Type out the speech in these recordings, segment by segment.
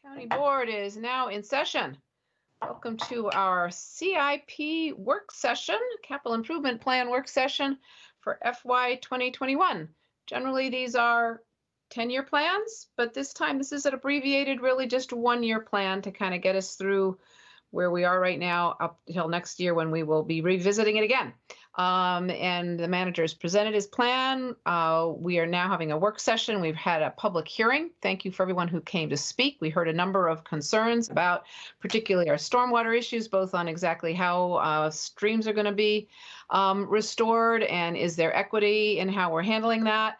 County Board is now in session. Welcome to our CIP work session, Capital Improvement Plan work session for FY 2021. Generally, these are 10-year plans, but this time this is an abbreviated, really just a one-year plan to kind of get us through where we are right now up until next year when we will be revisiting it again. And the manager has presented his plan. We are now having a work session. We've had a public hearing. Thank you for everyone who came to speak. We heard a number of concerns about particularly our stormwater issues, both on exactly how streams are going to be restored and is there equity in how we're handling that.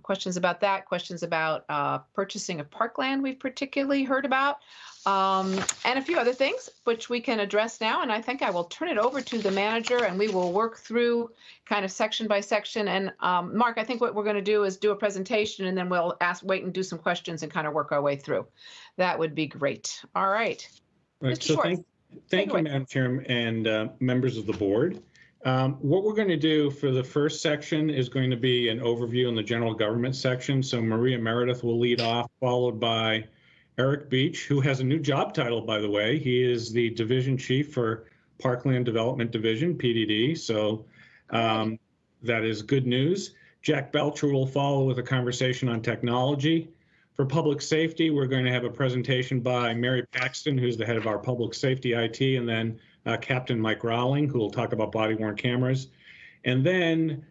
Questions about that, questions about purchasing of parkland we've particularly heard about. And a few other things which we can address now. And I think I will turn it over to the manager and we will work through kind of section by section. And Mark, I think what we're going to do is do a presentation and then we'll wait and do some questions and kind of work our way through. That would be great. All right. Right. So thank you, Madam Chair and members of the board. What we're going to do for the first section is going to be an overview in the general government section. So Maria Meredith will lead off, followed by Eric Beach, who has a new job title, by the way. He is the Division Chief for Parkland Development Division, PDD. So that is good news. Jack Belcher will follow with a conversation on technology. For public safety, we're going to have a presentation by Mary Paxton, who's the head of our public safety IT, and then Captain Mike Rowling, who will talk about body-worn cameras. And then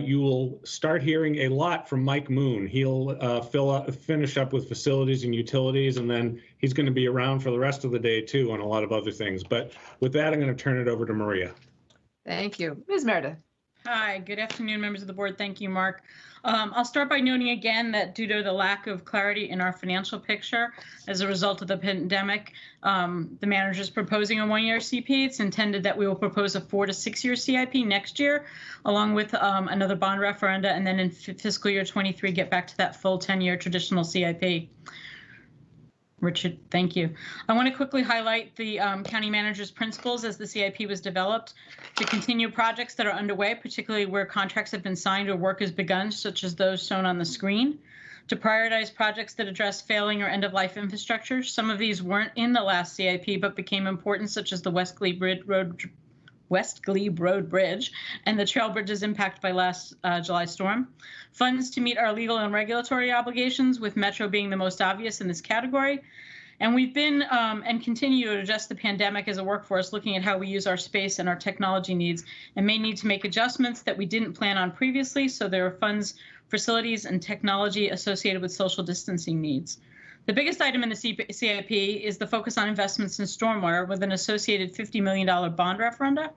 you will start hearing a lot from Mike Moon. He'll finish up with facilities and utilities, and then he's going to be around for the rest of the day too on a lot of other things. But with that, I'm going to turn it over to Maria. Thank you. Ms. Meredith. Hi, good afternoon, members of the board. Thank you, Mark. I'll start by noting again that due to the lack of clarity in our financial picture as a result of the pandemic, the manager is proposing a one-year CIP. It's intended that we will propose a 4 to 6 year CIP next year, along with another bond referenda, and then in fiscal year 23, get back to that full 10-year traditional CIP. Richard, thank you. I want to quickly highlight the county manager's principles as the CIP was developed to continue projects that are underway, particularly where contracts have been signed or work has begun, such as those shown on the screen, to prioritize projects that address failing or end-of-life infrastructure. Some of these weren't in the last CIP, but became important, such as the West Glebe Road Bridge and the trail bridges impacted by last July storm. Funds to meet our legal and regulatory obligations, with Metro being the most obvious in this category. And we've been and continue to adjust the pandemic as a workforce, looking at how we use our space and our technology needs, and may need to make adjustments that we didn't plan on previously. So there are funds, facilities, and technology associated with social distancing needs. The biggest item in the CIP is the focus on investments in stormwater with an associated $50 million bond referenda.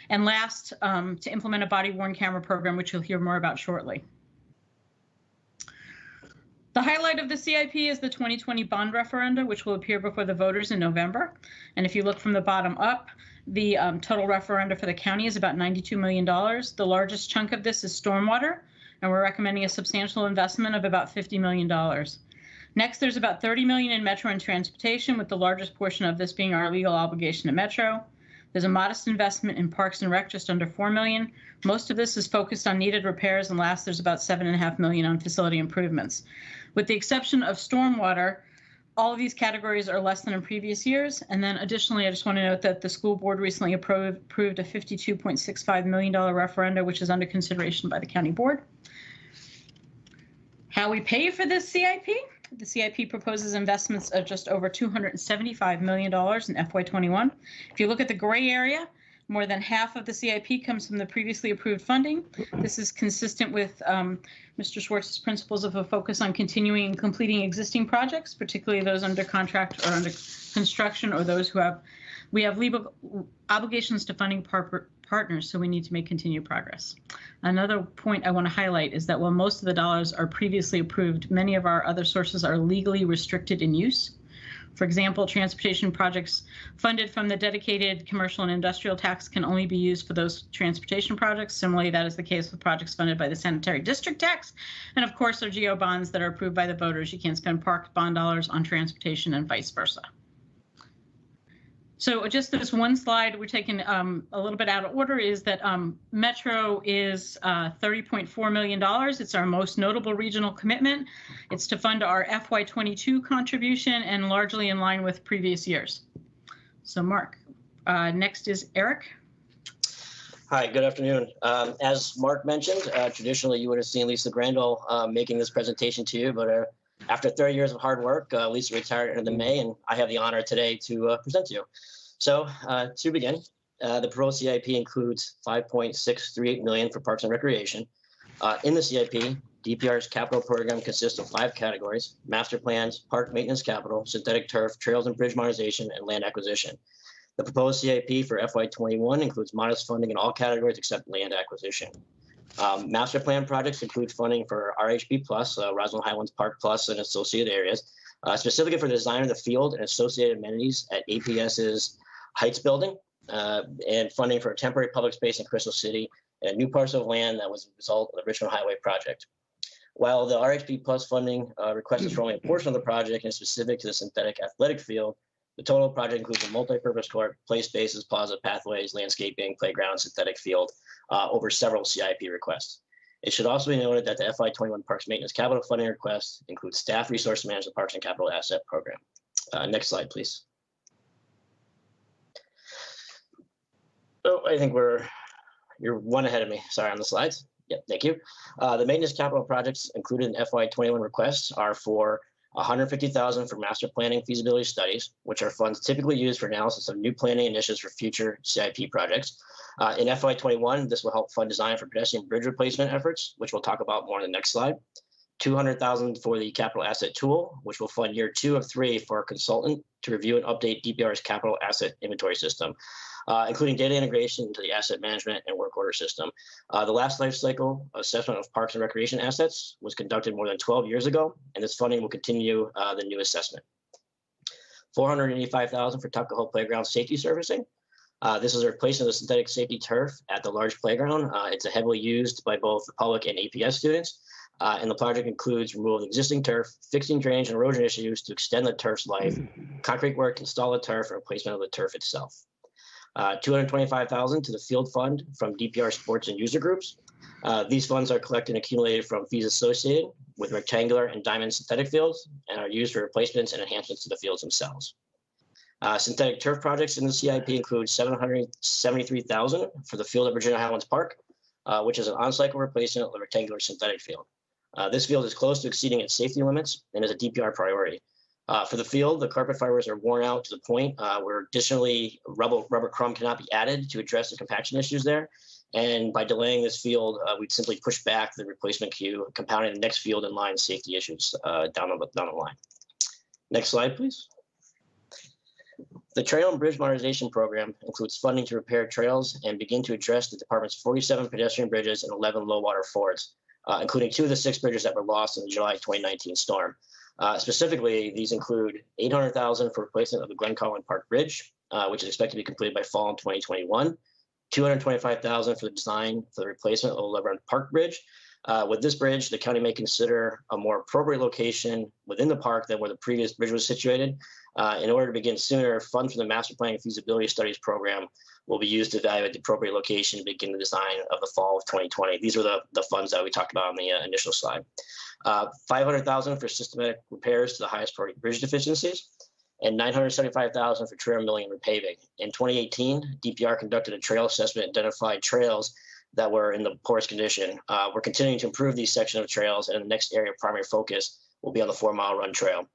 And last, to implement a body-worn camera program, which you'll hear more about shortly. The highlight of the CIP is the 2020 bond referenda, which will appear before the voters in November. And if you look from the bottom up, the total referenda for the county is about $92 million. The largest chunk of this is stormwater, and we're recommending a substantial investment of about $50 million. Next, there's about $30 million in Metro and transportation, with the largest portion of this being our legal obligation to Metro. There's a modest investment in Parks and Rec, just under $4 million. Most of this is focused on needed repairs, and last, there's about $7.5 million on facility improvements. With the exception of stormwater, all of these categories are less than in previous years. And then additionally, I just want to note that the school board recently approved a $52.65 million referenda, which is under consideration by the county board. How we pay for this CIP? The CIP proposes investments of just over $275 million in FY21. If you look at the gray area, more than half of the CIP comes from the previously approved funding. This is consistent with Mr. Schwartz's principles of a focus on continuing and completing existing projects, particularly those under contract or under construction, or those who we have legal obligations to funding partners, so we need to make continued progress. Another point I want to highlight is that while most of the dollars are previously approved, many of our other sources are legally restricted in use. For example, transportation projects funded from the dedicated commercial and industrial tax can only be used for those transportation projects. Similarly, that is the case with projects funded by the sanitary district tax. And of course, our GO bonds that are approved by the voters. You can't spend park bond dollars on transportation and vice versa. So just this one slide, we're taking a little bit out of order, is that Metro is $30.4 million. It's our most notable regional commitment. It's to fund our FY22 contribution and largely in line with previous years. So Mark, next is Eric. Hi, good afternoon. As Mark mentioned, traditionally you would have seen Lisa Grandal making this presentation to you, but after 30 years of hard work, Lisa retired in May, and I have the honor today to present to you. So to begin, the proposed CIP includes $5.638 million for Parks and Recreation. In the CIP, DPR's capital program consists of 5 categories: master plans, park maintenance capital, synthetic turf, trails and bridge modernization, and land acquisition. The proposed CIP for FY21 includes modest funding in all categories except land acquisition. Master plan projects include funding for RHB Plus, Roswell Highlands Park Plus, and associated areas, specifically for the design of the field and associated amenities at APS's Heights building, and funding for a temporary public space in Crystal City and a new parcel of land that was a result of the Richmond Highway project. While the RHB Plus funding request is for only a portion of the project and is specific to the synthetic athletic field, the total project includes a multi-purpose court, play spaces, plaza, pathways, landscaping, playground, synthetic field, over several CIP requests. It should also be noted that the FY21 Parks Maintenance Capital Funding request includes staff resource to manage the Parks and Capital Asset Program. Next slide, please. So I think you're one ahead of me. Sorry, on the slides. Yep, thank you. The maintenance capital projects included in FY21 requests are for $150,000 for master planning feasibility studies, which are funds typically used for analysis of new planning initiatives for future CIP projects. In FY21, this will help fund design for pedestrian bridge replacement efforts, which we'll talk about more in the next slide. $200,000 for the capital asset tool, which will fund year 2 of 3 for a consultant to review and update DPR's capital asset inventory system, including data integration into the asset management and work order system. The last life cycle assessment of parks and recreation assets was conducted more than 12 years ago, and this funding will continue the new assessment. $485,000 for Tuckahoe Playground safety servicing. This is a replacement of the synthetic safety turf at the large playground. It's heavily used by both the public and APS students. And the project includes removal of existing turf, fixing drainage and erosion issues to extend the turf's life, concrete work to install the turf, and replacement of the turf itself. $225,000 to the field fund from DPR sports and user groups. These funds are collected and accumulated from fees associated with rectangular and diamond synthetic fields and are used for replacements and enhancements to the fields themselves. Synthetic turf projects in the CIP include $773,000 for the field at Virginia Highlands Park, which is an on-cycle replacement of the rectangular synthetic field. This field is close to exceeding its safety limits and is a DPR priority. For the field, the carpet fibers are worn out to the point where additionally rubber crumb cannot be added to address the compaction issues there. And by delaying this field, we'd simply push back the replacement queue, compounding the next field in line safety issues down the line. Next slide, please. The Trail and Bridge Modernization Program includes funding to repair trails and begin to address the department's 47 pedestrian bridges and 11 low water fords, including 2 of the 6 bridges that were lost in the July 2019 storm. Specifically, these include $800,000 for replacement of the Glen Collin Park Bridge, which is expected to be completed by fall in 2021. $225,000 for the design for the replacement of the Lebanon Park Bridge. With this bridge, the county may consider a more appropriate location within the park than where the previous bridge was situated. In order to begin sooner, funds from the Master Planning Feasibility Studies program will be used to evaluate the appropriate location to begin the design of the fall of 2020. These were the funds that we talked about on the initial slide. $500,000 for systematic repairs to the highest priority bridge deficiencies, and $975,000 for trail milling and repaving. In 2018, DPR conducted a trail assessment, identified trails that were in the poorest condition. We're continuing to improve these sections of trails, and the next area of primary focus will be on the 4-mile run trail.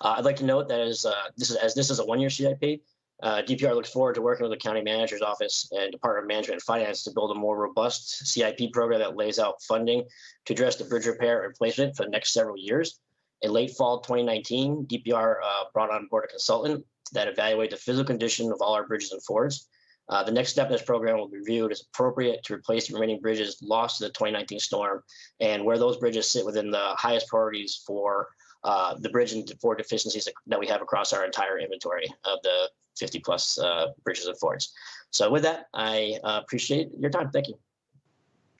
I'd like to note that as this is a 1-year CIP, DPR looks forward to working with the County Manager's Office and Department of Management and Finance to build a more robust CIP program that lays out funding to address the bridge repair and replacement for the next several years. In late fall 2019, DPR brought on board a consultant that evaluated the physical condition of all our bridges and fords. The next step in this program will be reviewed as appropriate to replace the remaining bridges lost to the 2019 storm, and where those bridges sit within the highest priorities for the bridge and ford deficiencies that we have across our entire inventory of the 50 plus bridges and fords. So with that, I appreciate your time. Thank you.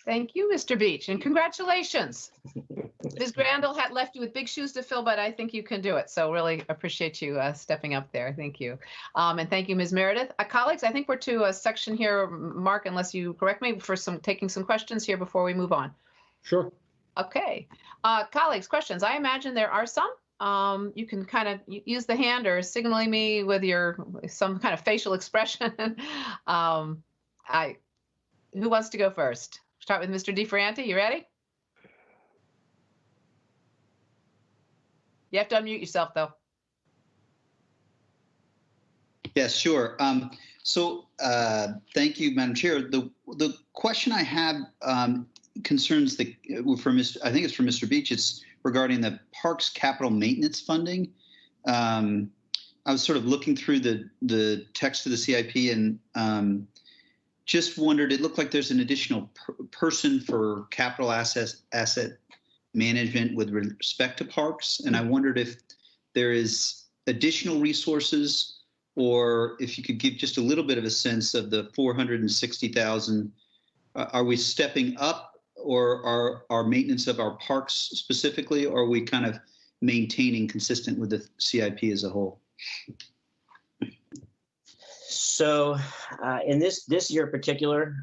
Thank you, Mr. Beach, and congratulations. Ms. Grandel had left you with big shoes to fill, but I think you can do it. So really appreciate you stepping up there. Thank you. And thank you, Ms. Meredith. Colleagues, I think we're to a section here, Mark, unless you correct me, for taking some questions here before we move on. Sure. Okay. Colleagues, questions. I imagine there are some. You can kind of use the hand or signaling me with some kind of facial expression. Who wants to go first? Start with Mr. DeFranti. You ready? You have to unmute yourself, though. Yes, sure. Thank you, Madam Chair. The question I have concerns I think it's for Mr. Beach. It's regarding the Parks Capital Maintenance Funding. I was sort of looking through the text of the CIP and just wondered, it looked like there's an additional person for capital asset management with respect to parks. And I wondered if there is additional resources, or if you could give just a little bit of a sense of the 460,000. Are we stepping up, or our maintenance of our parks specifically, or are we kind of maintaining consistent with the CIP as a whole? So in this year in particular,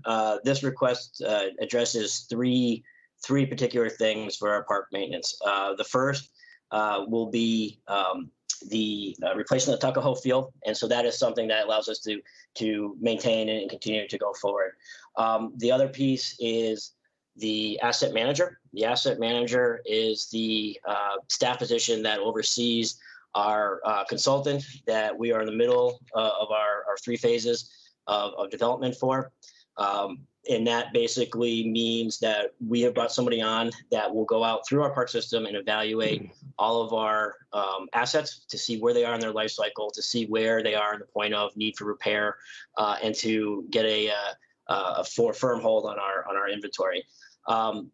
this request addresses three particular things for our park maintenance. The first will be the replacement of the Tuckahoe Field, and so that is something that allows us to maintain and continue to go forward. The other piece is the asset manager. The asset manager is the staff position that oversees our consultant that we are in the middle of our 3 phases of development for. And that basically means that we have brought somebody on that will go out through our park system and evaluate all of our assets to see where they are in their life cycle, to see where they are in the point of need for repair, and to get a firm hold on our inventory.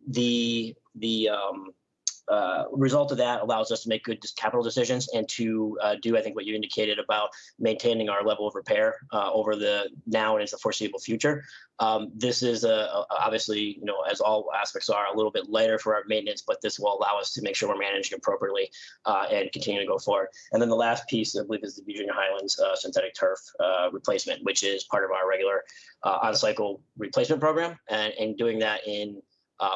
The result of that allows us to make good capital decisions and to do, I think, what you indicated about maintaining our level of repair over the now and into the foreseeable future. This is obviously, as all aspects are, a little bit lighter for our maintenance, but this will allow us to make sure we're managing appropriately and continue to go forward. And then the last piece, I believe, is the Virginia Highlands synthetic turf replacement, which is part of our regular on-cycle replacement program. And doing that in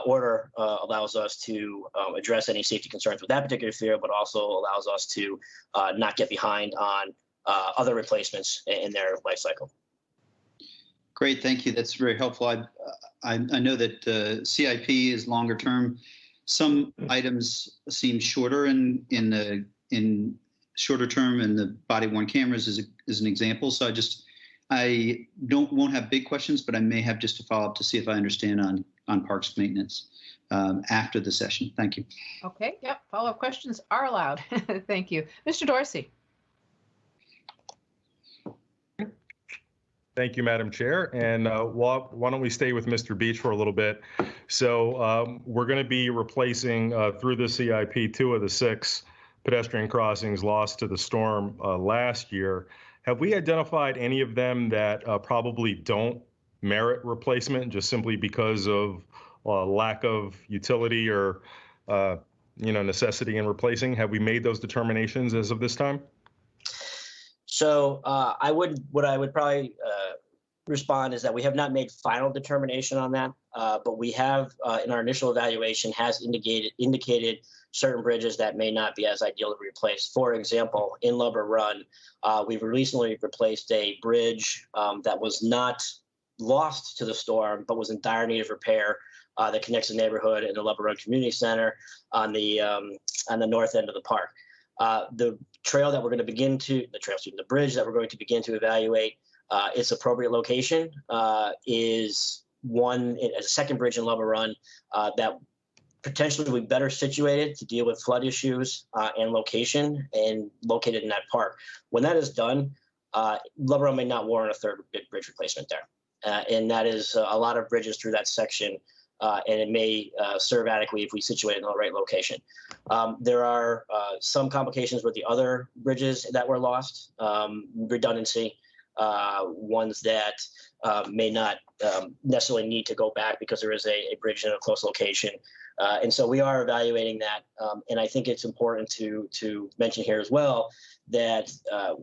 order allows us to address any safety concerns with that particular field, but also allows us to not get behind on other replacements in their life cycle. Great, thank you. That's very helpful. I know that CIP is longer term. Some items seem shorter in shorter term, and the body-worn cameras is an example. So I won't have big questions, but I may have just to follow up to see if I understand on parks maintenance after the session. Thank you. Okay, yep, follow-up questions are allowed. Thank you. Mr. Dorsey. Thank you, Madam Chair. And why don't we stay with Mr. Beach for a little bit? So we're going to be replacing through the CIP 2 of the 6 pedestrian crossings lost to the storm last year. Have we identified any of them that probably don't merit replacement just simply because of lack of utility or necessity in replacing? Have we made those determinations as of this time? So what I would probably respond is that we have not made final determination on that, but we have in our initial evaluation has indicated certain bridges that may not be as ideal to replace. For example, in Lubber Run, we've recently replaced a bridge that was not lost to the storm, but was in dire need of repair that connects the neighborhood and the Lubber Run Community Center on the north end of the park. The trail that we're going to begin to, the bridge that we're going to begin to evaluate its appropriate location is a second bridge in Lubber Run that potentially will be better situated to deal with flood issues and location and located in that park. When that is done, Lubber Run may not warrant a third big bridge replacement there. And that is a lot of bridges through that section, and it may serve adequately if we situate it in the right location. There are some complications with the other bridges that were lost, redundancy. ones that may not necessarily need to go back because there is a bridge in a close location. And so we are evaluating that. And I think it's important to mention here as well that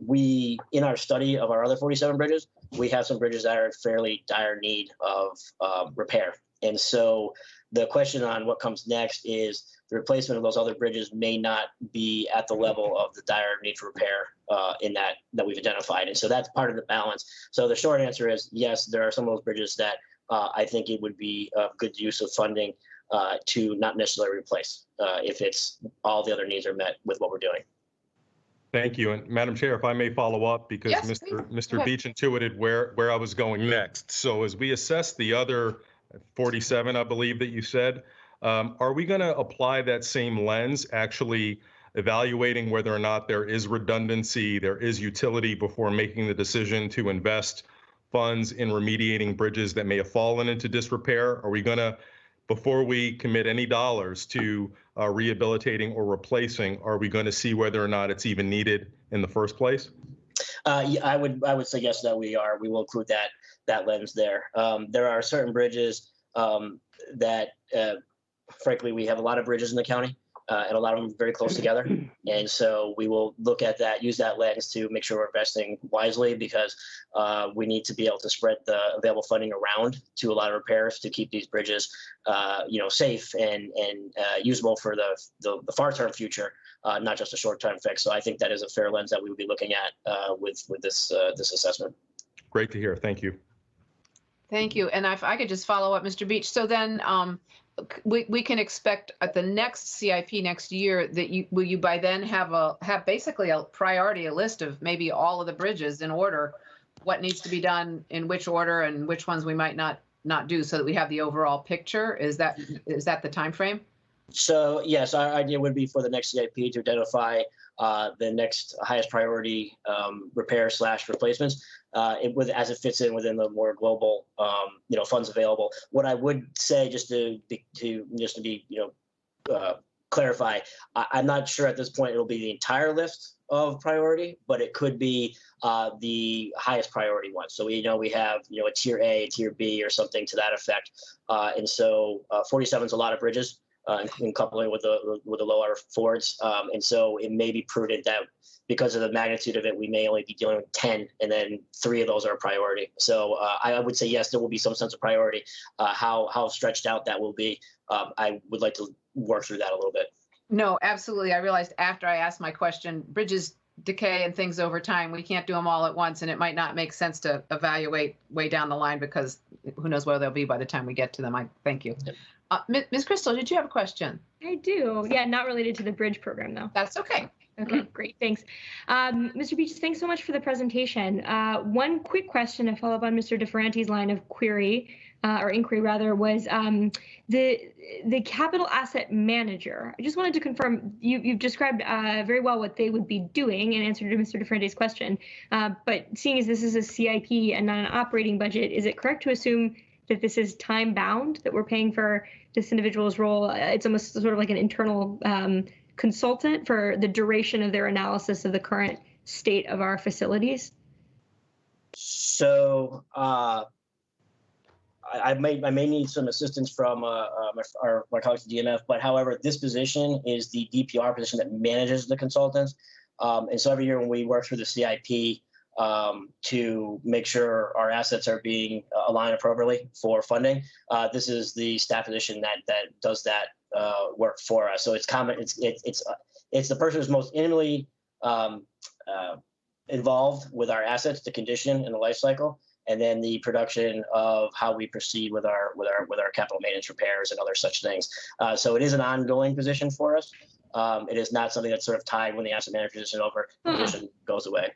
we, in our study of our other 47 bridges, we have some bridges that are in fairly dire need of repair. And so the question on what comes next is the replacement of those other bridges may not be at the level of the dire need for repair in that we've identified. And so that's part of the balance. So the short answer is yes, there are some of those bridges that I think it would be a good use of funding to not necessarily replace if it's all the other needs are met with what we're doing. Thank you. And Madam Chair, if I may follow up, because Yes, Mr. Beach intuited where I was going next. So as we assess the other 47, I believe that you said, are we going to apply that same lens, actually evaluating whether or not there is redundancy, there is utility before making the decision to invest funds in remediating bridges that may have fallen into disrepair? Are we going to, before we commit any dollars to rehabilitating or replacing, are we going to see whether or not it's even needed in the first place? Yeah, I would suggest that we are. We will include that lens there. There are certain bridges that, frankly, we have a lot of bridges in the county, and a lot of them very close together. And so we will look at that, use that lens to make sure we're investing wisely, because we need to be able to spread the available funding around to a lot of repairs to keep these bridges, safe and usable for the far-term future, not just a short-term fix. So I think that is a fair lens that we would be looking at with this assessment. Great to hear. Thank you. Thank you. And if I could just follow up, Mr. Beach. So then we can expect at the next CIP next year that will you by then have basically a priority, a list of maybe all of the bridges in order, what needs to be done in which order and which ones we might not do, so that we have the overall picture? Is that the time frame? So yes, our idea would be for the next CIP to identify the next highest priority repair/replacements as it fits in within the more global funds available. What I would say, just to clarify, I'm not sure at this point it'll be the entire list of priority, but it could be the highest priority one. So we have a tier A, a tier B, or something to that effect. And so 47 is a lot of bridges. In coupling with the lower Fords. And so it may be prudent that because of the magnitude of it, we may only be dealing with 10, and then 3 of those are a priority. So I would say, yes, there will be some sense of priority. How stretched out that will be, I would like to work through that a little bit. No, absolutely. I realized after I asked my question, bridges decay and things over time. We can't do them all at once, and it might not make sense to evaluate way down the line, because who knows where they'll be by the time we get to them. Thank you. Yep. Ms. Crystal, did you have a question? I do. Yeah, not related to the bridge program, though. That's okay. Okay, great. Thanks. Mr. Beach, thanks so much for the presentation. One quick question to follow up on Mr. DeFerranti's line of query, or inquiry rather, was the capital asset manager. I just wanted to confirm, you've described very well what they would be doing in answer to Mr. DeFerranti's question. But seeing as this is a CIP and not an operating budget, is it correct to assume that this is time bound, that we're paying for this individual's role? It's almost sort of like an internal consultant for the duration of their analysis of the current state of our facilities? So I may need some assistance from my colleagues at DMF, but however, this position is the DPR position that manages the consultants. And so every year when we work through the CIP, to make sure our assets are being aligned appropriately for funding, this is the staff position that does that work for us. So it's common. It's the person who's most intimately involved with our assets, the condition and the life cycle, and then the production of how we proceed with our capital maintenance repairs and other such things. So it is an ongoing position for us. It is not something that's sort of tied when the asset manager position over, the position goes away.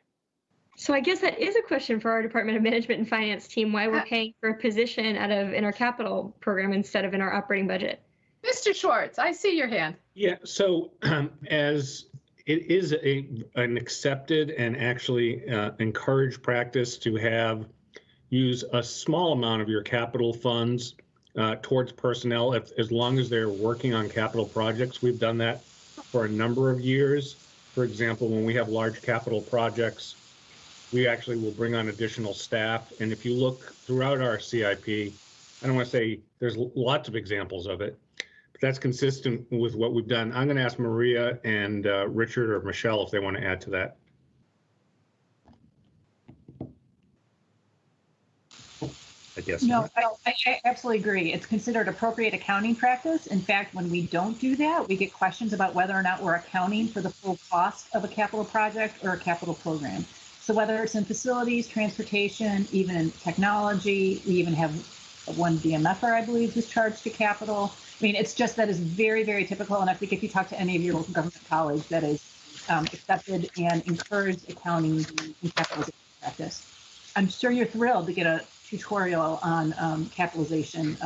So I guess that is a question for our Department of Management and Finance team, why we're paying for a position in our capital program instead of in our operating budget. Mr. Schwartz, I see your hand. Yeah, so as it is an accepted and actually encouraged practice to use a small amount of your capital funds towards personnel as long as they're working on capital projects. We've done that for a number of years. For example, when we have large capital projects we actually will bring on additional staff. And if you look throughout our CIP, I don't want to say there's lots of examples of it, but that's consistent with what we've done. I'm going to ask Maria and Richard or Michelle if they want to add to that. I guess. No, I absolutely agree. It's considered appropriate accounting practice. In fact, when we don't do that, we get questions about whether or not we're accounting for the full cost of a capital project or a capital program. So whether it's in facilities, transportation, even in technology, we even have one DMFer, I believe, who's charged to capital. I mean, it's just that is very, very typical. And I think if you talk to any of your local government colleagues, that is accepted and encouraged accounting and capitalization practice. I'm sure you're thrilled to get a tutorial on capitalization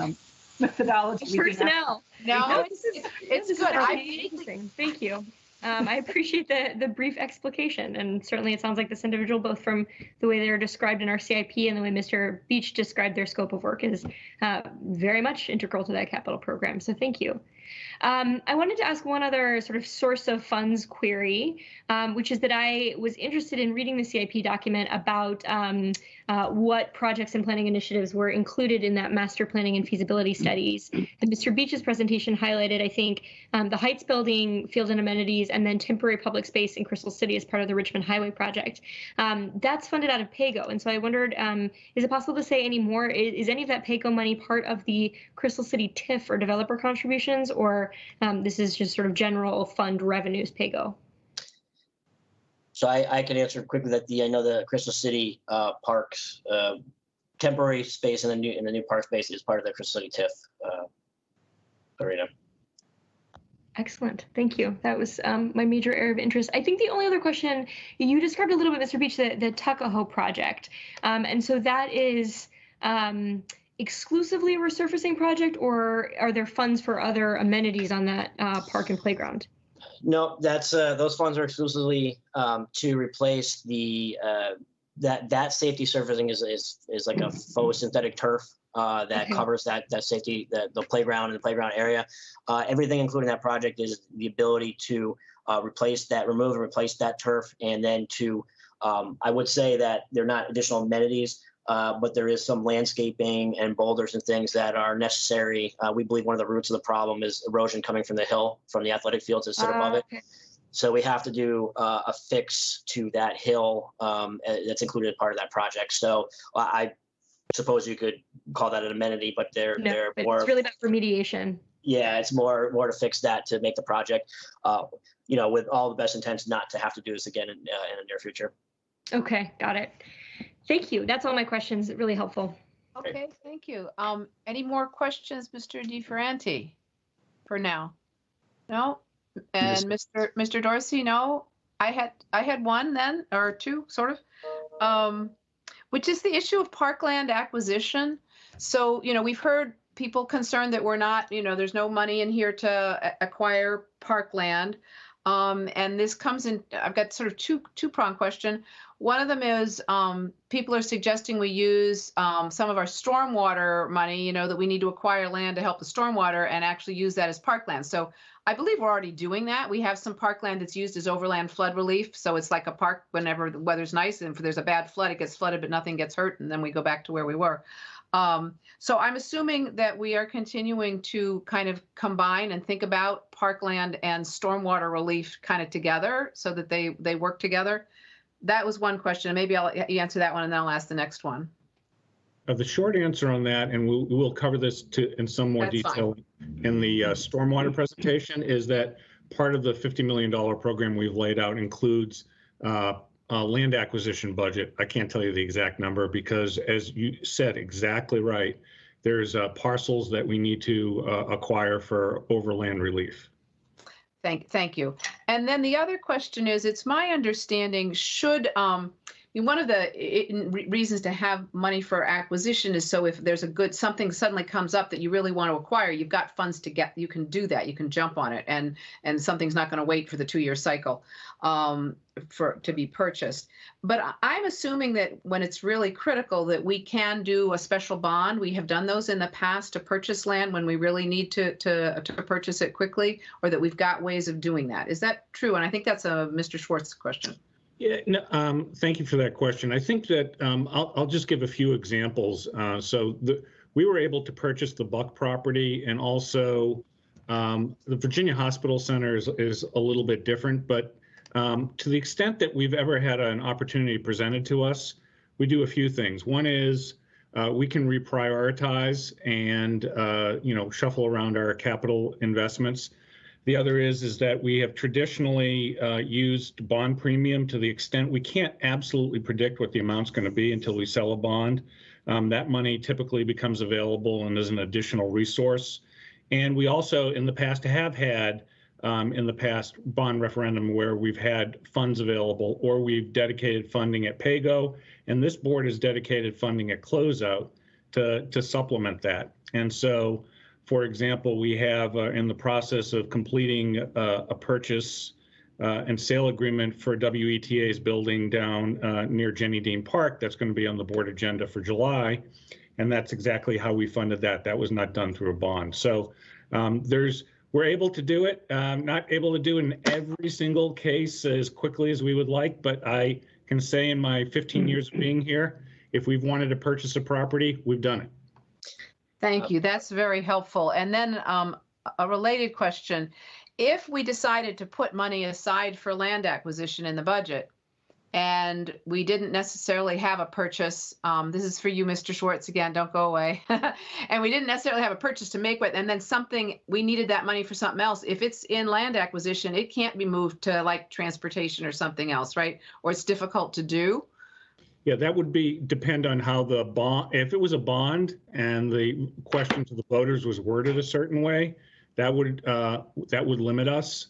methodology. Personnel. No, it's good. Interesting. Thank you. I appreciate the brief explication, and certainly it sounds like this individual, both from the way they're described in our CIP and the way Mr. Beach described their scope of work, is very much integral to that capital program. So thank you. I wanted to ask one other sort of source of funds query, which is that I was interested in reading the CIP document about what projects and planning initiatives were included in that master planning and feasibility studies. And Mr. Beach's presentation highlighted, I think, the Heights building, field and amenities, and then temporary public space in Crystal City as part of the Richmond Highway project. That's funded out of PAYGO. And so I wondered, is it possible to say any more? Is any of that PAYGO money part of the Crystal City TIF or developer contributions, or this is just sort of general fund revenues PAYGO? So I can answer quickly that I know the Crystal City Parks temporary space in the new park space is part of the Crystal City TIF arena. Excellent. Thank you. That was my major area of interest. I think the only other question, you described a little bit, Mr. Beach, the Tuckahoe project. And so that is exclusively a resurfacing project, or are there funds for other amenities on that park and playground? No, that's those funds are exclusively to replace the that safety surfacing is like a faux synthetic turf that covers that safety, the playground and the playground area. Everything including that project is the ability to remove and replace that turf, and then to I would say that they're not additional amenities, but there is some landscaping and boulders and things that are necessary. We believe one of the roots of the problem is erosion coming from the hill, from the athletic fields that sit above it. So we have to do a fix to that hill that's included as part of that project. So I suppose you could call that an amenity, but they're more. It's really about remediation. Yeah, it's more to fix that, to make the project, with all the best intents not to have to do this again in the near future. Okay, got it. Thank you. That's all my questions. Really helpful. Okay, thank you. Any more questions, Mr. DeFerranti, for now? No? And Mr. Dorsey, no? I had one then, or two, sort of, which is the issue of parkland acquisition. So, we've heard people concerned that we're not, there's no money in here to acquire parkland. And this comes in, I've got sort of two-pronged question. One of them is people are suggesting we use some of our stormwater money, that we need to acquire land to help the stormwater and actually use that as parkland. So I believe we're already doing that. We have some parkland that's used as overland flood relief. So it's like a park whenever the weather's nice and if there's a bad flood, it gets flooded, but nothing gets hurt. And then we go back to where we were. So I'm assuming that we are continuing to kind of combine and think about parkland and stormwater relief kind of together so that they work together. That was one question. Maybe I'll answer that one and then I'll ask the next one. The short answer on that, and we'll cover this in some more detail in the stormwater presentation, is that part of the $50 million program we've laid out includes land acquisition budget. I can't tell you the exact number because, as you said exactly right, there's parcels that we need to acquire for overland relief. Thank you. And then the other question is, it's my understanding, one of the reasons to have money for acquisition is so if there's something suddenly comes up that you really want to acquire, you've got funds to get, you can do that, you can jump on it, and something's not going to wait for the 2-year cycle to be purchased. But I'm assuming that when it's really critical that we can do a special bond. We have done those in the past to purchase land when we really need to purchase it quickly, or that we've got ways of doing that. Is that true? And I think that's a Mr. Schwartz question. Yeah, no, thank you for that question. I think that I'll just give a few examples. We were able to purchase the Buck property, and also the Virginia Hospital Center is a little bit different, but to the extent that we've ever had an opportunity presented to us, we do a few things. One is we can reprioritize and shuffle around our capital investments. The other is that we have traditionally used bond premium to the extent we can't absolutely predict what the amount's going to be until we sell a bond. That money typically becomes available and is an additional resource. And we also, in the past, have had bond referendum where we've had funds available, or we've dedicated funding at PAYGO, and this board has dedicated funding at closeout to supplement that. And so, for example, we have in the process of completing a purchase and sale agreement for WETA's building down near Jenny Dean Park. That's going to be on the board agenda for July. And that's exactly how we funded that. That was not done through a bond. So we're able to do it. Not able to do it in every single case as quickly as we would like, but I can say in my 15 years of being here, if we've wanted to purchase a property, we've done it. Thank you. That's very helpful. And then a related question. If we decided to put money aside for land acquisition in the budget, and we didn't necessarily have a purchase, this is for you, Mr. Schwartz, again, don't go away. And we didn't necessarily have a purchase to make with, and then we needed that money for something else. If it's in land acquisition, it can't be moved to like transportation or something else, right? Or it's difficult to do. Yeah, that would depend on how the bond, if it was a bond and the question to the voters was worded a certain way, that would limit us.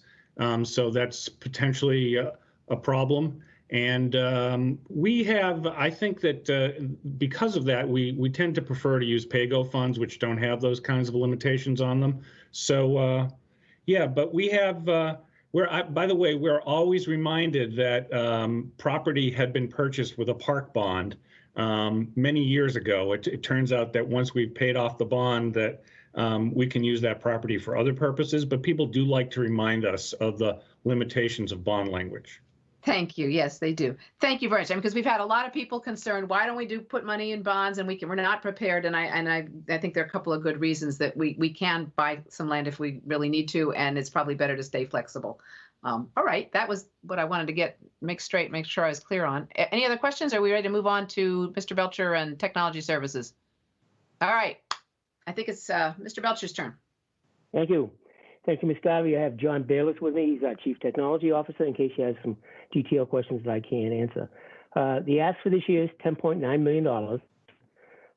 So that's potentially a problem. And I think that because of that, we tend to prefer to use PAYGO funds, which don't have those kinds of limitations on them. So yeah, but we have, by the way, we're always reminded that property had been purchased with a park bond many years ago. It turns out that once we've paid off the bond, that we can use that property for other purposes, but people do like to remind us of the limitations of bond language. Thank you. Yes, they do. Thank you very much. Because we've had a lot of people concerned. Why don't we put money in bonds, and we're not prepared? And I think there are a couple of good reasons that we can buy some land if we really need to, and it's probably better to stay flexible. All right, that was what I wanted to make sure I was clear on. Any other questions? Are we ready to move on to Mr. Belcher and Technology Services? All right, I think it's Mr. Belcher's turn. Thank you. Thank you, Ms. Garvey. I have John Bayless with me. He's our Chief Technology Officer, in case he has some detailed questions that I can't answer. The ask for this year is $10.9 million. Over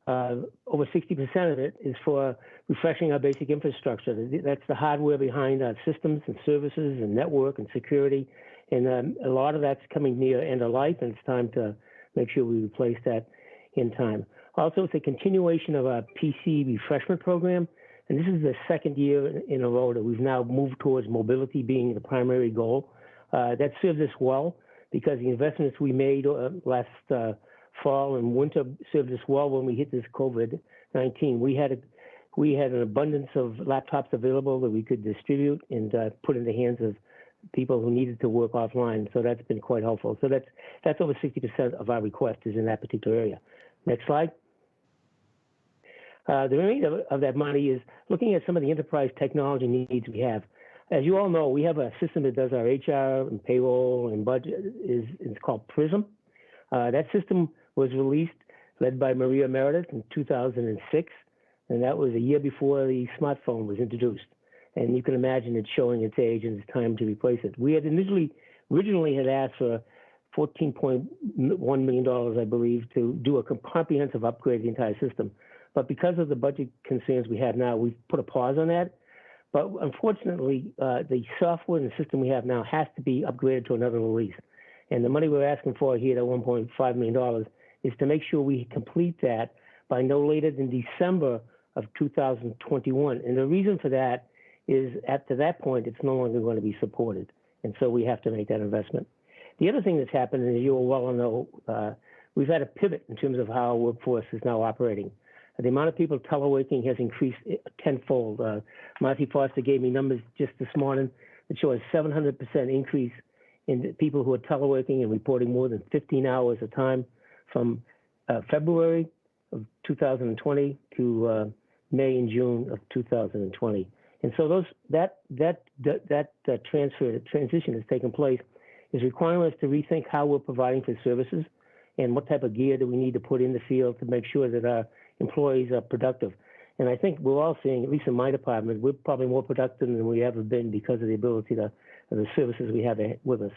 60% of it is for refreshing our basic infrastructure. That's the hardware behind our systems and services and network and security. And a lot of that's coming near end of life, and it's time to make sure we replace that in time. Also, it's a continuation of our PC refreshment program. And this is the second year in a row that we've now moved towards mobility being the primary goal. That served us well because the investments we made last fall and winter served us well when we hit this COVID-19. We had an abundance of laptops available that we could distribute and put in the hands of people who needed to work offline. So that's been quite helpful. So that's over 60% of our request is in that particular area. Next slide. The remainder of that money is looking at some of the enterprise technology needs we have. As you all know, we have a system that does our HR and payroll and budget. It's called Prism. That system was released, led by Maria Meredith in 2006, and that was a year before the smartphone was introduced. And you can imagine it's showing its age and it's time to replace it. We had originally had asked for $14.1 million, I believe, to do a comprehensive upgrade of the entire system. But because of the budget concerns we have now, we've put a pause on that. But unfortunately, the software and the system we have now has to be upgraded to another release. And the money we're asking for here, at $1.5 million, is to make sure we complete that by no later than December of 2021. And the reason for that is after that point, it's no longer going to be supported. And so we have to make that investment. The other thing that's happened, and as you all well know, we've had a pivot in terms of how our workforce is now operating. The amount of people teleworking has increased tenfold. Marty Foster gave me numbers just this morning that show a 700% increase in people who are teleworking and reporting more than 15 hours a time from February of 2020 to May and June of 2020. And so that transition has taken place is requiring us to rethink how we're providing for services and what type of gear do we need to put in the field to make sure that our employees are productive. And I think we're all seeing, at least in my department, we're probably more productive than we ever been because of the ability of the services we have with us.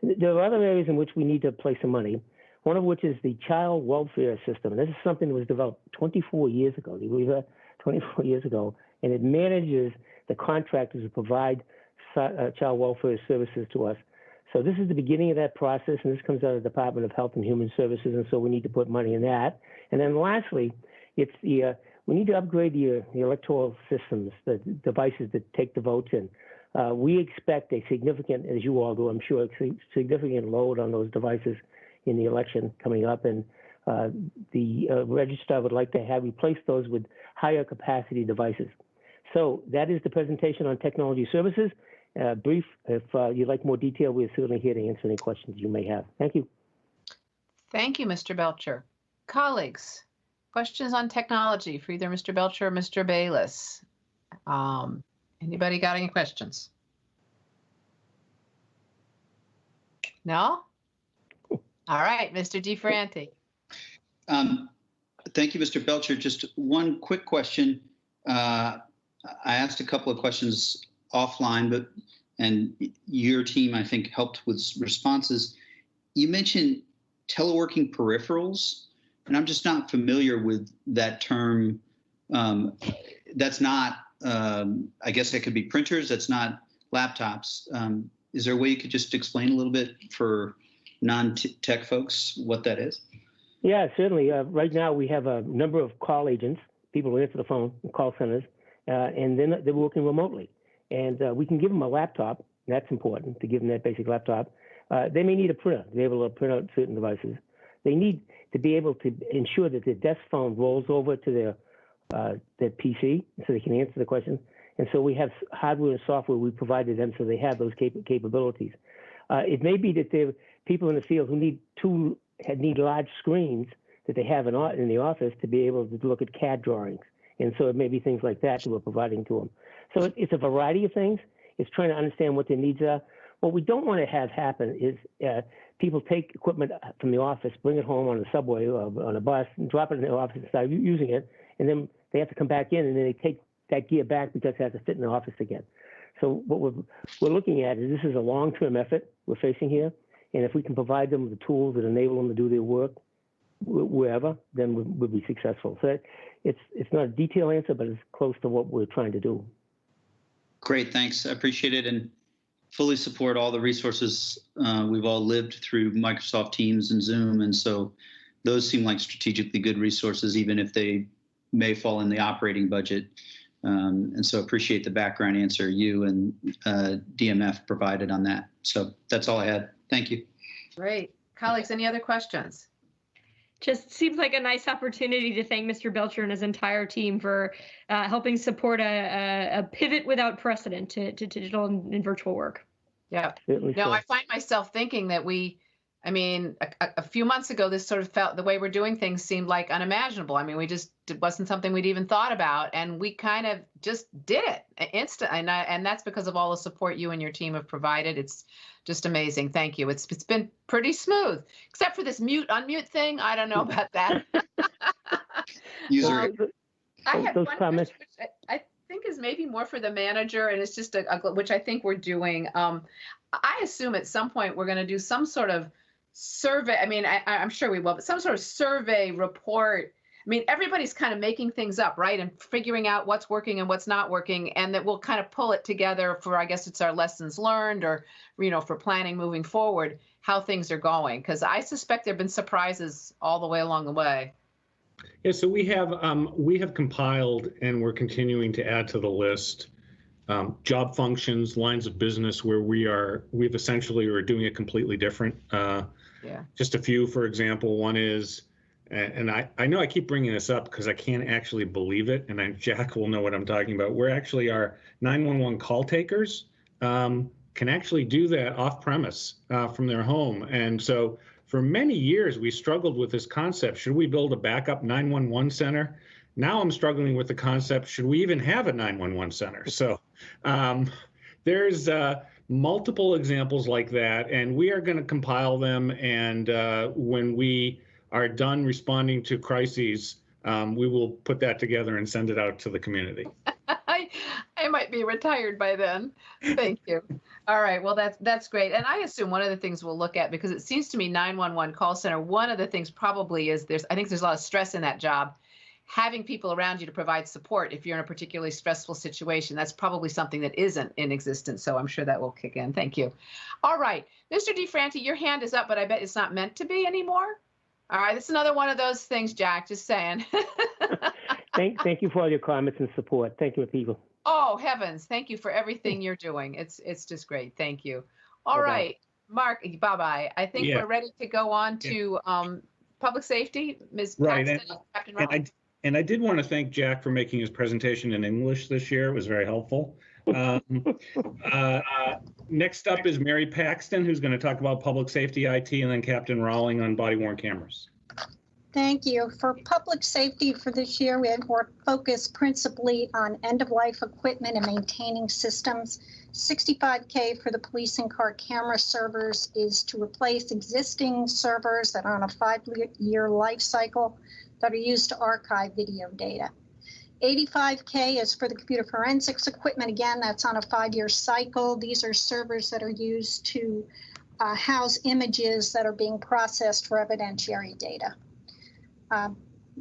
There are other areas in which we need to place some money, one of which is the child welfare system. And this is something that was developed 24 years ago. Do you believe that? 24 years ago. And it manages the contractors who provide child welfare services to us. So this is the beginning of that process, and this comes out of the Department of Health and Human Services, and so we need to put money in that. And then lastly, it's we need to upgrade the electoral systems, the devices that take the votes in. We expect a significant, as you all do, I'm sure, a significant load on those devices in the election coming up, and the registrar would like to have replaced those with higher capacity devices. So that is the presentation on technology services. Brief. If you'd like more detail, we're certainly here to answer any questions you may have. Thank you. Thank you, Mr. Belcher. Colleagues, questions on technology for either Mr. Belcher or Mr. Bayless? Anybody got any questions? No? All right, Mr. DeFranti. Thank you, Mr. Belcher. Just one quick question. I asked a couple of questions offline, and your team, I think, helped with responses. You mentioned teleworking peripherals, and I'm just not familiar with that term. That's not, I guess that could be printers, that's not laptops. Is there a way you could just explain a little bit for non-tech folks what that is? Yeah, certainly. Right now we have a number of call agents, people who answer the phone, call centers, and then they're working remotely. And we can give them a laptop. That's important, to give them that basic laptop. They may need a printer to be able to print out certain devices. They need to be able to ensure that their desk phone rolls over to their PC so they can answer the questions. And so we have hardware and software we provided them so they have those capabilities. It may be that there are people in the field who need large screens that they have in the office to be able to look at CAD drawings. And so it may be things like that we're providing to them. So it's a variety of things. It's trying to understand what their needs are. What we don't want to have happen is people take equipment from the office, bring it home on the subway or on a bus, and drop it in the office and start using it, and then they have to come back in and then they take that gear back because it has to fit in the office again. So what we're looking at is this is a long-term effort we're facing here, and if we can provide them with the tools that enable them to do their work wherever, then we'll be successful. So it's not a detailed answer, but it's close to what we're trying to do. Great, thanks. I appreciate it and fully support all the resources. We've all lived through Microsoft Teams and Zoom, and so those seem like strategically good resources, even if they may fall in the operating budget. And so appreciate the background answer you and DMF provided on that. So that's all I had. Thank you. Great. Colleagues, any other questions? Just seems like a nice opportunity to thank Mr. Belcher and his entire team for helping support a pivot without precedent to digital and virtual work. Yeah. No, I find myself thinking that a few months ago, this sort of felt, the way we're doing things seemed like unimaginable. I mean, it wasn't something we'd even thought about, and we kind of just did it instantly. And that's because of all the support you and your team have provided. It's just amazing. Thank you. It's been pretty smooth, except for this mute-unmute thing. I don't know about that. I had one question, which I think is maybe more for the manager, and it's just which I think we're doing. I assume at some point we're going to do some sort of survey. I mean, I'm sure we will, but some sort of survey report. I mean, everybody's kind of making things up, right? And figuring out what's working and what's not working, and that we'll kind of pull it together for, I guess it's our lessons learned, or, for planning moving forward, how things are going. Because I suspect there've been surprises all the way along the way. Yeah, so we have compiled, and we're continuing to add to the list, job functions, lines of business where we've essentially are doing it completely different. Just a few, for example, one is, and I know I keep bringing this up because I can't actually believe it, and Jack will know what I'm talking about. We're actually our 911 call takers can actually do that off premise from their home. And so for many years, we struggled with this concept. Should we build a backup 911 center? Now I'm struggling with the concept, should we even have a 911 center? So there's multiple examples like that, and we are going to compile them. And when we are done responding to crises, we will put that together and send it out to the community. I might be retired by then. Thank you. All right. Well, that's great. And I assume one of the things we'll look at, because it seems to me 911 call center, one of the things probably is I think there's a lot of stress in that job. Having people around you to provide support if you're in a particularly stressful situation, that's probably something that isn't in existence. So I'm sure that will kick in. Thank you. All right. Mr. DeFranti, your hand is up, but I bet it's not meant to be anymore. All right. This is another one of those things, Jack, just saying. Thank you for all your comments and support. Thank you, people. Oh, heavens. Thank you for everything you're doing. It's just great. Thank you. All right, Mark, bye-bye. I think we're ready to go on to public safety. Ms. Paxton, Captain Rollins. And I did want to thank Jack for making his presentation in English this year. It was very helpful. Next up is Mary Paxton, who's going to talk about public safety IT, and then Captain Rawling on body-worn cameras. Thank you. For public safety for this year, we have more focus principally on end-of-life equipment and maintaining systems. $65K for the police in-car camera servers is to replace existing servers that are on a 5-year life cycle that are used to archive video data. $85K is for the computer forensics equipment. Again, that's on a 5-year cycle. These are servers that are used to house images that are being processed for evidentiary data.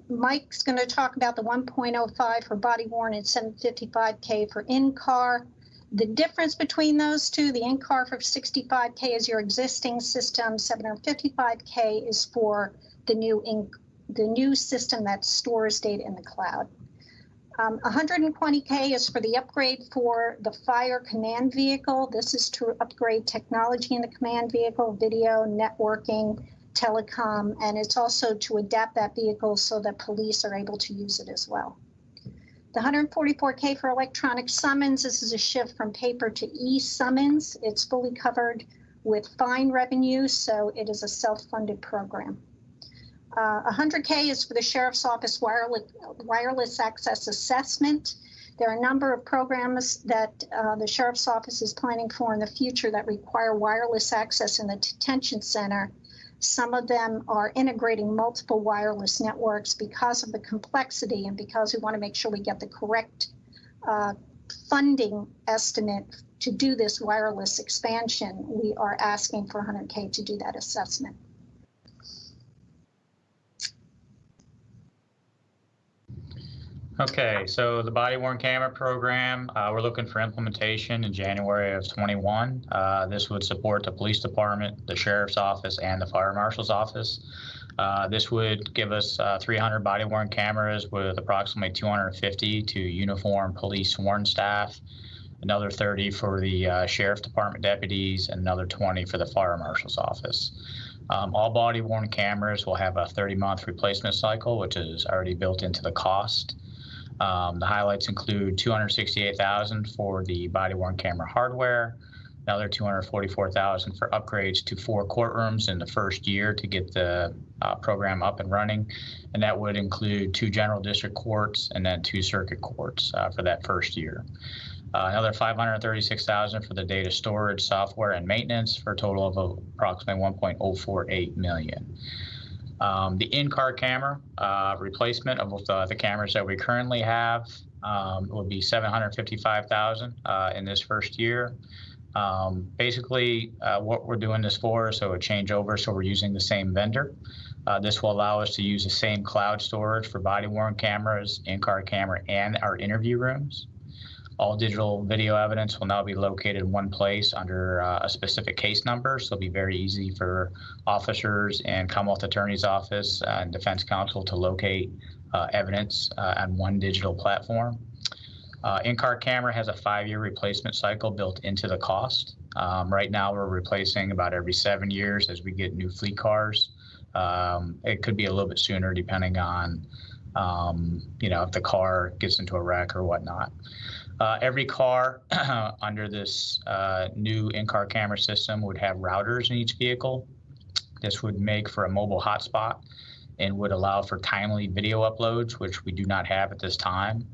Mike's going to talk about the 1.05 for body worn and $755K for in-car. The difference between those two, the in-car for $65K is your existing system, $755K is for the new system that stores data in the cloud. $120K is for the upgrade for the fire command vehicle. This is to upgrade technology in the command vehicle, video, networking, telecom, and it's also to adapt that vehicle so that police are able to use it as well. The $144K for electronic summons, this is a shift from paper to e-summons. It's fully covered with fine revenue, so it is a self-funded program. $100K is for the Sheriff's Office wireless access assessment. There are a number of programs that the Sheriff's Office is planning for in the future that require wireless access in the detention center. Some of them are integrating multiple wireless networks because of the complexity and because we want to make sure we get the correct funding estimate to do this wireless expansion. We are asking for $100K to do that assessment. Okay, so the body-worn camera program, we're looking for implementation in January of 21. This would support the police department, the sheriff's office, and the fire marshal's office. This would give us 300 body-worn cameras with approximately 250 to uniform police sworn staff, another 30 for the sheriff department deputies, and another 20 for the fire marshal's office. All body-worn cameras will have a 30-month replacement cycle, which is already built into the cost. The highlights include $268,000 for the body-worn camera hardware, another $244,000 for upgrades to 4 courtrooms in the first year to get the program up and running, and that would include 2 general district courts and then 2 circuit courts for that first year. Another $536,000 for the data storage, software, and maintenance for a total of approximately $1.048 million. The in-car camera replacement of the cameras that we currently have will be $755,000 in this first year. Basically, what we're doing this for is so a changeover, so we're using the same vendor. This will allow us to use the same cloud storage for body-worn cameras, in-car camera, and our interview rooms. All digital video evidence will now be located in one place under a specific case number, so it'll be very easy for officers and Commonwealth Attorney's Office and Defense Counsel to locate evidence on one digital platform. In-car camera has a 5-year replacement cycle built into the cost. Right now, we're replacing about every 7 years as we get new fleet cars. It could be a little bit sooner depending on, if the car gets into a wreck or whatnot. Every car under this new in-car camera system would have routers in each vehicle. This would make for a mobile hotspot and would allow for timely video uploads, which we do not have at this time.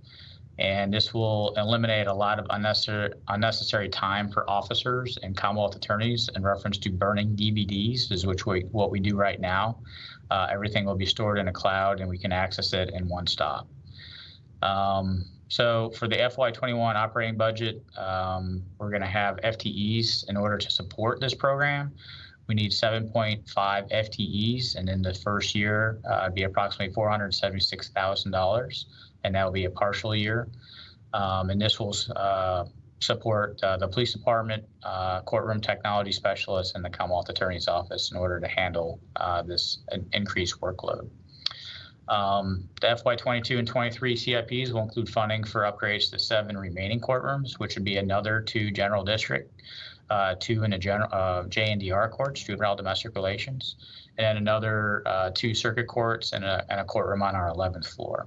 And this will eliminate a lot of unnecessary time for officers and Commonwealth attorneys in reference to burning DVDs, is what we do right now. Everything will be stored in a cloud and we can access it in one stop. So for the FY21 operating budget, we're going to have FTEs in order to support this program. We need 7.5 FTEs, and in the first year, it'd be approximately $476,000, and that will be a partial year. And this will support the police department, courtroom technology specialists, and the Commonwealth Attorney's Office in order to handle this increased workload. The FY22 and 23 CIPs will include funding for upgrades to 7 remaining courtrooms, which would be another 2 general district, 2 in the J&DR courts, juvenile domestic relations, and another 2 circuit courts and a courtroom on our 11th floor.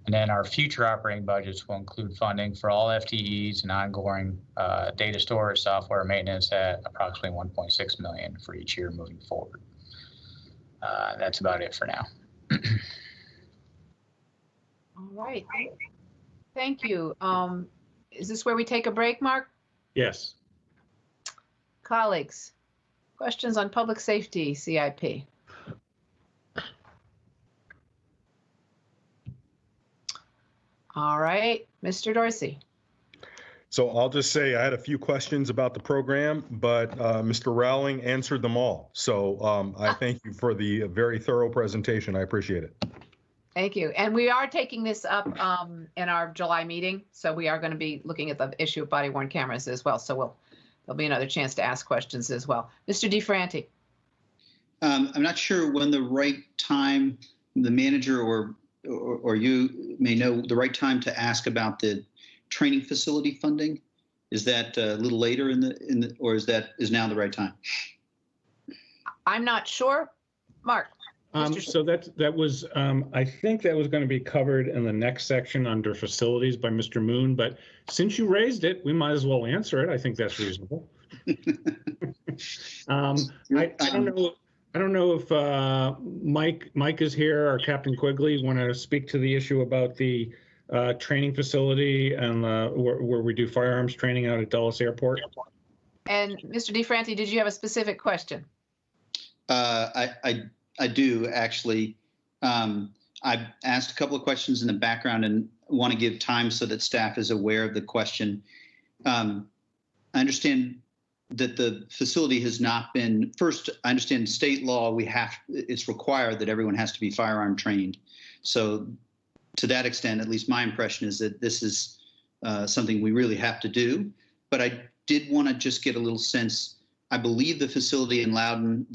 And then our future operating budgets will include funding for all FTEs and ongoing data storage, software maintenance at approximately $1.6 million for each year moving forward. That's about it for now. All right. Thank you. Is this where we take a break, Mark? Yes. Colleagues, questions on public safety CIP? All right, Mr. Dorsey. So I'll just say I had a few questions about the program, but Mr. Rowling answered them all. So I thank you for the very thorough presentation. I appreciate it. Thank you. And we are taking this up in our July meeting. So we are going to be looking at the issue of body worn cameras as well. So there'll be another chance to ask questions as well. Mr. DeFranti. I'm not sure when the right time, the manager or you may know the right time to ask about the training facility funding. Is that a little later or is now the right time? I'm not sure. Mark. So that was, I think that was going to be covered in the next section under facilities by Mr. Moon, but since you raised it, we might as well answer it. I think that's reasonable. I don't know if Mike is here or Captain Quigley want to speak to the issue about the training facility and where we do firearms training out at Dulles Airport. And Mr. DeFranti, did you have a specific question? I do actually. I've asked a couple of questions in the background and want to give time so that staff is aware of the question. I understand that the facility has not been, first, I understand state law, it's required that everyone has to be firearm trained. So to that extent, at least my impression is that this is something we really have to do. But I did want to just get a little sense. I believe the facility in Loudon,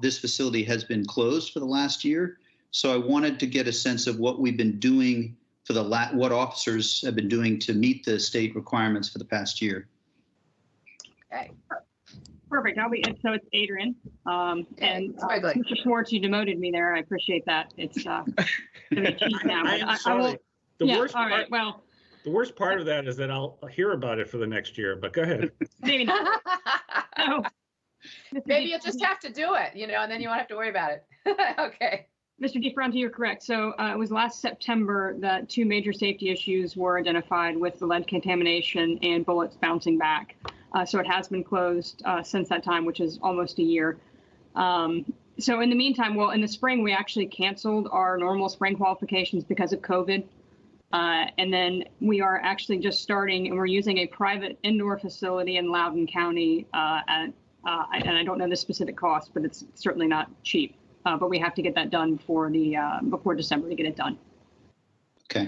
this facility has been closed for the last year. So I wanted to get a sense of what we've been doing for what officers have been doing to meet the state requirements for the past year. Okay. Perfect. So it's Adrian. And Mr. Schwartz, you demoted me there. I appreciate that. It's going to be cheap now. I'm sorry. The worst part of that is that I'll hear about it for the next year, but go ahead. Maybe not. Maybe you'll just have to do it, and then you won't have to worry about it. Okay. Mr. DeFranti, you're correct. So it was last September that 2 major safety issues were identified with the lead contamination and bullets bouncing back. So it has been closed since that time, which is almost a year. So in the meantime, in the spring, we actually canceled our normal spring qualifications because of COVID. And then we are actually just starting, and we're using a private indoor facility in Loudoun County. And I don't know the specific cost, but it's certainly not cheap. But we have to get that done before December to get it done. Okay,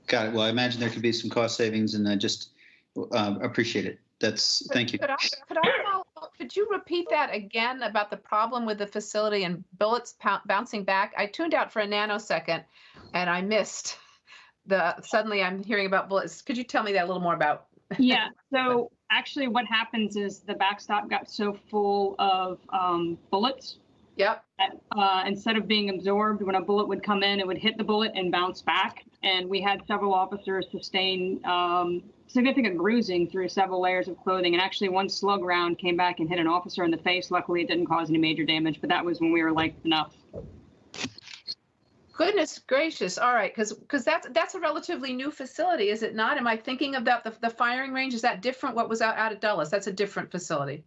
got it. Well, I imagine there could be some cost savings, and I just appreciate it. Thank you. Could you repeat that again about the problem with the facility and bullets bouncing back? I tuned out for a nanosecond, and I missed suddenly I'm hearing about bullets. Could you tell me that a little more about? Yeah. So actually, what happens is the backstop got so full of bullets. Yep. That, instead of being absorbed, when a bullet would come in, it would hit the bullet and bounce back. And we had several officers sustain significant bruising through several layers of clothing. And actually one slug round came back and hit an officer in the face. Luckily, it didn't cause any major damage, but that was when we were like, enough. Goodness gracious. All right, because that's a relatively new facility, is it not? Am I thinking about the firing range? Is that different? What was out at Dulles? That's a different facility.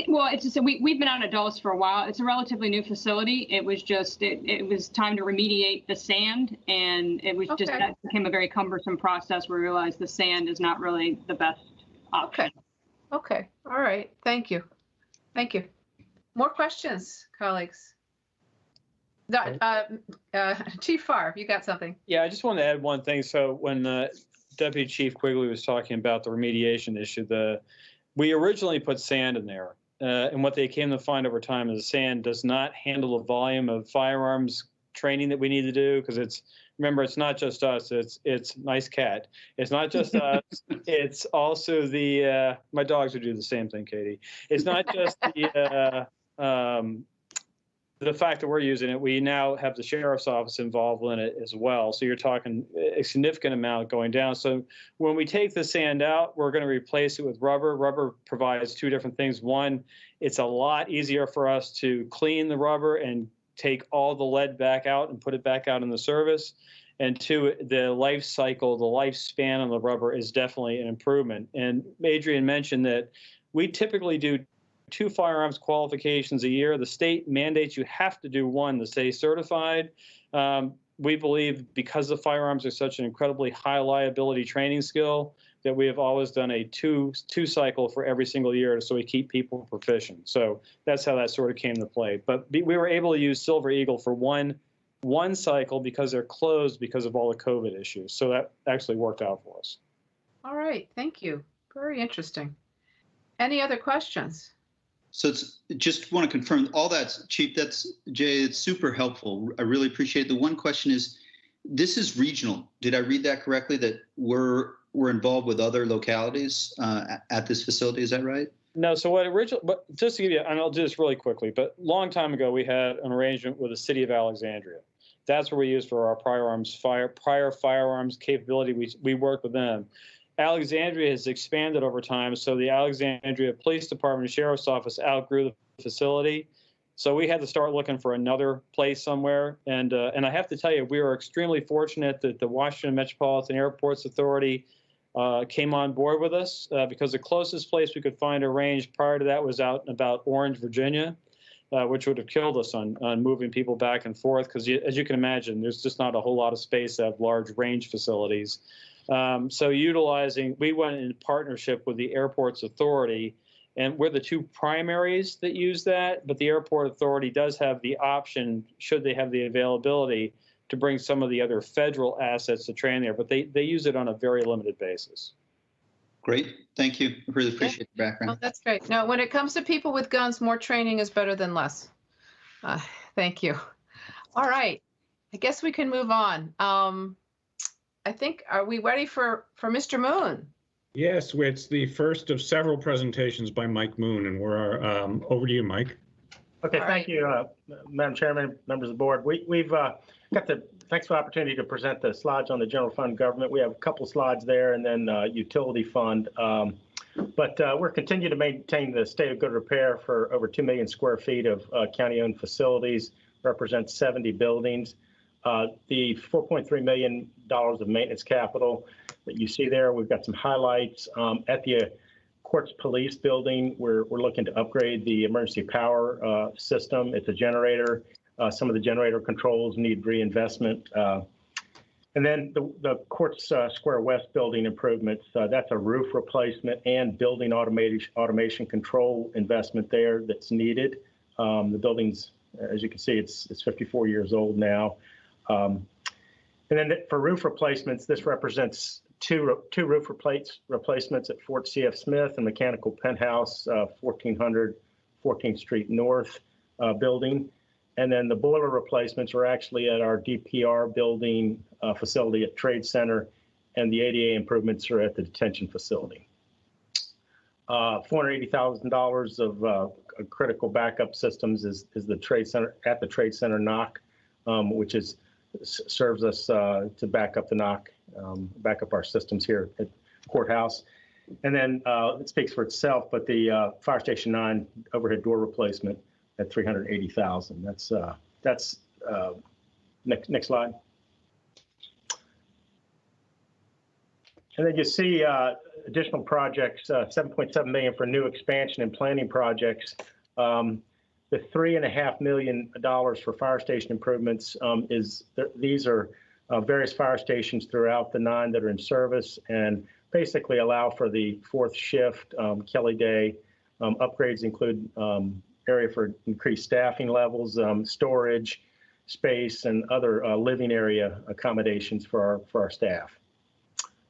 Well, it's just we've been out at Dulles for a while. It's a relatively new facility. It was just it was time to remediate the sand, and it was just that became a very cumbersome process. We realized the sand is not really the best option. Okay. All right. Thank you. Thank you. More questions, colleagues? Chief Farr, you got something? Yeah, I just wanted to add one thing. So when Deputy Chief Quigley was talking about the remediation issue, we originally put sand in there. And what they came to find over time is the sand does not handle the volume of firearms training that we need to do, because remember, it's not just us. It's nice cat. It's not just us. It's also my dogs would do the same thing, Katie. It's not just the fact that we're using it. We now have the sheriff's office involved in it as well. So you're talking a significant amount going down. So when we take the sand out, we're going to replace it with rubber. Rubber provides two different things. One, it's a lot easier for us to clean the rubber and take all the lead back out and put it back out in the service. And two, the life cycle, the lifespan on the rubber is definitely an improvement. And Adrian mentioned that we typically do 2 firearms qualifications a year. The state mandates you have to do 1 to stay certified. We believe because the firearms are such an incredibly high liability training skill that we have always done a two cycle for every single year, so we keep people proficient. So that's how that sort of came to play. But we were able to use Silver Eagle for one cycle because they're closed because of all the COVID issues. So that actually worked out for us. All right, thank you. Very interesting. Any other questions? So just want to confirm all that's Chief. Jay. It's super helpful. I really appreciate it. The one question is, this is regional. Did I read that correctly? That we're involved with other localities at this facility. Is that right? No. So but just to give you, and I'll do this really quickly, but long time ago we had an arrangement with the city of Alexandria. That's what we used for our prior firearms capability. We worked with them. Alexandria has expanded over time, so the Alexandria Police Department and Sheriff's Office outgrew the facility. So we had to start looking for another place somewhere. And I have to tell you, we were extremely fortunate that the Washington Metropolitan Airports Authority came on board with us because the closest place we could find a range prior to that was out and about Orange, Virginia, which would have killed us on moving people back and forth. Because as you can imagine, there's just not a whole lot of space to have large range facilities. So we went in partnership with the Airports Authority, and we're the 2 primaries that use that, but the Airport Authority does have the option, should they have the availability, to bring some of the other federal assets to train there, but they use it on a very limited basis. Great, thank you. I really appreciate the background. Oh, that's great. Now, when it comes to people with guns, more training is better than less. Thank you. All right, I guess we can move on. I think, are we ready for Mr. Moon? Yes, it's the first of several presentations by Mike Moon, and we're over to you, Mike. Okay, thank you, Madam Chairman, members of the board. We've got thanks for the opportunity to present the slides on the general fund government. We have a couple slides there, and then utility fund. But we're continuing to maintain the state of good repair for over 2 million square feet of county-owned facilities, represents 70 buildings. The $4.3 million of maintenance capital that you see there, we've got some highlights. At the Courts Police Building, we're looking to upgrade the emergency power system. It's a generator. Some of the generator controls need reinvestment. And then the Courts Square West building improvements, that's a roof replacement and building automation control investment there that's needed. The building's, as you can see, it's 54 years old now. And then for roof replacements, this represents two roof replacements at Fort C.F. Smith and Mechanical Penthouse, 1400 14th Street North building. And then the boiler replacements are actually at our DPR building facility at Trade Center, and the ADA improvements are at the detention facility. $480,000 of critical backup systems is the Trade Center at the Trade Center NOC, which serves us to back up the NOC, back up our systems here. courthouse. And then it speaks for itself, but the Fire Station 9 overhead door replacement at $380,000. That's next slide. And then you see additional projects, $7.7 million for new expansion and planning projects. The $3.5 million for fire station improvements these are various fire stations throughout the 9 that are in service and basically allow for the 4th shift, Kelly Day. Upgrades include area for increased staffing levels, storage space, and other living area accommodations for our staff.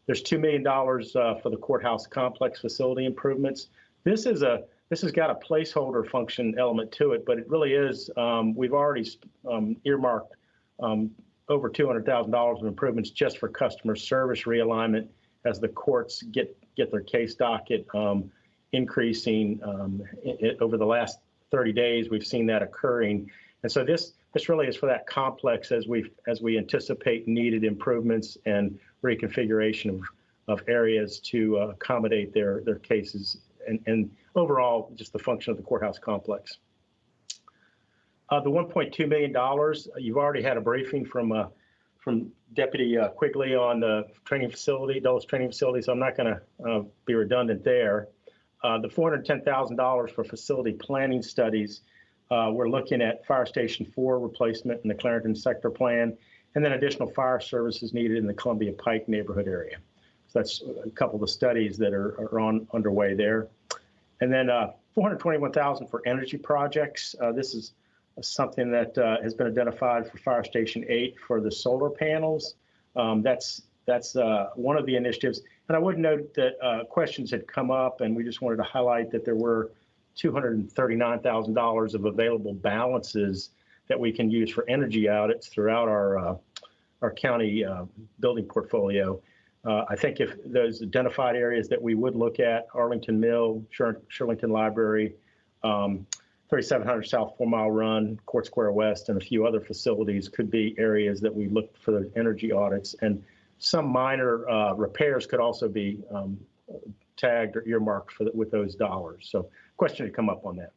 There's $2 million for the courthouse complex facility improvements. This has got a placeholder function element to it, but it really is, we've already earmarked over $200,000 of improvements just for customer service realignment as the courts get their case docket increasing over the last 30 days. We've seen that occurring. And so this really is for that complex as we anticipate needed improvements and reconfiguration of areas to accommodate their cases and overall just the function of the courthouse complex. The $1.2 million, you've already had a briefing from Deputy Quigley on the training facility, Dulles training facility, so I'm not going to be redundant there. The $410,000 for facility planning studies, we're looking at Fire Station 4 replacement in the Clarendon sector plan, and then additional fire services needed in the Columbia Pike neighborhood area. So that's a couple of the studies that are underway there. And then $421,000 for energy projects. This is something that has been identified for Fire Station 8 for the solar panels. That's one of the initiatives. And I would note that questions had come up, and we just wanted to highlight that there were $239,000 of available balances that we can use for energy audits throughout our county building portfolio. I think if those identified areas that we would look at, Arlington Mill, Shirlington Library, 3700 South 4 Mile Run, Court Square West, and a few other facilities could be areas that we look for the energy audits. And some minor repairs could also be tagged or earmarked with those dollars. So question had come up on that.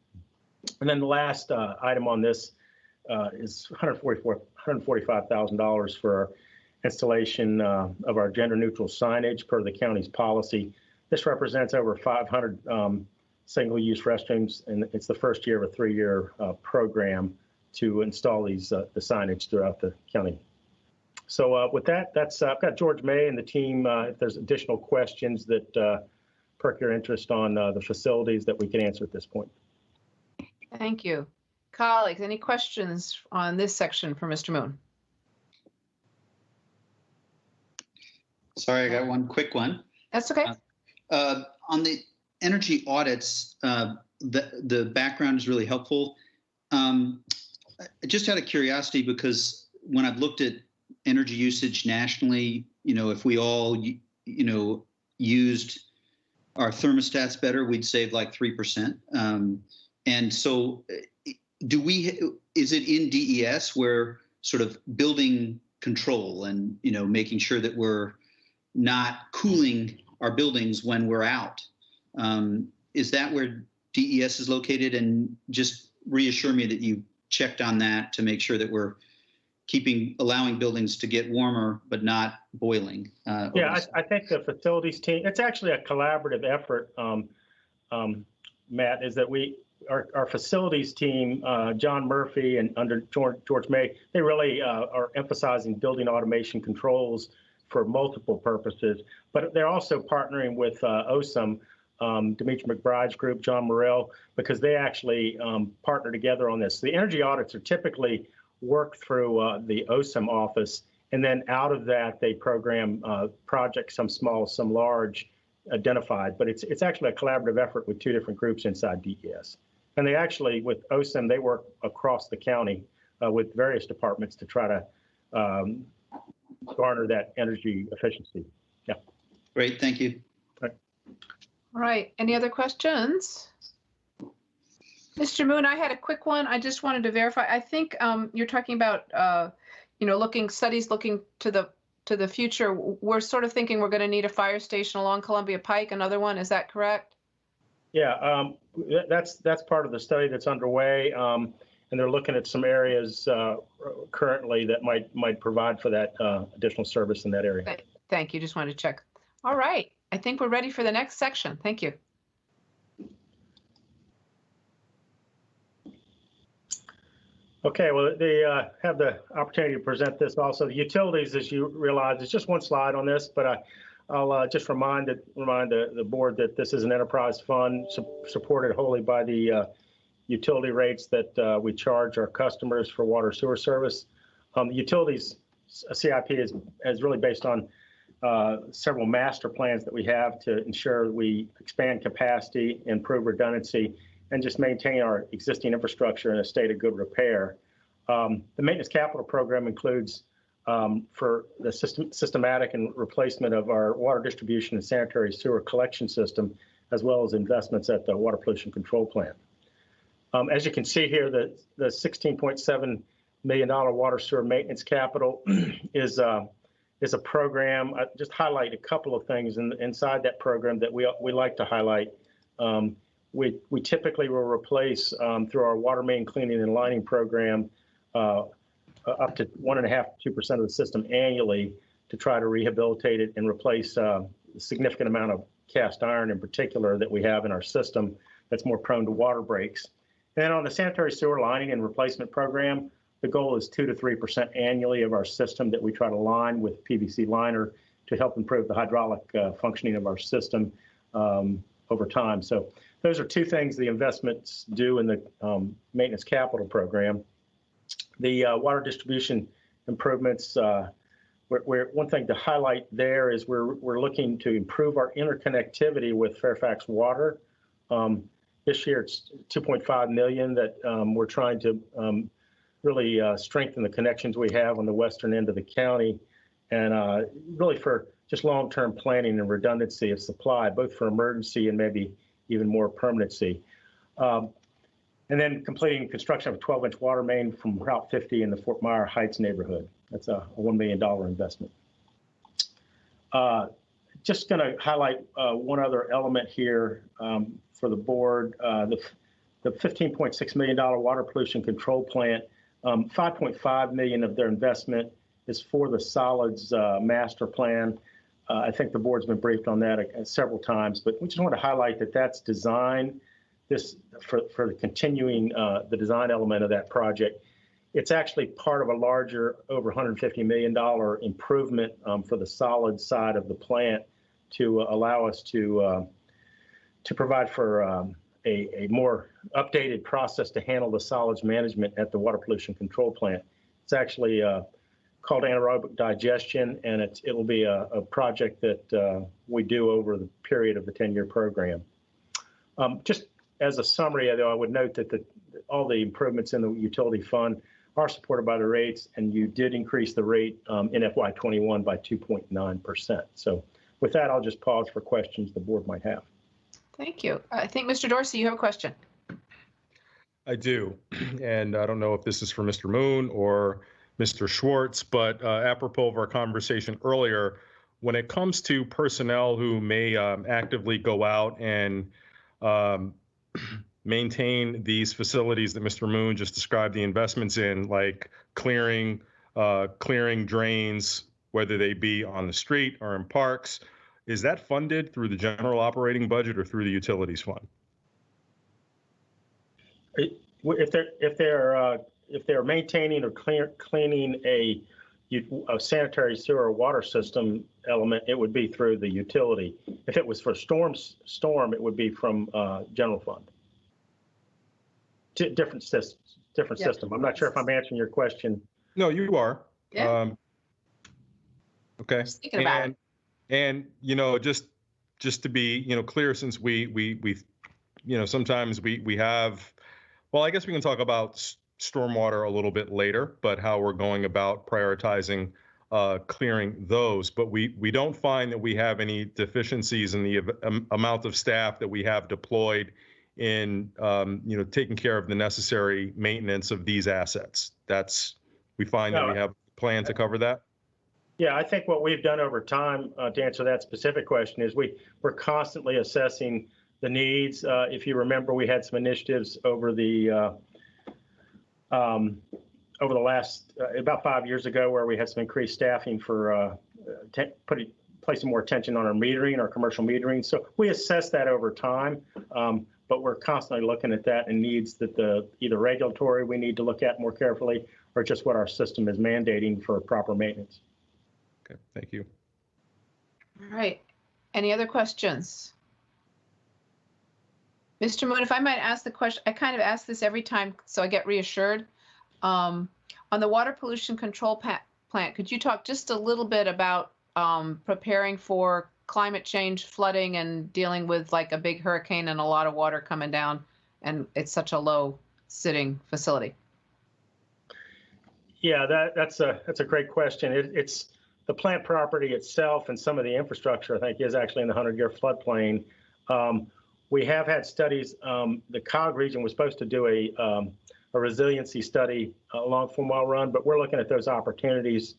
And then the last item on this is $145,000 for our installation of our gender neutral signage per the county's policy. This represents over 500 single-use restrooms, and it's the first year of a 3-year program to install these the signage throughout the county. So with that, I've got George May and the team. If there's additional questions that perk your interest on the facilities that we can answer at this point. Thank you. Colleagues, any questions on this section for Mr. Moon? Sorry, I got one quick one. That's okay. On the energy audits, the background is really helpful. Just out of curiosity, because when I've looked at energy usage nationally, if we all, used our thermostats better, we'd save like 3%. And so is it in DES where sort of building control and, making sure that we're not cooling our buildings when we're out? Is that where DES is located? And just reassure me that you checked on that to make sure that we're allowing buildings to get warmer, but not boiling. Yeah, I think the facilities team, it's actually a collaborative effort, Matt, is that our facilities team, John Murphy and under George May, they really are emphasizing building automation controls for multiple purposes, but they're also partnering with OSAM, Demetri McBride's group, John Morrell, because they actually partner together on this. The energy audits are typically worked through the OSAM office, and then out of that they program projects, some small, some large, identified. But it's actually a collaborative effort with 2 different groups inside DES. And they actually, with OSAM, they work across the county with various departments to try to garner that energy efficiency. Yeah. Great, thank you. All right, any other questions? Mr. Moon, I had a quick one. I just wanted to verify. I think you're talking about, studies looking to to the future, we're sort of thinking we're going to need a fire station along Columbia Pike, another one. Is that correct? Yeah, that's part of the study that's underway, and they're looking at some areas currently that might provide for that additional service in that area. Thank you. Just wanted to check. All right. I think we're ready for the next section. Thank you. Okay, well, they have the opportunity to present this also. The utilities, as you realize, there's just one slide on this, but I'll just remind the board that this is an enterprise fund supported wholly by the utility rates that we charge our customers for water sewer service. The utilities CIP is really based on several master plans that we have to ensure we expand capacity, improve redundancy, and just maintain our existing infrastructure in a state of good repair. The maintenance capital program includes for the systematic and replacement of our water distribution and sanitary sewer collection system, as well as investments at the water pollution control plant. As you can see here, the $16.7 million water sewer maintenance capital is a program. I just highlight a couple of things inside that program that we like to highlight. We typically will replace through our water main cleaning and lining program up to 1.5–2% of the system annually to try to rehabilitate it and replace a significant amount of cast iron in particular that we have in our system that's more prone to water breaks. And on the sanitary sewer lining and replacement program, the goal is 2 to 3% annually of our system that we try to line with PVC liner to help improve the hydraulic functioning of our system over time. So those are two things the investments do in the maintenance capital program. The water distribution improvements, one thing to highlight there is we're looking to improve our interconnectivity with Fairfax Water. This year it's $2.5 million that we're trying to really strengthen the connections we have on the western end of the county, and really for just long-term planning and redundancy of supply, both for emergency and maybe even more permanency. And then completing construction of a 12-inch water main from Route 50 in the Fort Myer Heights neighborhood. That's a $1 million investment. Just going to highlight one other element here for the board. The $15.6 million water pollution control plant, $5.5 million of their investment is for the solids master plan. I think the board's been briefed on that several times, but we just want to highlight that that's designed for continuing the design element of that project. It's actually part of a larger, over $150 million improvement for the solid side of the plant to allow us to provide for a more updated process to handle the solids management at the water pollution control plant. It's actually called anaerobic digestion, and it'll be a project that we do over the period of the 10-year program. Just as a summary, though, I would note that all the improvements in the utility fund are supported by the rates, and you did increase the rate in FY21 by 2.9%. So with that, I'll just pause for questions the board might have. Thank you. I think, Mr. Dorsey, you have a question. I do, and I don't know if this is for Mr. Moon or Mr. Schwartz, but apropos of our conversation earlier, when it comes to personnel who may actively go out and maintain these facilities that Mr. Moon just described the investments in, like clearing drains, whether they be on the street or in parks, is that funded through the general operating budget or through the utilities fund? If they're maintaining or cleaning a sanitary sewer or water system element, it would be through the utility. If it was for storm, it would be from general fund. Different system. I'm not sure if I'm answering your question. No, you are. Yeah. Okay. Thinking about it. And just to be clear, since we sometimes we have, well, I guess we can talk about stormwater a little bit later, but how we're going about prioritizing clearing those. But we don't find that we have any deficiencies in the amount of staff that we have deployed in taking care of the necessary maintenance of these assets. We find that we have a plan to cover that. Yeah, I think what we've done over time to answer that specific question is we're constantly assessing the needs. If you remember, we had some initiatives over the last about 5 years ago where we had some increased staffing for placing more attention on our metering, our commercial metering. So we assess that over time, but we're constantly looking at that and needs that either regulatory we need to look at more carefully or just what our system is mandating for proper maintenance. Okay, thank you. All right. Any other questions? Mr. Moon, if I might ask the question, I kind of ask this every time so I get reassured. On the water pollution control plant, could you talk just a little bit about preparing for climate change, flooding, and dealing with like a big hurricane and a lot of water coming down, and it's such a low sitting facility? Yeah, that's a great question. It's the plant property itself and some of the infrastructure, I think, is actually in the 100-year floodplain. We have had studies. The COG region was supposed to do a resiliency study along 4 Mile Run, but we're looking at those opportunities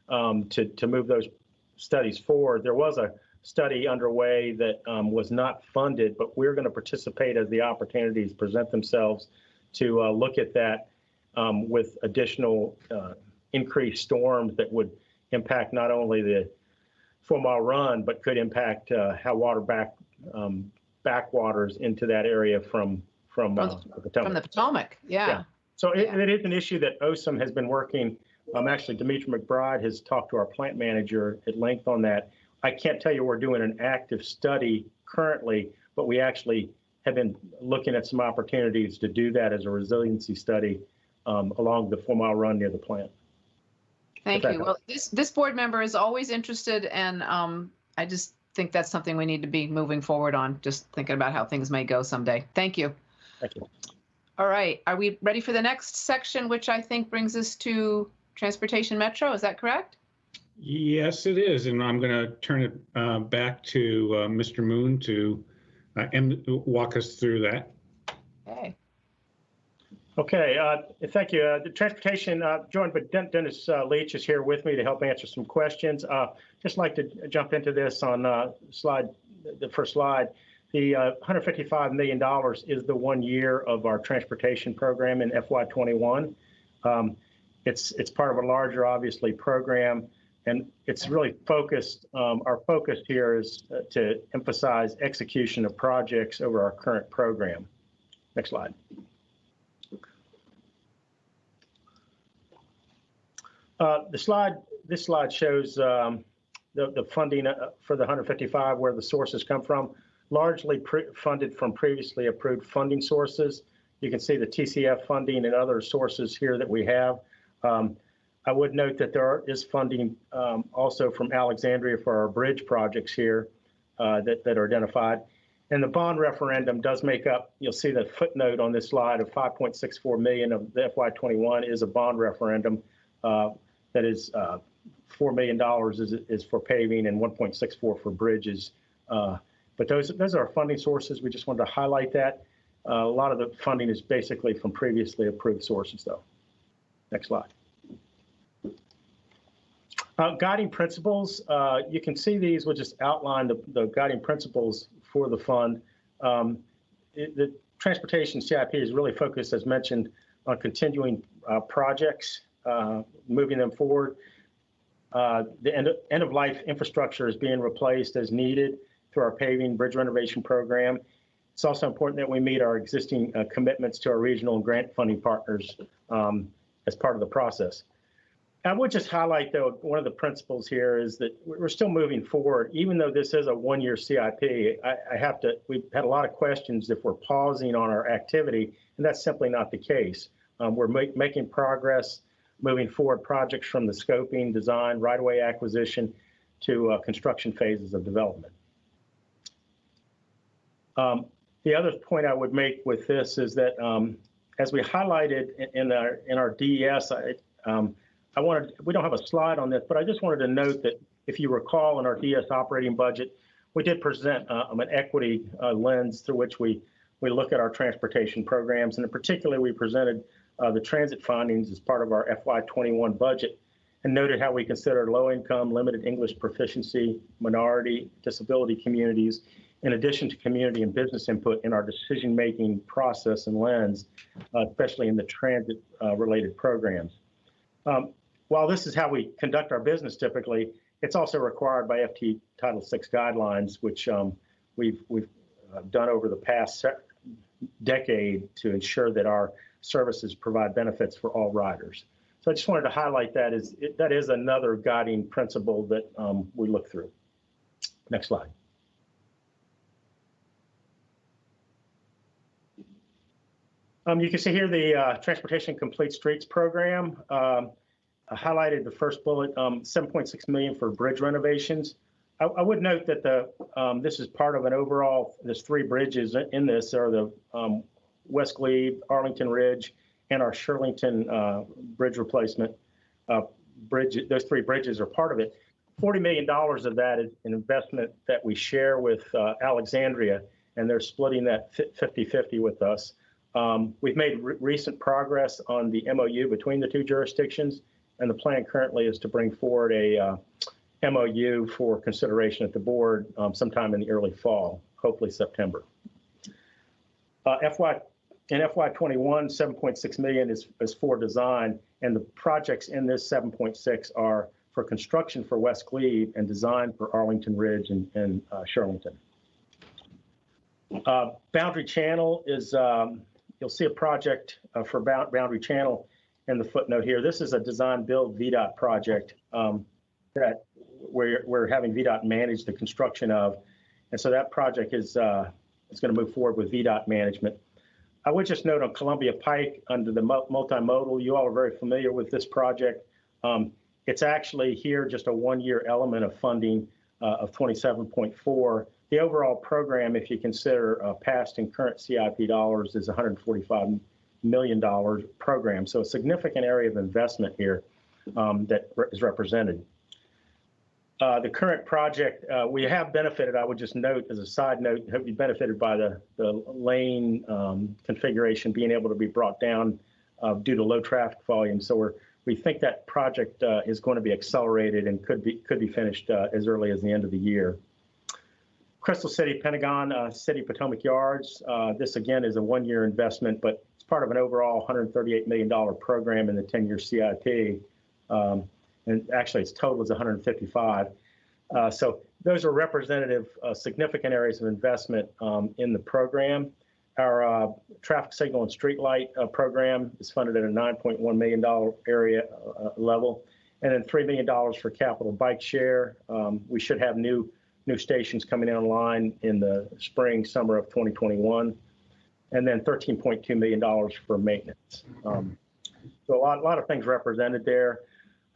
to move those studies forward. There was a study underway that was not funded, but we're going to participate as the opportunities present themselves to look at that with additional increased storms that would impact not only the 4 Mile Run, but could impact how water backwaters into that area from the Potomac. From the Potomac, yeah. So it is an issue that OSM has been working. Actually, Demetri McBride has talked to our plant manager at length on that. I can't tell you we're doing an active study currently, but we actually have been looking at some opportunities to do that as a resiliency study along the 4 Mile Run near the plant. Thank you. Well, this board member is always interested, and I just think that's something we need to be moving forward on, just thinking about how things may go someday. Thank you. Thank you. All right. Are we ready for the next section, which I think brings us to Transportation Metro? Is that correct? Yes, it is. And I'm going to turn it back to Mr. Moon to walk us through that. Okay. Okay, thank you. The transportation, joined by Dennis Leach is here with me to help answer some questions. Just like to jump into this on the first slide. The $155 million is the 1 year of our transportation program in FY21. It's part of a larger, obviously, program, and it's really focused. Our focus here is to emphasize execution of projects over our current program. Next slide. This slide shows the funding for the 155, where the sources come from, largely funded from previously approved funding sources. You can see the TCF funding and other sources here that we have. I would note that there is funding also from Alexandria for our bridge projects here that are identified. And the bond referendum does make up, you'll see the footnote on this slide of $5.64 million of the FY21 is a bond referendum. That is $4 million is for paving and 1.64 for bridges. But those are our funding sources. We just wanted to highlight that. A lot of the funding is basically from previously approved sources, though. Next slide. Guiding principles. You can see these. We'll just outline the guiding principles for the fund. The transportation CIP is really focused, as mentioned, on continuing projects, moving them forward. The end-of-life infrastructure is being replaced as needed through our paving bridge renovation program. It's also important that we meet our existing commitments to our regional and grant funding partners as part of the process. I would just highlight, though, one of the principles here is that we're still moving forward. Even though this is a one-year CIP, we've had a lot of questions if we're pausing on our activity, and that's simply not the case. We're making progress, moving forward projects from the scoping, design, right-of-way acquisition to construction phases of development. The other point I would make with this is that, as we highlighted in our DES, we don't have a slide on this, but I just wanted to note that if you recall in our DES operating budget, we did present an equity lens through which we look at our transportation programs, and in particular, we presented the transit findings as part of our FY21 budget. and noted how we consider low-income, limited English proficiency, minority, disability communities, in addition to community and business input in our decision-making process and lens, especially in the transit-related programs. While this is how we conduct our business typically, it's also required by FT Title VI guidelines, which we've done over the past decade to ensure that our services provide benefits for all riders. So I just wanted to highlight that is another guiding principle that we look through. Next slide. You can see here the Transportation Complete Streets program. I highlighted the first bullet, $7.6 million for bridge renovations. I would note that this is part of an overall, there's 3 bridges in this. There are the West Glebe, Arlington Ridge, and our Shirlington bridge replacement bridge. Those 3 bridges are part of it. $40 million of that is an investment that we share with Alexandria, and they're splitting that 50-50 with us. We've made recent progress on the MOU between the 2 jurisdictions, and the plan currently is to bring forward a MOU for consideration at the board sometime in the early fall, hopefully September. In FY21, $7.6 million is for design, and the projects in this 7.6 are for construction for West Glebe and design for Arlington Ridge and Shirlington. Boundary Channel is, you'll see a project for Boundary Channel in the footnote here. This is a design build VDOT project that we're having VDOT manage the construction of. And so that project is going to move forward with VDOT management. I would just note on Columbia Pike under the multimodal, you all are very familiar with this project. It's actually here just a 1-year element of funding of 27.4. The overall program, if you consider past and current CIP dollars, is $145 million program. So a significant area of investment here that is represented. The current project, we have benefited, I would just note as a side note, have you benefited by the lane configuration being able to be brought down due to low traffic volume. So we think that project is going to be accelerated and could be finished as early as the end of the year. Crystal City, Pentagon City, Potomac Yards. This again is a 1-year investment, but it's part of an overall $138 million program in the 10-year CIP. And actually its total is 155. So those are representative significant areas of investment in the program. Our traffic signal and streetlight program is funded at a $9.1 million area level. And then $3 million for capital bike share. We should have new stations coming online in the spring, summer of 2021. And then $13.2 million for maintenance. So a lot of things represented there.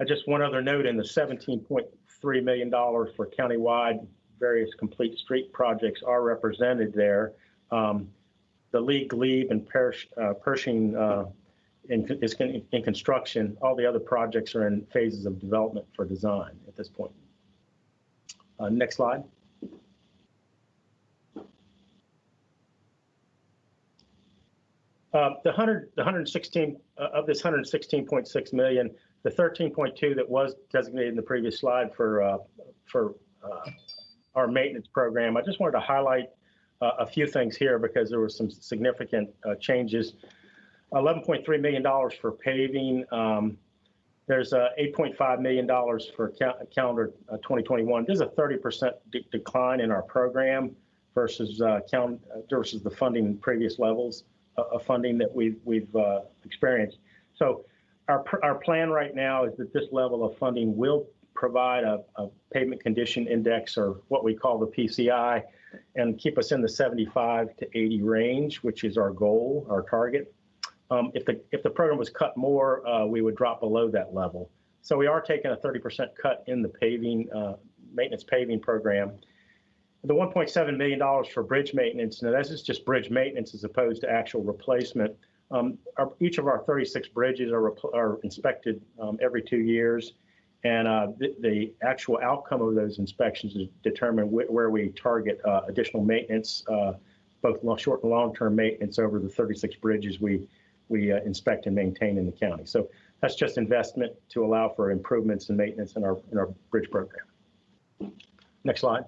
Just one other note, in the $17.3 million for countywide various complete street projects are represented there. The Lee, Glebe, and Pershing is in construction. All the other projects are in phases of development for design at this point. Next slide. The 116 of this 116.6 million. The 13.2 that was designated in the previous slide for our maintenance program. I just wanted to highlight a few things here because there were some significant changes. $11.3 million for paving. There's $8.5 million for calendar 2021. There's a 30% decline in our program versus the funding in previous levels of funding that we've experienced. So our plan right now is that this level of funding will provide a pavement condition index, or what we call the PCI, and keep us in the 75 to 80 range, which is our goal, our target. If the program was cut more, we would drop below that level. So we are taking a 30% cut in the paving, maintenance paving program. The $1.7 million for bridge maintenance, now this is just bridge maintenance as opposed to actual replacement. Each of our 36 bridges are inspected every 2 years, and the actual outcome of those inspections is determine where we target additional maintenance, both short and long-term maintenance over the 36 bridges we inspect and maintain in the county. So that's just investment to allow for improvements and maintenance in our bridge program. Next slide.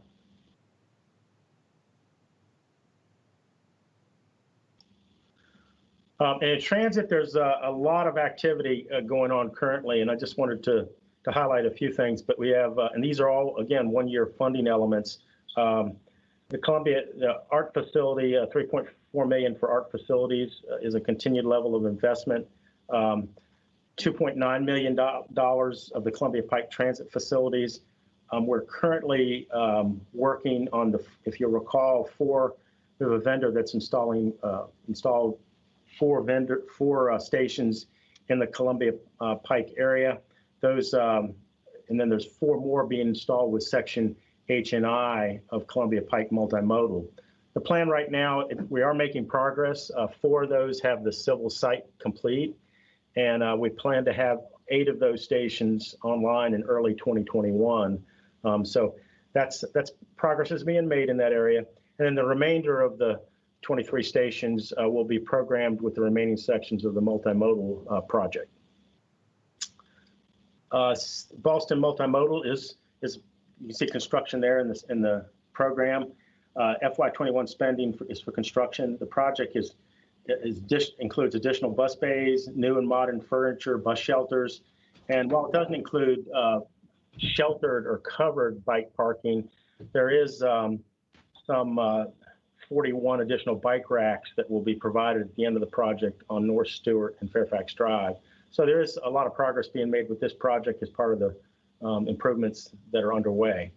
And in transit, there's a lot of activity going on currently, and I just wanted to highlight a few things. But we have, and these are all, again, one-year funding elements. The Columbia Art Facility, $3.4 million for art facilities is a continued level of investment. $2.9 million of the Columbia Pike Transit facilities. We're currently working on the, if you recall, we have a vendor that's installed four stations in the Columbia Pike area. Those, and then there's 4 more being installed with Section H and I of Columbia Pike Multimodal. The plan right now, we are making progress. 4 of those have the civil site complete, and we plan to have 8 of those stations online in early 2021. So that's progress is being made in that area. And then the remainder of the 23 stations will be programmed with the remaining sections of the multimodal project. Boston Multimodal is you can see construction there in the program. FY21 spending is for construction. The project includes additional bus bays, new and modern furniture, bus shelters, and while it doesn't include sheltered or covered bike parking, there is some 41 additional bike racks that will be provided at the end of the project on North Stewart and Fairfax Drive. So there is a lot of progress being made with this project as part of the improvements that are underway.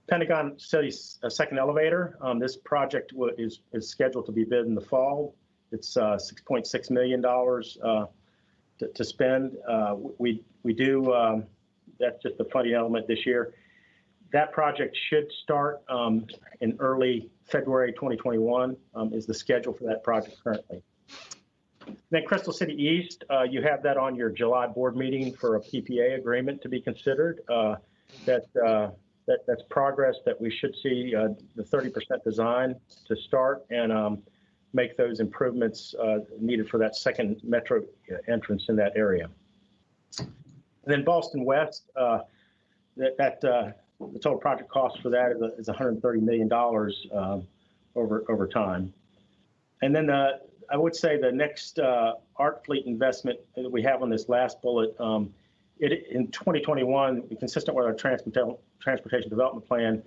Pentagon City's second elevator. This project is scheduled to be bid in the fall. It's $6.6 million to spend. We do, that's just the funding element this year. That project should start in early February 2021 is the schedule for that project currently. Then Crystal City East, you have that on your July board meeting for a PPA agreement to be considered. That's progress that we should see the 30% design to start and make those improvements needed for that second metro entrance in that area. And then Boston West, the total project cost for that is $130 million over time. And then I would say the next art fleet investment that we have on this last bullet, in 2021, consistent with our transportation development plan,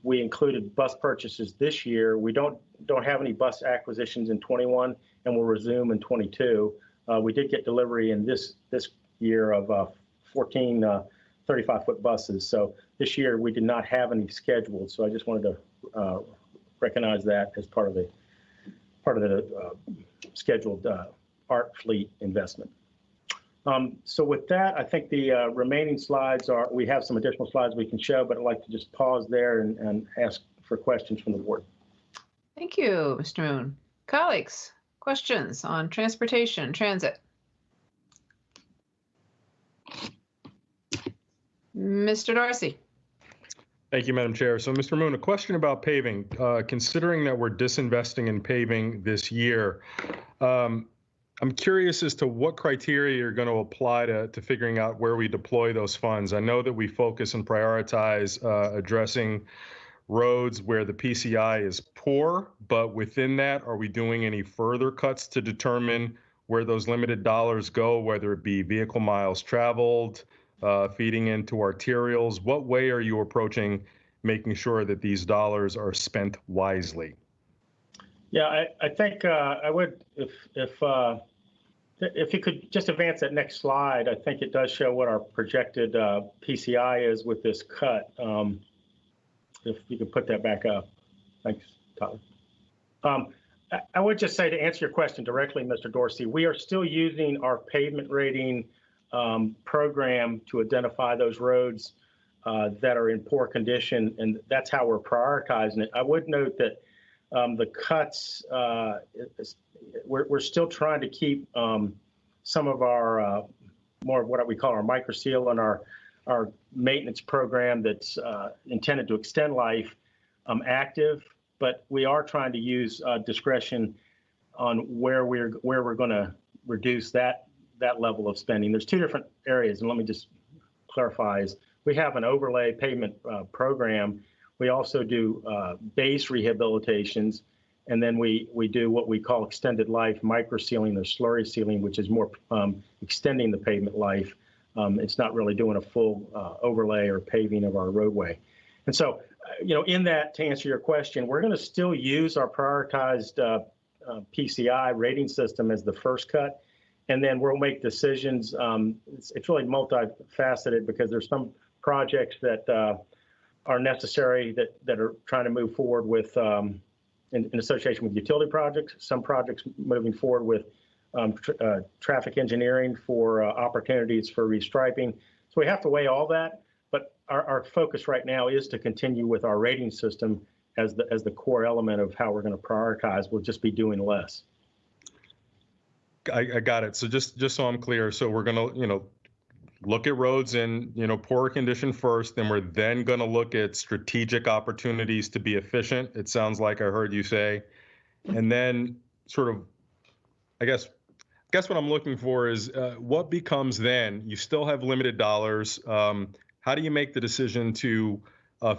we included bus purchases this year. We don't have any bus acquisitions in 21, and we'll resume in 22. We did get delivery in this year of 14 35-foot buses. So this year we did not have any scheduled. So I just wanted to recognize that as part of the scheduled art fleet investment. So with that, I think the remaining slides we have some additional slides we can show, but I'd like to just pause there and ask for questions from the board. Thank you, Mr. Moon. Colleagues, questions on transportation, transit? Mr. Darcy. Thank you, Madam Chair. So, Mr. Moon, a question about paving. Considering that we're disinvesting in paving this year, I'm curious as to what criteria you're going to apply to figuring out where we deploy those funds. I know that we focus and prioritize addressing roads where the PCI is poor, but within that, are we doing any further cuts to determine where those limited dollars go, whether it be vehicle miles traveled, feeding into arterials? What way are you approaching making sure that these dollars are spent wisely? Yeah, I think I would, if you could just advance that next slide. I think it does show what our projected PCI is with this cut. If you could put that back up. Thanks, Tyler. I would just say, to answer your question directly, Mr. Dorsey, we are still using our pavement rating program to identify those roads that are in poor condition, and that's how we're prioritizing it. I would note that the cuts, we're still trying to keep some of our more of what we call our micro seal and our maintenance program that's intended to extend life active, but we are trying to use discretion on where we're going to reduce that level of spending. There's two different areas, and let me just clarify. Is we have an overlay pavement program. We also do base rehabilitations, and then we do what we call extended life micro sealing or slurry sealing, which is more extending the pavement life. It's not really doing a full overlay or paving of our roadway. And so, in that, to answer your question, we're going to still use our prioritized PCI rating system as the first cut, and then we'll make decisions. It's really multifaceted because there's some projects that are necessary that are trying to move forward with in association with utility projects. Some projects moving forward with traffic engineering for opportunities for restriping. So we have to weigh all that. But our focus right now is to continue with our rating system as the core element of how we're going to prioritize. We'll just be doing less. I got it. So just so I'm clear, so we're going to, look at roads in, poor condition first, then we're then going to look at strategic opportunities to be efficient. It sounds like I heard you say, and then sort of, I guess what I'm looking for is what becomes then. You still have limited dollars. How do you make the decision to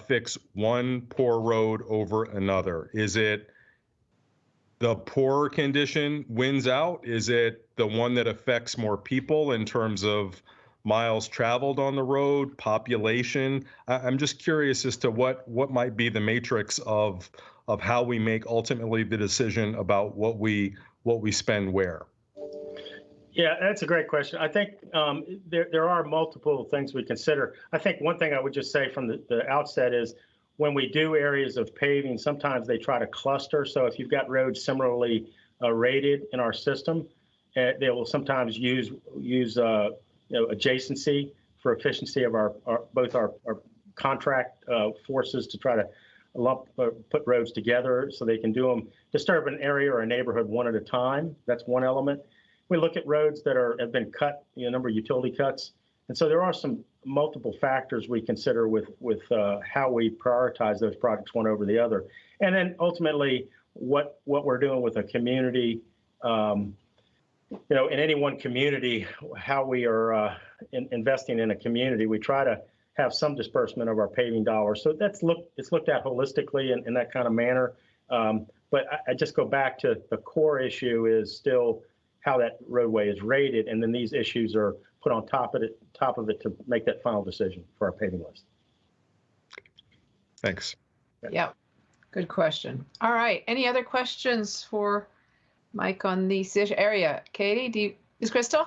fix one poor road over another? Is it the poorer condition wins out? Is it the one that affects more people in terms of miles traveled on the road, population? I'm just curious as to what might be the matrix of how we make ultimately the decision about what we spend where. Yeah, that's a great question. I think there are multiple things we consider. I think one thing I would just say from the outset is when we do areas of paving, sometimes they try to cluster. So if you've got roads similarly rated in our system, they will sometimes use adjacency for efficiency of both our contract forces to try to put roads together so they can do them, disturb an area or a neighborhood one at a time. That's one element. We look at roads that have been cut, a number of utility cuts. And so there are some multiple factors we consider with how we prioritize those projects one over the other. And then ultimately what we're doing with a community, in any one community, how we are investing in a community, we try to have some disbursement of our paving dollars. So it's looked at holistically in that kind of manner. But I just go back to the core issue is still how that roadway is rated, and then these issues are put on top of it to make that final decision for our paving list. Thanks. Yeah, good question. All right, any other questions for Mike on this area? Katie, is Crystal?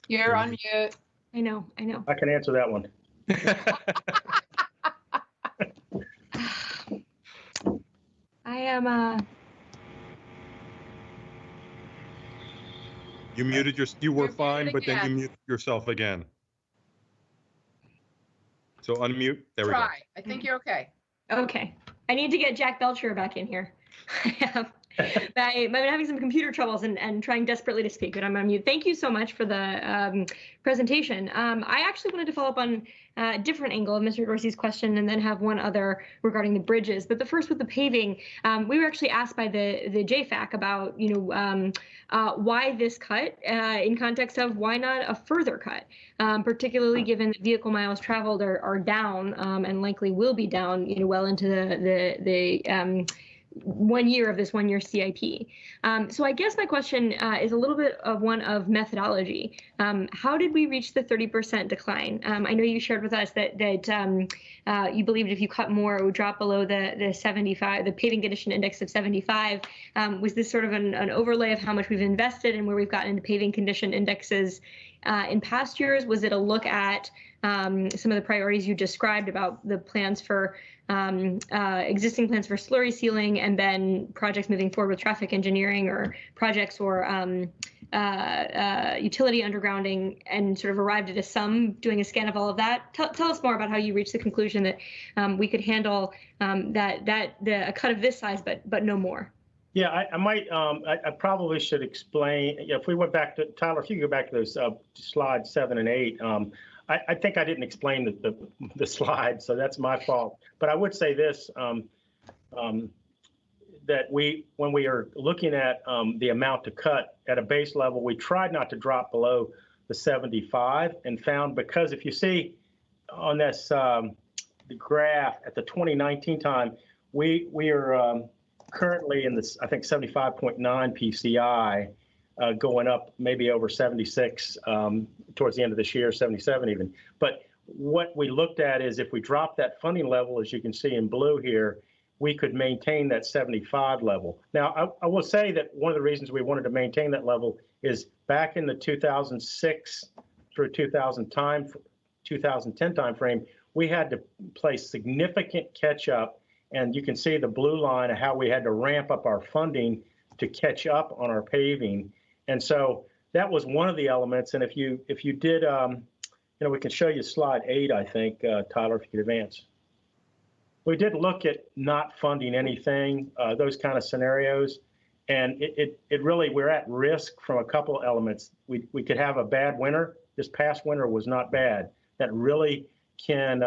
You're on mute. I know. I can answer that one. I am. You muted you were fine, but then you muted yourself again. So unmute. There we go. Try. I think you're okay. Okay. I need to get Jack Belcher back in here. I'm having some computer troubles and trying desperately to speak, but I'm on mute. Thank you so much for the presentation. I actually wanted to follow up on a different angle of Mr. Dorsey's question and then have one other regarding the bridges. But the first with the paving, we were actually asked by the JFAC about, why this cut in context of why not a further cut, particularly given that vehicle miles traveled are down and likely will be down, well into the 1 year of this 1 year CIP. So I guess my question is a little bit of one of methodology. How did we reach the 30% decline? I know you shared with us that you believed if you cut more, it would drop below the 75, the paving condition index of 75. Was this sort of an overlay of how much we've invested and where we've gotten into paving condition indexes in past years? Was it a look at some of the priorities you described about the plans for existing plans for slurry sealing and then projects moving forward with traffic engineering or projects or utility undergrounding, and sort of arrived at a sum doing a scan of all of that? Tell us more about how you reached the conclusion that we could handle a cut of this size, but no more. Yeah, I might. I probably should explain. If we went back to Tyler, if you go back to those slides 7 and 8. I think I didn't explain the slide, so that's my fault. But I would say this, that when we are looking at the amount to cut at a base level, we tried not to drop below the 75 and found, because if you see on this the graph at the 2019 time, we are currently in this, I think, 75.9 PCI, going up maybe over 76 towards the end of this year, 77 even. But what we looked at is if we drop that funding level, as you can see in blue here, we could maintain that 75 level. Now, I will say that one of the reasons we wanted to maintain that level is back in the 2006 through 2010 timeframe, we had to play significant catch up, and you can see the blue line of how we had to ramp up our funding to catch up on our paving. And so that was one of the elements. And if you did, we can show you slide 8, I think, Tyler, if you could advance. We did look at not funding anything, those kind of scenarios. And it really, we're at risk from a couple elements. We could have a bad winter. This past winter was not bad. That really can,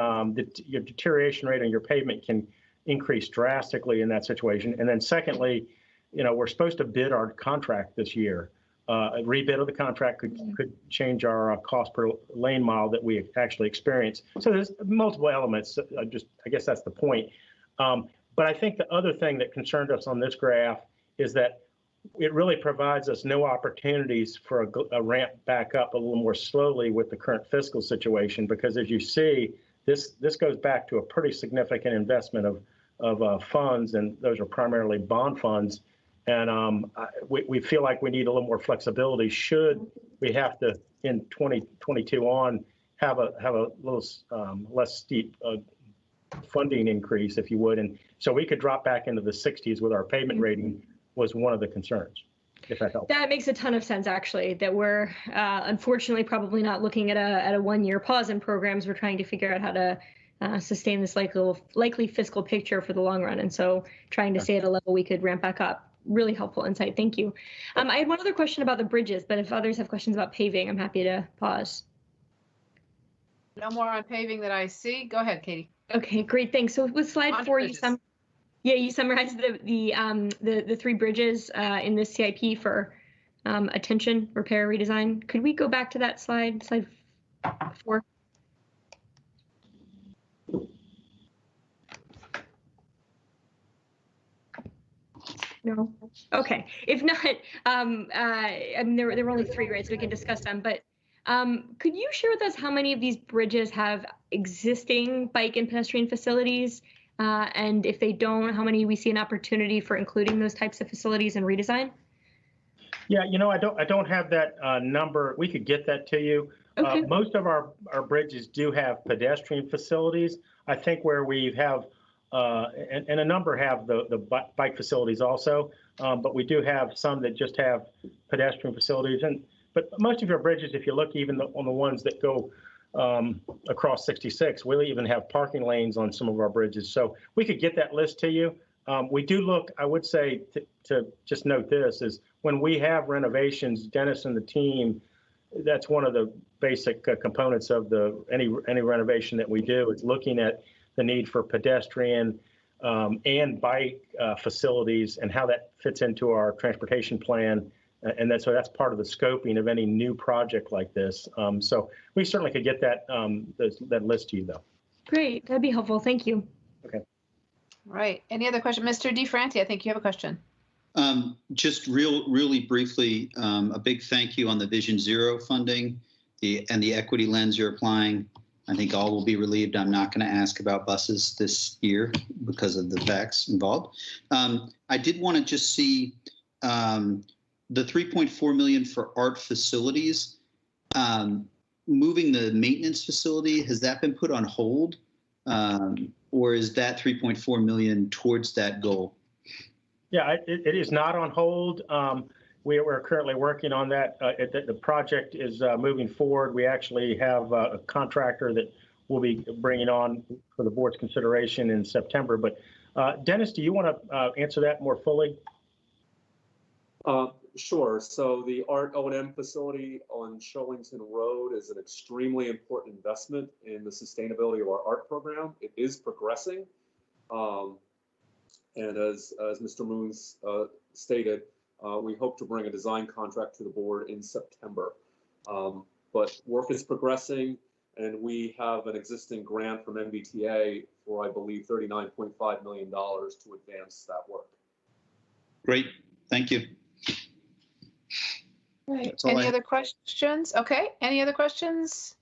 your deterioration rate on your pavement can increase drastically in that situation. And then secondly, we're supposed to bid our contract this year. A rebid of the contract could change our cost per lane mile that we actually experience. So there's multiple elements. I guess that's the point. But I think the other thing that concerned us on this graph is that it really provides us no opportunities for a ramp back up a little more slowly with the current fiscal situation, because as you see, this goes back to a pretty significant investment of funds, and those are primarily bond funds. And we feel like we need a little more flexibility should we have to, in 2022 on, have a little less steep funding increase, if you would. And so we could drop back into the 60s with our payment rating was one of the concerns, if that helps. That makes a ton of sense, actually, that we're unfortunately probably not looking at a one-year pause in programs. We're trying to figure out how to sustain this likely fiscal picture for the long run. And so trying to stay at a level we could ramp back up. Really helpful insight. Thank you. I had one other question about the bridges, but if others have questions about paving, I'm happy to pause. No more on paving that I see. Go ahead, Katie. Okay, great. Thanks. So with slide 4, you summarized the 3 bridges in this CIP for attention, repair, redesign. Could we go back to that slide 4? No. Okay. If not, I mean, there were only 3, right? So we can discuss them. But could you share with us how many of these bridges have existing bike and pedestrian facilities? And if they don't, how many we see an opportunity for including those types of facilities in redesign? Yeah, I don't have that number. We could get that to you. Okay. Most of our bridges do have pedestrian facilities. I think where we have and a number have the bike facilities also, but we do have some that just have pedestrian facilities. But most of your bridges, if you look even on the ones that go across 66, we'll even have parking lanes on some of our bridges. So we could get that list to you. We do look, I would say, to just note this, is when we have renovations, Dennis and the team, that's one of the basic components of any renovation that we do, is looking at the need for pedestrian and bike facilities and how that fits into our transportation plan. And so that's part of the scoping of any new project like this. So we certainly could get that list to you, though. Great. That'd be helpful. Thank you. Okay. Right. Any other question? Mr. DeFranti, I think you have a question. Just really briefly, a big thank you on the Vision Zero funding and the equity lens you're applying. I think all will be relieved. I'm not going to ask about buses this year because of the facts involved. I did want to just see the $3.4 million for art facilities. Moving the maintenance facility, has that been put on hold? Or is that $3.4 million towards that goal? Yeah, it is not on hold. We're currently working on that. The project is moving forward. We actually have a contractor that we'll be bringing on for the board's consideration in September. But Dennis, do you want to answer that more fully? Sure. So the Art O&M facility on Shillington Road is an extremely important investment in the sustainability of our art program. It is progressing. And as Mr. Moons stated, we hope to bring a design contract to the board in September. But work is progressing, and we have an existing grant from MBTA for, I believe, $39.5 million to advance that work. Great, thank you. Right. Any other questions? Okay. Any other questions?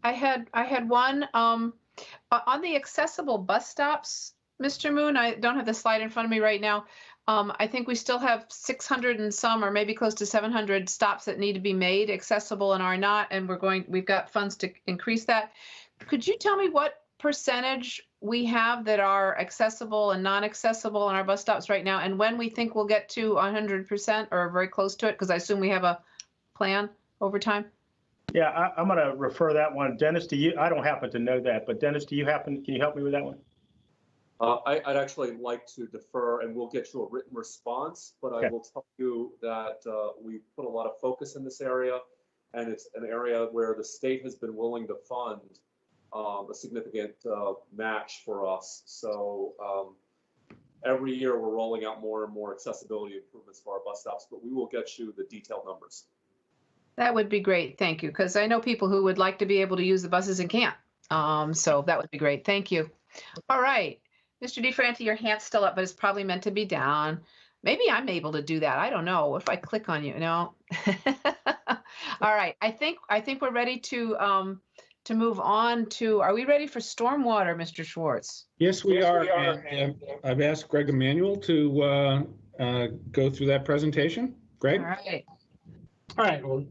I had one on the accessible bus stops, Mr. Moon. I don't have the slide in front of me right now. I think we still have 600 and some, or maybe close to 700 stops that need to be made accessible and are not, and we've got funds to increase that. Could you tell me what percentage we have that are accessible and non-accessible on our bus stops right now, and when we think we'll get to 100% or very close to it? Because I assume we have a plan over time. Yeah, I'm going to refer that one. Dennis, do you? I don't happen to know that, but Dennis, can you help me with that one? I'd actually like to defer, and we'll get you a written response, but okay. I will tell you that we put a lot of focus in this area, and it's an area where the state has been willing to fund a significant match for us. So every year we're rolling out more and more accessibility improvements for our bus stops, but we will get you the detailed numbers. That would be great. Thank you. Because I know people who would like to be able to use the buses and can't. So that would be great. Thank you. All right. Mr. DeFranti, your hand's still up, but it's probably meant to be down. Maybe I'm able to do that. I don't know. If I click on you, no. All right. I think we're ready to move on to, are we ready for stormwater, Mr. Schwartz? Yes, we are. And I've asked Greg Emanuel to go through that presentation. Greg? All right. All right. Well,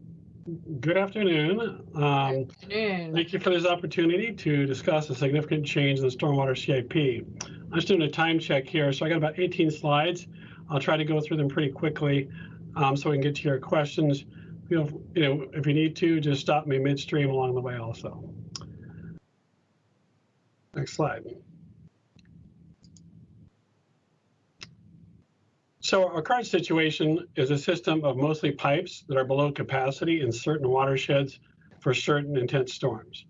good afternoon. Thank you for this opportunity to discuss a significant change in the stormwater CIP. I'm just doing a time check here, so I got about 18 slides. I'll try to go through them pretty quickly so we can get to your questions. If you need to, just stop me midstream along the way also. Next slide. So our current situation is a system of mostly pipes that are below capacity in certain watersheds for certain intense storms.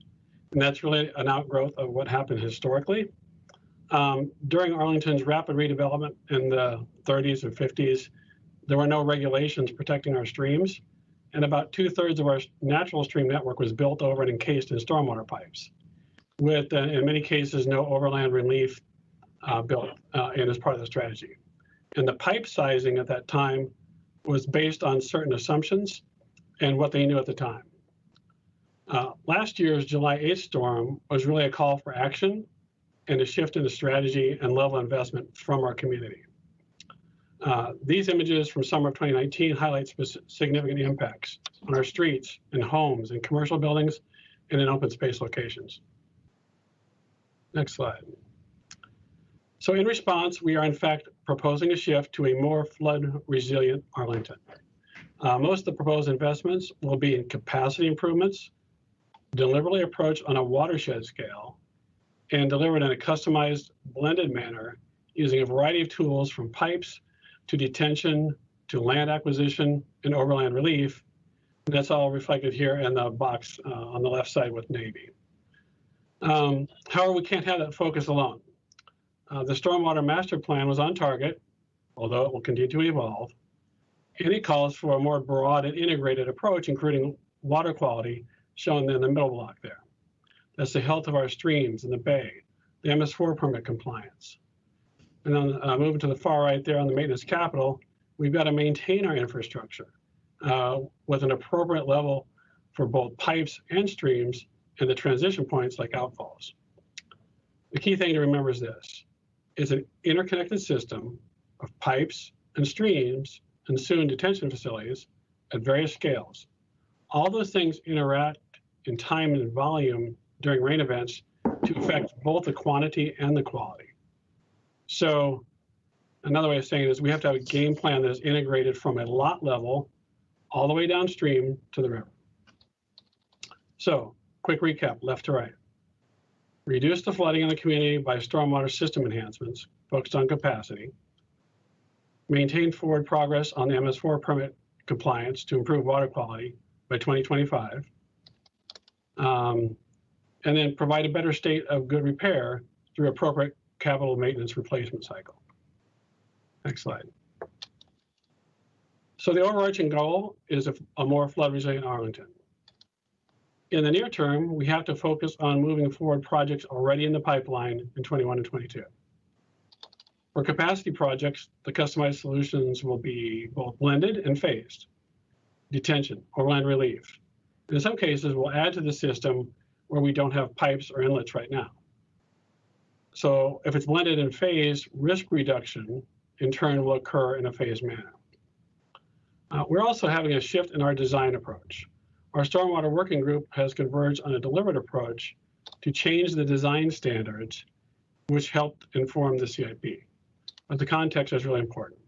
And that's really an outgrowth of what happened historically. During Arlington's rapid redevelopment in the 30s and 50s, there were no regulations protecting our streams. And about 2/3 of our natural stream network was built over and encased in stormwater pipes, with, in many cases, no overland relief built in as part of the strategy. And the pipe sizing at that time was based on certain assumptions and what they knew at the time. Last year's July 8th storm was really a call for action and a shift in the strategy and level of investment from our community. These images from summer of 2019 highlight significant impacts on our streets and homes and commercial buildings and in open space locations. Next slide. So in response, we are in fact proposing a shift to a more flood resilient Arlington. Most of the proposed investments will be in capacity improvements, deliberately approached on a watershed scale, and delivered in a customized, blended manner using a variety of tools from pipes to detention to land acquisition and overland relief. And that's all reflected here in the box on the left side with Navy. However, we can't have that focus alone. The Stormwater Master Plan was on target, although it will continue to evolve, and it calls for a more broad and integrated approach, including water quality, shown in the middle block there. That's the health of our streams in the bay, the MS4 permit compliance. And then moving to the far right there on the maintenance capital, we've got to maintain our infrastructure with an appropriate level for both pipes and streams and the transition points like outfalls. The key thing to remember is this. It's an interconnected system of pipes and streams and soon detention facilities at various scales. All those things interact in time and volume during rain events to affect both the quantity and the quality. So another way of saying it is we have to have a game plan that is integrated from a lot level all the way downstream to the river. So quick recap, left to right. Reduce the flooding in the community by stormwater system enhancements focused on capacity. Maintain forward progress on the MS4 permit compliance to improve water quality by 2025. And then provide a better state of good repair through appropriate capital maintenance replacement cycle. Next slide. So the overarching goal is a more flood resilient Arlington. In the near term, we have to focus on moving forward projects already in the pipeline in 21 and 22. For capacity projects, the customized solutions will be both blended and phased. Detention, overland relief. In some cases, we'll add to the system where we don't have pipes or inlets right now. So if it's blended and phased, risk reduction in turn will occur in a phased manner. We're also having a shift in our design approach. Our Stormwater Working Group has converged on a deliberate approach to change the design standards, which helped inform the CIP. But the context is really important.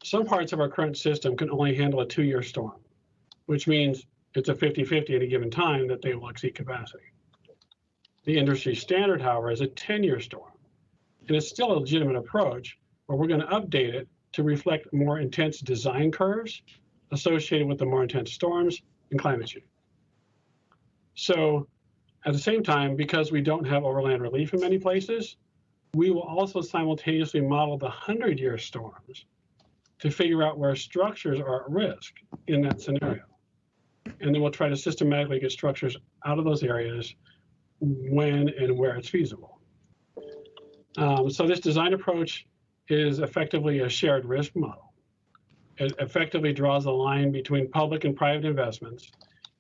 Some parts of our current system can only handle a 2-year storm, which means it's a 50-50 at a given time that they will exceed capacity. The industry standard, however, is a 10-year storm. And it's still a legitimate approach, but we're going to update it to reflect more intense design curves associated with the more intense storms and climate change. So at the same time, because we don't have overland relief in many places, we will also simultaneously model the 100-year storms to figure out where structures are at risk in that scenario. And then we'll try to systematically get structures out of those areas when and where it's feasible. So this design approach is effectively a shared risk model. It effectively draws a line between public and private investments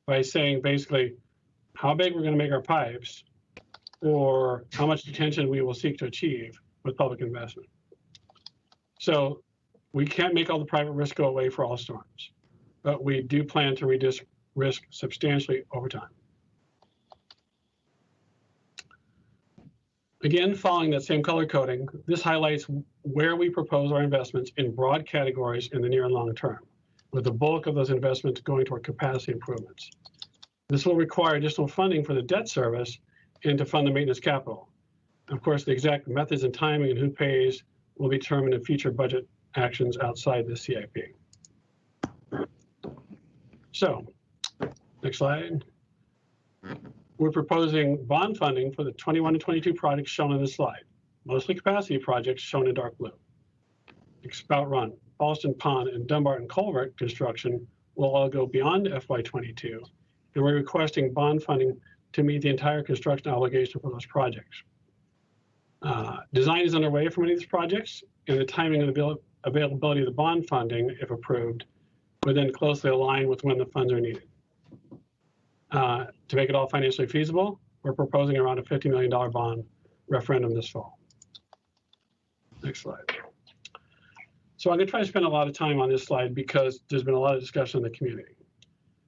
by saying basically how big we're going to make our pipes or how much detention we will seek to achieve with public investment. So we can't make all the private risk go away for all storms, but we do plan to reduce risk substantially over time. Again, following that same color coding, this highlights where we propose our investments in broad categories in the near and long term, with the bulk of those investments going toward capacity improvements. This will require additional funding for the debt service and to fund the maintenance capital. Of course, the exact methods and timing and who pays will be determined in future budget actions outside the CIP. So, next slide. We're proposing bond funding for the 21 to 22 projects shown in this slide, mostly capacity projects shown in dark blue. Spout Run, Boston Pond, and Dumbarton Culvert construction will all go beyond FY22, and we're requesting bond funding to meet the entire construction obligation for those projects. Design is underway for many of these projects, and the timing of the availability of the bond funding, if approved, would then closely align with when the funds are needed. To make it all financially feasible, we're proposing around a $50 million bond referendum this fall. Next slide. So I'm going to try to spend a lot of time on this slide because there's been a lot of discussion in the community.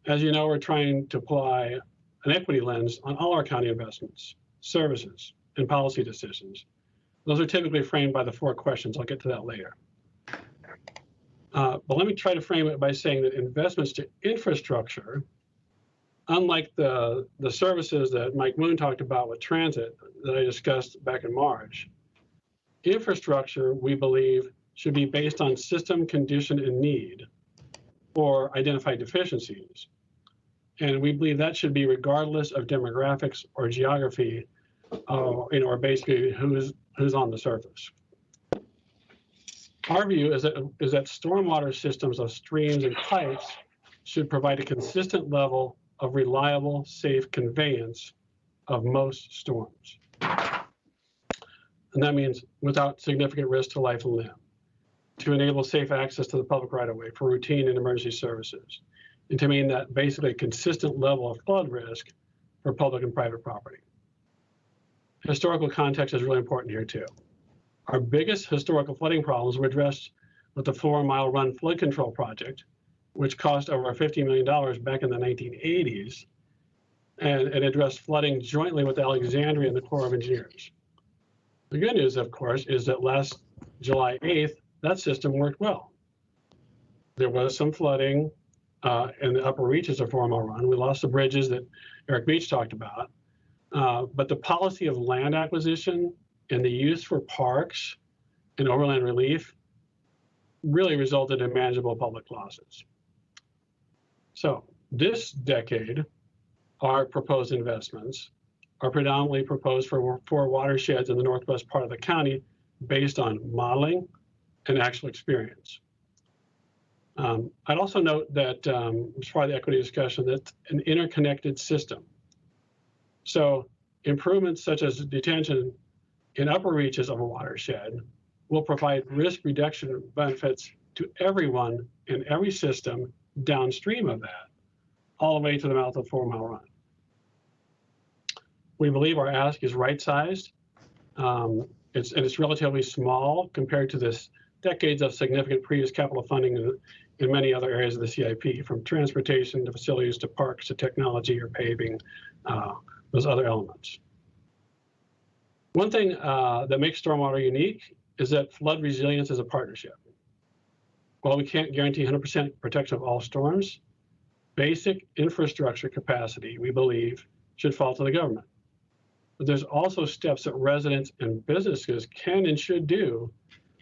As you know, we're trying to apply an equity lens on all our county investments, services, and policy decisions. Those are typically framed by the 4 questions. I'll get to that later. But let me try to frame it by saying that investments to infrastructure, unlike the services that Mike Moon talked about with transit that I discussed back in March, infrastructure, we believe, should be based on system condition and need or identified deficiencies. And we believe that should be regardless of demographics or geography, or basically who's on the surface. Our view is that stormwater systems of streams and pipes should provide a consistent level of reliable, safe conveyance of most storms. And that means without significant risk to life and limb, to enable safe access to the public right-of-way for routine and emergency services, and to mean that basically a consistent level of flood risk for public and private property. Historical context is really important here too. Our biggest historical flooding problems were addressed with the 4-mile run flood control project, which cost over $50 million back in the 1980s, and it addressed flooding jointly with Alexandria and the Corps of Engineers. The good news, of course, is that last July 8th, that system worked well. There was some flooding in the upper reaches of 4-mile run. We lost the bridges that Eric Beach talked about, but the policy of land acquisition and the use for parks and overland relief really resulted in manageable public losses. So this decade, our proposed investments are predominantly proposed for 4 watersheds in the northwest part of the county based on modeling and actual experience. I'd also note that as part of the equity discussion, that's an interconnected system. So improvements such as detention in upper reaches of a watershed will provide risk reduction benefits to everyone in every system downstream of that, all the way to the mouth of 4 Mile Run. We believe our ask is right-sized. It's relatively small compared to this decades of significant previous capital funding in many other areas of the CIP, from transportation to facilities to parks to technology or paving, those other elements. One thing that makes stormwater unique is that flood resilience is a partnership. While we can't guarantee 100% protection of all storms, basic infrastructure capacity, we believe, should fall to the government. But there's also steps that residents and businesses can and should do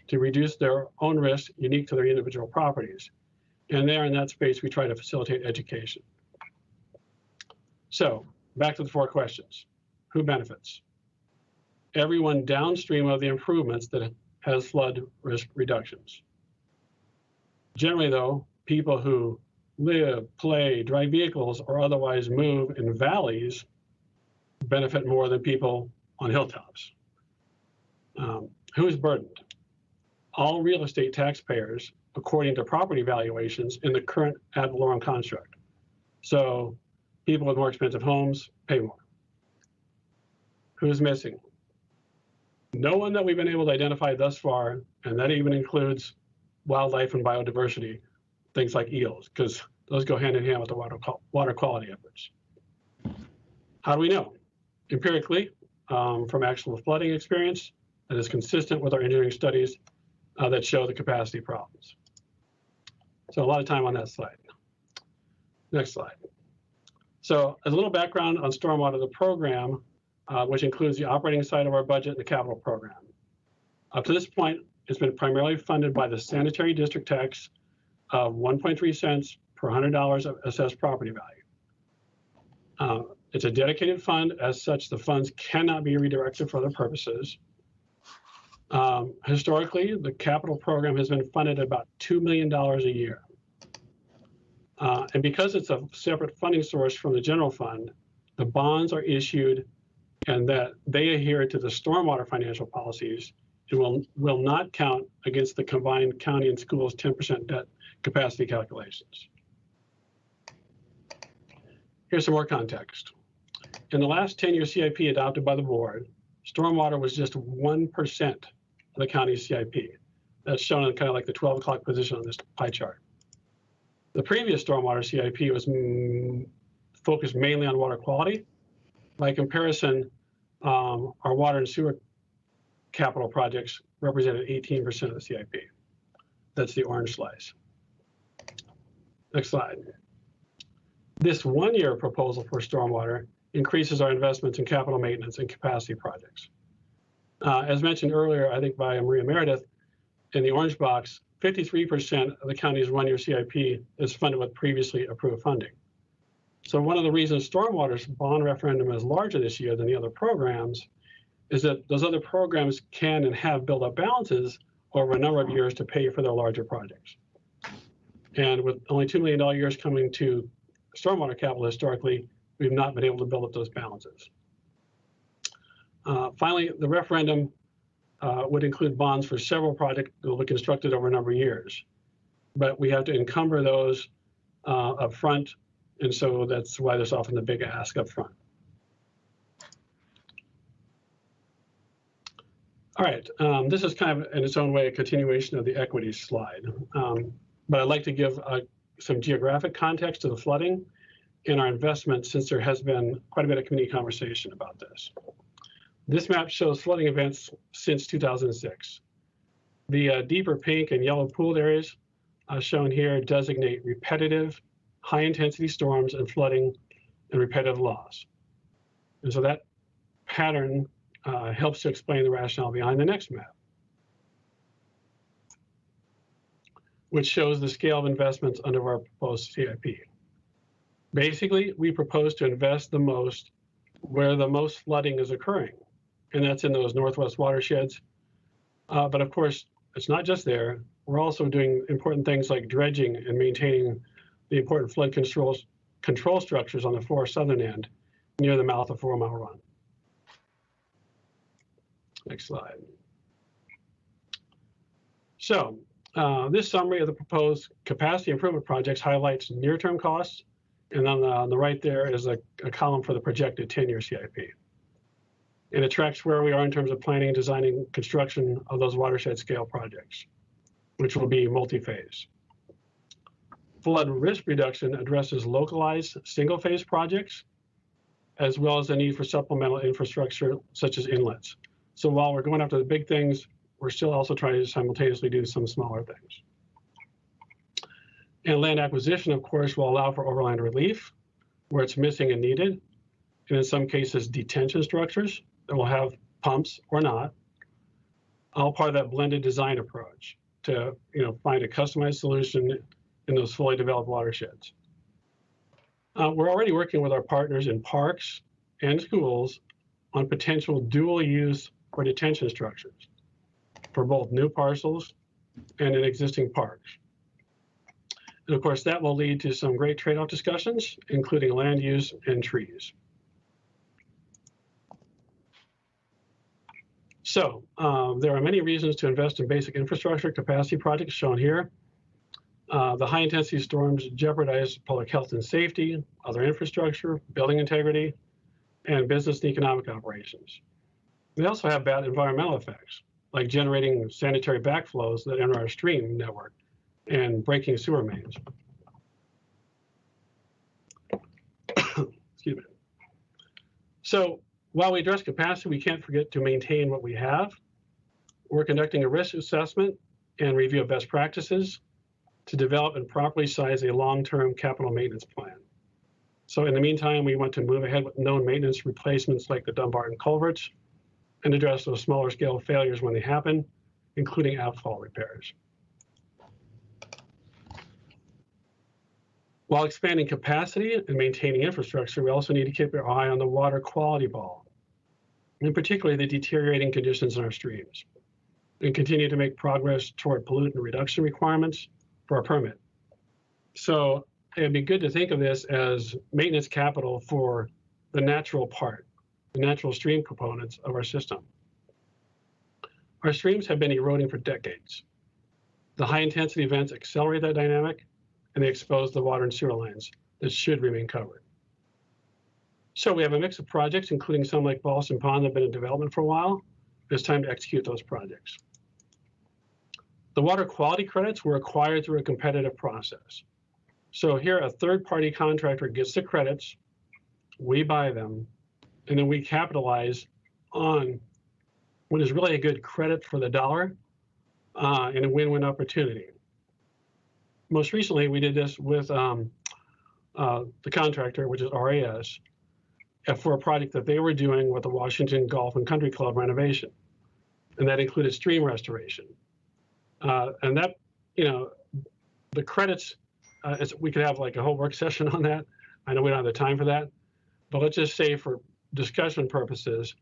to reduce their own risk unique to their individual properties. And there in that space, we try to facilitate education. So back to the 4 questions. Who benefits? Everyone downstream of the improvements that has flood risk reductions. Generally though, people who live, play, drive vehicles, or otherwise move in valleys benefit more than people on hilltops. Who is burdened? All real estate taxpayers, according to property valuations in the current ad valorem construct. So people with more expensive homes pay more. Who's missing? No one that we've been able to identify thus far, and that even includes wildlife and biodiversity, things like eels, because those go hand in hand with the water quality efforts. How do we know? Empirically, from actual flooding experience that is consistent with our engineering studies that show the capacity problems. So a lot of time on that slide. Next slide. So as a little background on Stormwater, the program, which includes the operating side of our budget and the capital program. Up to this point, it's been primarily funded by the sanitary district tax of 1.3 cents per $100 of assessed property value. It's a dedicated fund. As such, the funds cannot be redirected for other purposes. Historically, the capital program has been funded at about $2 million a year. And because it's a separate funding source from the general fund, the bonds are issued and that they adhere to the stormwater financial policies and will not count against the combined county and schools 10% debt capacity calculations. Here's some more context. In the last 10-year CIP adopted by the board, stormwater was just 1% of the county's CIP. That's shown in kind of like the 12 o'clock position on this pie chart. The previous stormwater CIP was focused mainly on water quality. By comparison, our water and sewer capital projects represented 18% of the CIP. That's the orange slice. Next slide. This one-year proposal for stormwater increases our investments in capital maintenance and capacity projects. As mentioned earlier, I think by Maria Meredith, in the orange box, 53% of the county's one-year CIP is funded with previously approved funding. So one of the reasons Stormwater's bond referendum is larger this year than the other programs is that those other programs can and have built up balances over a number of years to pay for their larger projects. And with only $2 million years coming to stormwater capital historically, we've not been able to build up those balances. Finally, the referendum would include bonds for several projects that will be constructed over a number of years. But we have to encumber those up front, and so that's why there's often the big ask up front. All right, this is kind of in its own way a continuation of the equity slide. But I'd like to give some geographic context to the flooding in our investments, since there has been quite a bit of community conversation about this. This map shows flooding events since 2006. The deeper pink and yellow pooled areas shown here designate repetitive, high-intensity storms and flooding and repetitive loss. And so that pattern helps to explain the rationale behind the next map, which shows the scale of investments under our proposed CIP. Basically, we propose to invest the most where the most flooding is occurring, and that's in those northwest watersheds. But of course, it's not just there. We're also doing important things like dredging and maintaining the important flood control structures on the far southern end near the mouth of 4 Mile Run. Next slide. So this summary of the proposed capacity improvement projects highlights near-term costs, and on the right there is a column for the projected 10-year CIP. And it tracks where we are in terms of planning, designing, construction of those watershed scale projects, which will be multi-phase. Flood risk reduction addresses localized single-phase projects, as well as the need for supplemental infrastructure such as inlets. So while we're going after the big things, we're still also trying to simultaneously do some smaller things. And land acquisition, of course, will allow for overland relief where it's missing and needed, and in some cases, detention structures that will have pumps or not, all part of that blended design approach to find a customized solution in those fully developed watersheds. We're already working with our partners in parks and schools on potential dual use for detention structures for both new parcels and in existing parks. And of course, that will lead to some great trade-off discussions, including land use and trees. So there are many reasons to invest in basic infrastructure capacity projects shown here. The high-intensity storms jeopardize public health and safety, other infrastructure, building integrity, and business and economic operations. They also have bad environmental effects, like generating sanitary backflows that enter our stream network and breaking sewer mains. Excuse me. So while we address capacity, we can't forget to maintain what we have. We're conducting a risk assessment and review of best practices to develop and properly size a long-term capital maintenance plan. So in the meantime, we want to move ahead with known maintenance replacements like the Dumbarton culverts and address those smaller scale failures when they happen, including outfall repairs. While expanding capacity and maintaining infrastructure, we also need to keep our eye on the water quality ball, and particularly the deteriorating conditions in our streams, and continue to make progress toward pollutant reduction requirements for our permit. So it'd be good to think of this as maintenance capital for the natural part, the natural stream components of our system. Our streams have been eroding for decades. The high intensity events accelerate that dynamic, and they expose the water and sewer lines that should remain covered. So we have a mix of projects, including some like Boston Pond that have been in development for a while. It's time to execute those projects. The water quality credits were acquired through a competitive process. So here, a third-party contractor gets the credits, we buy them, and then we capitalize on what is really a good credit for the dollar and a win-win opportunity. Most recently, we did this with the contractor, which is RAS, for a project that they were doing with the Washington Golf and Country Club renovation, and that included stream restoration. And that, the credits, we could have like a whole work session on that. I know we don't have the time for that, but let's just say for discussion purposes,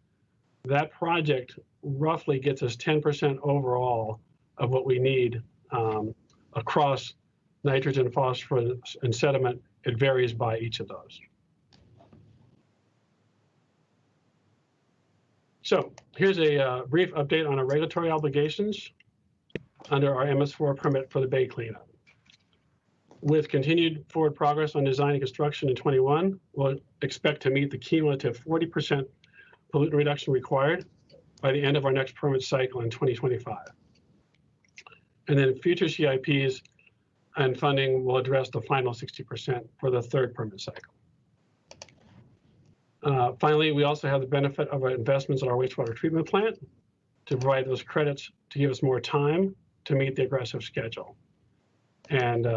that project roughly gets us 10% overall of what we need across nitrogen, phosphorus, and sediment. It varies by each of those. So here's a brief update on our regulatory obligations under our MS4 permit for the Bay cleanup. With continued forward progress on design and construction in 21, we'll expect to meet the cumulative 40% pollutant reduction required by the end of our next permit cycle in 2025. And then future CIPs and funding will address the final 60% for the third permit cycle. Finally, we also have the benefit of our investments in our wastewater treatment plant to provide those credits to give us more time to meet the aggressive schedule. And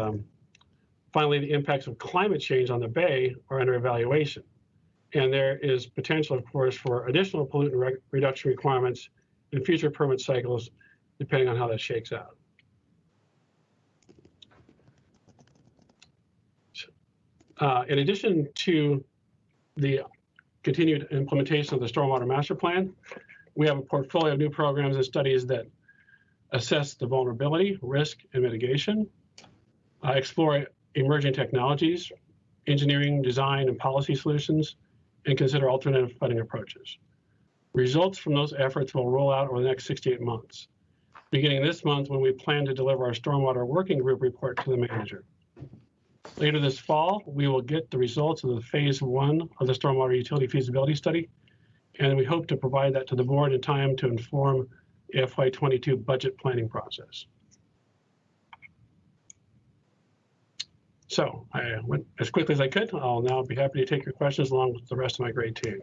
finally, the impacts of climate change on the Bay are under evaluation. And there is potential, of course, for additional pollutant reduction requirements in future permit cycles, depending on how that shakes out. In addition to the continued implementation of the Stormwater Master Plan, we have a portfolio of new programs and studies that assess the vulnerability, risk, and mitigation, explore emerging technologies, engineering, design, and policy solutions, and consider alternative funding approaches. Results from those efforts will roll out over the next 68 months, beginning this month when we plan to deliver our Stormwater Working Group report to the manager. Later this fall, we will get the results of the phase 1 of the Stormwater Utility Feasibility Study, and we hope to provide that to the board in time to inform the FY22 budget planning process. So I went as quickly as I could. I'll now be happy to take your questions along with the rest of my great team.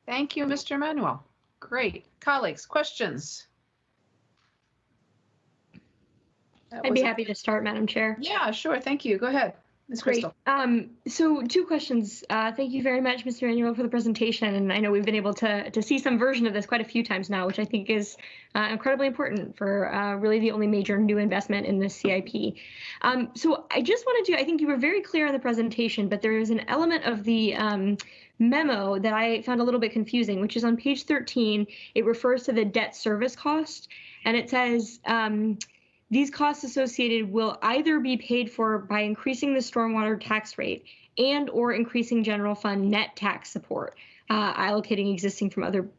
Thank you, Mr. Manuel. Great. Colleagues, questions? I'd be happy to start, Madam Chair. Yeah, sure. Thank you. Go ahead, Ms. Great. Crystal. So 2 questions. Thank you very much, Mr. Manuel, for the presentation. And I know we've been able to see some version of this quite a few times now, which I think is incredibly important for really the only major new investment in the CIP. So I just wanted to, I think you were very clear in the presentation, but there is an element of the memo that I found a little bit confusing, which is on page 13. It refers to the debt service cost, and it says, these costs associated will either be paid for by increasing the stormwater tax rate and or increasing general fund net tax support, allocating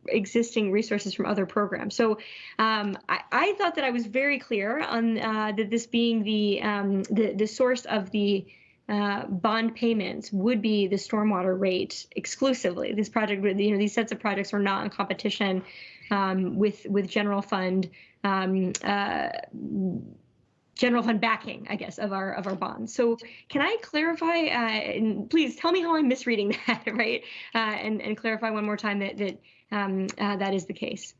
existing resources from other programs. So I thought that I was very clear on that this being the source of the bond payments would be the stormwater rate exclusively. This project, these sets of projects are not in competition with general fund backing, I guess, of our bonds. So can I clarify, and please tell me how I'm misreading that, right? And clarify one more time that is the case.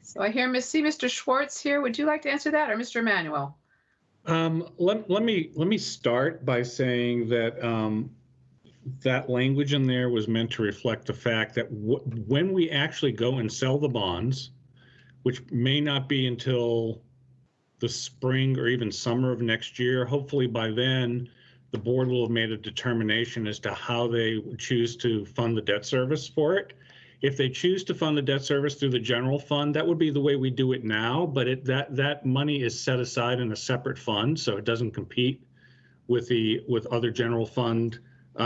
So I see Mr. Schwartz here. Would you like to answer that, or Mr. Emanuel? Let me start by saying that that language in there was meant to reflect the fact that when we actually go and sell the bonds, which may not be until the spring or even summer of next year, hopefully by then the board will have made a determination as to how they would choose to fund the debt service for it. If they choose to fund the debt service through the general fund, that would be the way we do it now, but that money is set aside in a separate fund, so it doesn't compete with other general fund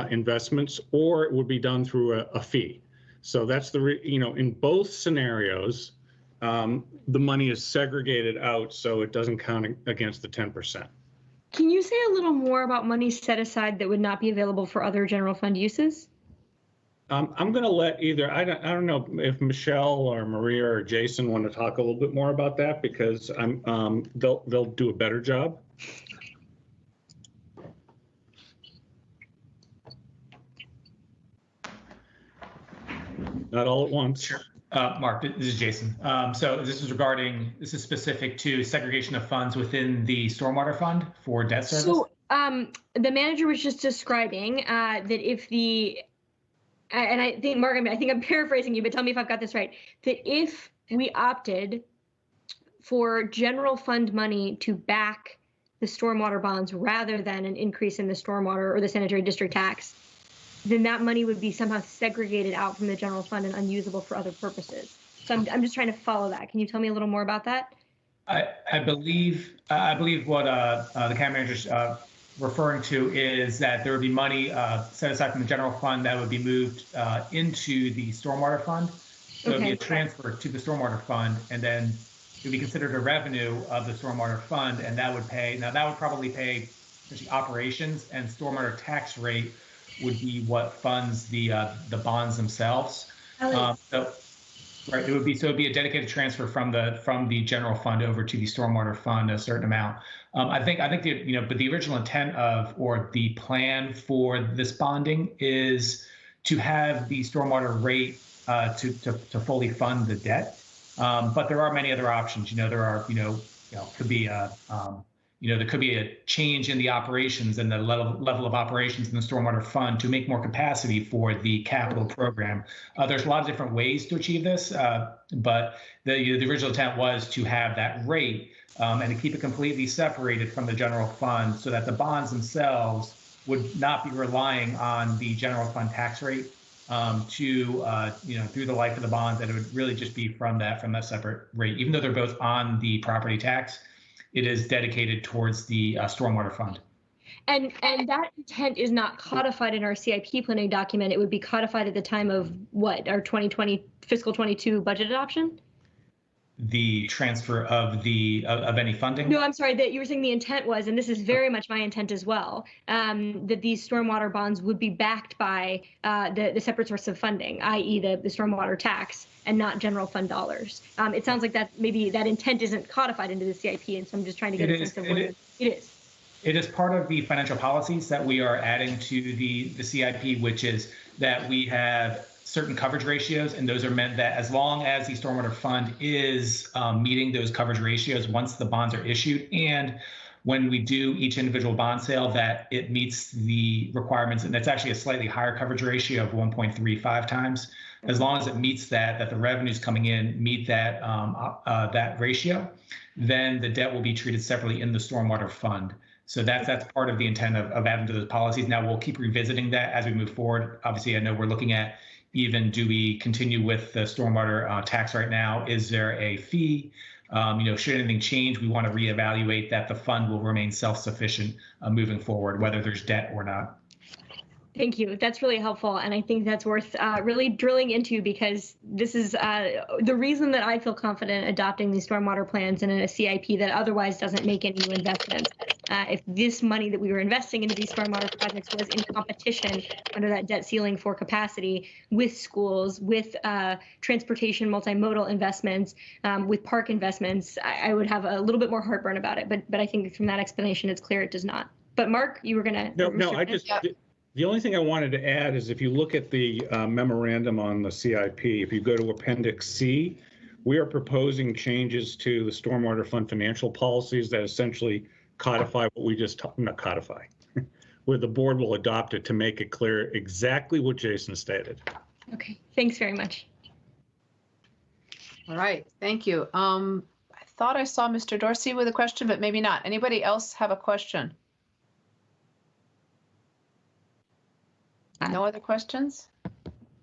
investments, or it would be done through a fee. So that's in both scenarios, the money is segregated out, so it doesn't count against the 10%. Can you say a little more about money set aside that would not be available for other general fund uses? I'm going to let either, I don't know if Michelle or Maria or Jason want to talk a little bit more about that, because they'll do a better job. Not all at once. Sure. Mark, this is Jason. So this is specific to segregation of funds within the stormwater fund for debt service. So the manager was just describing that if and I think, Mark, I think I'm paraphrasing you, but tell me if I've got this right, that if we opted for general fund money to back the stormwater bonds rather than an increase in the stormwater or the sanitary district tax, then that money would be somehow segregated out from the general fund and unusable for other purposes. So I'm just trying to follow that. Can you tell me a little more about that? I believe what the county manager's referring to is that there would be money set aside from the general fund that would be moved into the stormwater fund. So it would be a transfer to the stormwater fund, and then it would be considered a revenue of the stormwater fund, and that would pay. Now that would probably pay operations, and stormwater tax rate would be what funds the bonds themselves. Right, it would be a dedicated transfer from the general fund over to the stormwater fund, a certain amount. I think but the original intent or the plan for this bonding is to have the stormwater rate to fully fund the debt. But there are many other options. There are could be there could be a change in the operations and the level of operations in the stormwater fund to make more capacity for the capital program. There's a lot of different ways to achieve this, but the original intent was to have that rate and to keep it completely separated from the general fund so that the bonds themselves would not be relying on the general fund tax rate through the life of the bonds, that it would really just be from that separate rate. Even though they're both on the property tax, it is dedicated towards the stormwater fund. And that intent is not codified in our CIP planning document. It would be codified at the time of what, our 2020 fiscal 22 budget adoption? The transfer of any funding? No, I'm sorry, that you were saying the intent was, and this is very much my intent as well, that these stormwater bonds would be backed by the separate source of funding, i.e. the stormwater tax, and not general fund dollars. It sounds like that maybe that intent isn't codified into the CIP, and so I'm just trying to get a sense of what it is. It is part of the financial policies that we are adding to the CIP, which is that we have certain coverage ratios, and those are meant that as long as the stormwater fund is meeting those coverage ratios once the bonds are issued, and when we do each individual bond sale, that it meets the requirements, and that's actually a slightly higher coverage ratio of 1.35 times. As long as it meets that the revenues coming in meet that that ratio, then the debt will be treated separately in the stormwater fund. So that's part of the intent of adding to those policies. Now we'll keep revisiting that as we move forward. Obviously, I know we're looking at even do we continue with the stormwater tax right now? Is there a fee? Should anything change, we want to reevaluate that the fund will remain self-sufficient moving forward, whether there's debt or not. Thank you. That's really helpful. And I think that's worth really drilling into, because this is the reason that I feel confident adopting these stormwater plans in a CIP that otherwise doesn't make any new investments. If this money that we were investing into these stormwater projects was in competition under that debt ceiling for capacity with schools, with transportation, multimodal investments, with park investments, I would have a little bit more heartburn about it. But I think from that explanation, it's clear it does not. But Mark, you were going to... No, I just... The only thing I wanted to add is if you look at the memorandum on the CIP, if you go to Appendix C, we are proposing changes to the Stormwater Fund financial policies that essentially codify what we just not codify, where the board will adopt it to make it clear exactly what Jason stated. Okay, thanks very much. All right, thank you. I thought I saw Mr. Dorsey with a question, but maybe not. Anybody else have a question? No other questions?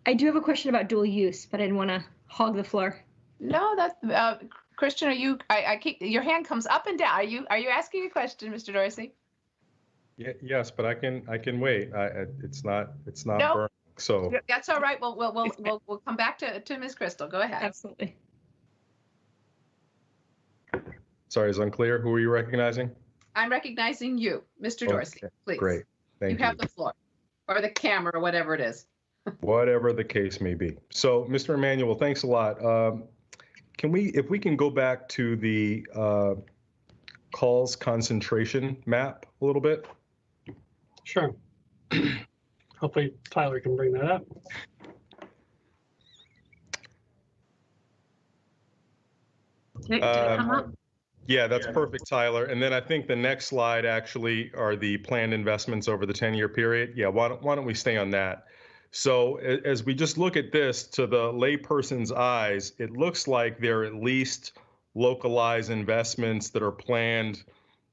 I do have a question about dual use, but I didn't want to hog the floor. No, that's Christian. Are you? I keep your hand comes up and down. Are you asking a question, Mr. Dorsey? Yeah, yes, but I can wait. It's not No. burning. So That's all right. We'll come back to Ms. Crystal. Go ahead. Absolutely. Sorry, it's unclear. Who are you recognizing? I'm recognizing you, Mr. Dorsey. Okay, Please. great. Thank you. You have the floor, or the camera, or whatever it is. Whatever the case may be. So, Mr. Emanuel, thanks a lot. If we can go back to the calls concentration map a little bit? Sure. Hopefully Tyler can bring that up. Did it come up? Yeah, that's perfect, Tyler. And then I think the next slide actually are the planned investments over the 10-year period. Yeah, why don't we stay on that? So as we just look at this, to the layperson's eyes, it looks like there are at least localized investments that are planned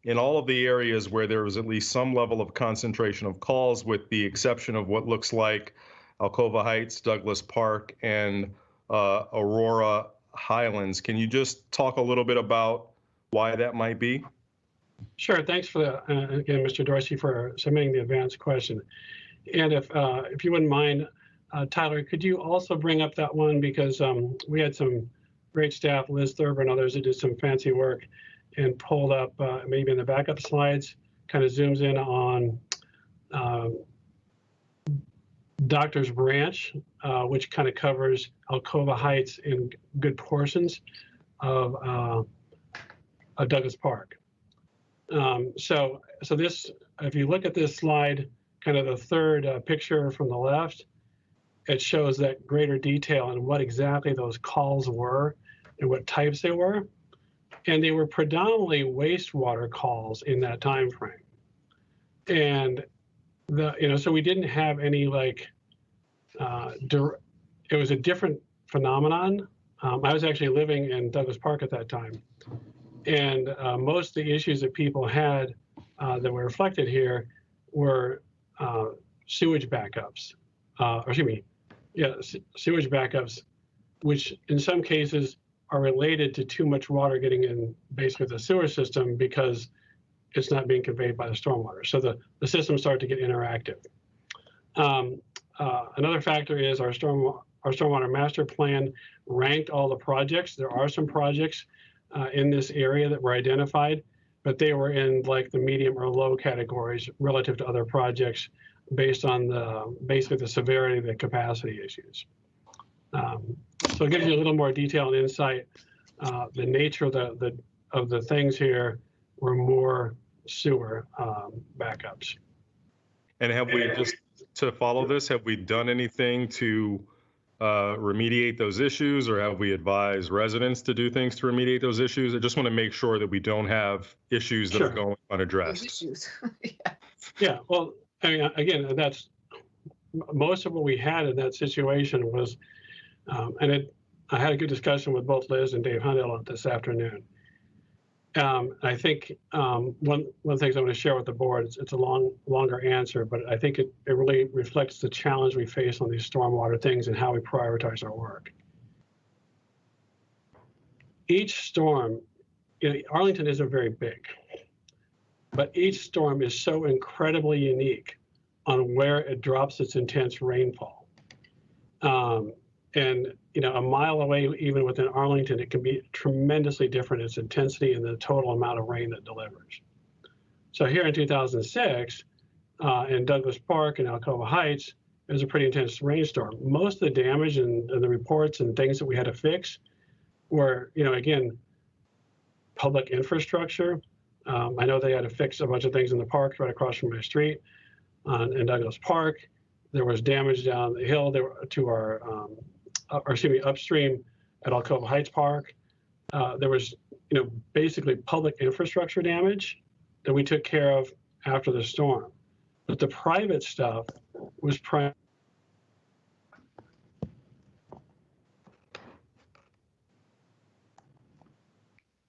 in all of the areas where there was at least some level of concentration of calls, with the exception of what looks like Alcova Heights, Douglas Park, and Aurora Highlands. Can you just talk a little bit about why that might be? Sure. Thanks for that, again, Mr. Dorsey, for submitting the advanced question. And if you wouldn't mind, Tyler, could you also bring up that one, because we had some great staff, Liz Thurber and others, that did some fancy work and pulled up, maybe in the backup slides, kind of zooms in on Doctor's Branch, which kind of covers Alcova Heights in good portions of Douglas Park. So this, if you look at this slide, kind of the third picture from the left, it shows that greater detail on what exactly those calls were and what types they were. And they were predominantly wastewater calls in that time frame. And so we didn't have any it was a different phenomenon. I was actually living in Douglas Park at that time. And most of the issues that people had that were reflected here were sewage backups, sewage backups, which in some cases are related to too much water getting in basically the sewer system because it's not being conveyed by the stormwater. So the systems start to get interactive. Another factor is our stormwater master plan ranked all the projects. There are some projects in this area that were identified, but they were in like the medium or low categories relative to other projects based on basically the severity of the capacity issues. So it gives you a little more detail and insight. The nature of the things here were more sewer backups. And have we, just to follow this, have we done anything to remediate those issues, or have we advised residents to do things to remediate those issues? I just want to make sure that we don't have issues that are going unaddressed. Issues. Yeah, well, I mean, again, that's most of what we had in that situation was, I had a good discussion with both Liz and Dave Hundell this afternoon. I think one of the things I want to share with the board, it's a longer answer, but I think it really reflects the challenge we face on these stormwater things and how we prioritize our work. Each storm, Arlington isn't very big, but each storm is so incredibly unique on where it drops its intense rainfall. And a mile away, even within Arlington, it can be tremendously different in its intensity and the total amount of rain it delivers. So here in 2006, in Douglas Park and Alcova Heights, it was a pretty intense rainstorm. Most of the damage and the reports and things that we had to fix were, again, public infrastructure. I know they had to fix a bunch of things in the park right across from my street in Douglas Park. There was damage down the hill to our upstream at Alcova Heights Park. There was, basically public infrastructure damage that we took care of after the storm. But the private stuff was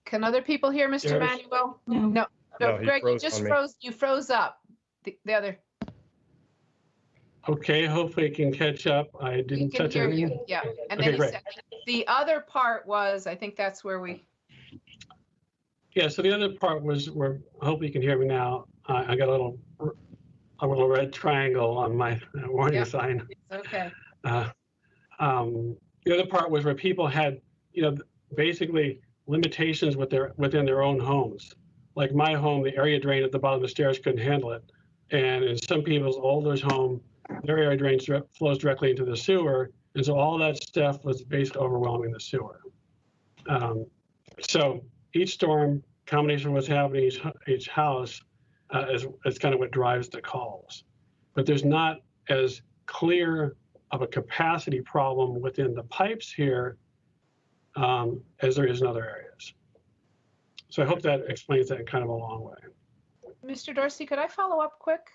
Can other people hear Mr. Manuel? No. Greg, you froze up. The other. Okay, hopefully it can catch up. I didn't touch anything. Yeah, and okay, then great. The other part was, I think that's where we. Yeah, so the other part was where, hopefully you can hear me now. I got a little red triangle on my warning sign. Okay. The other part was where people had, basically limitations within their own homes. Like my home, the area drain at the bottom of the stairs couldn't handle it. And in some people's older home, their area drain flows directly into the sewer. And so all that stuff was basically overwhelming the sewer. So each storm, combination of what's happening each house is kind of what drives the calls. But there's not as clear of a capacity problem within the pipes here as there is in other areas. So I hope that explains that in kind of a long way. Mr. Dorsey, could I follow up quick?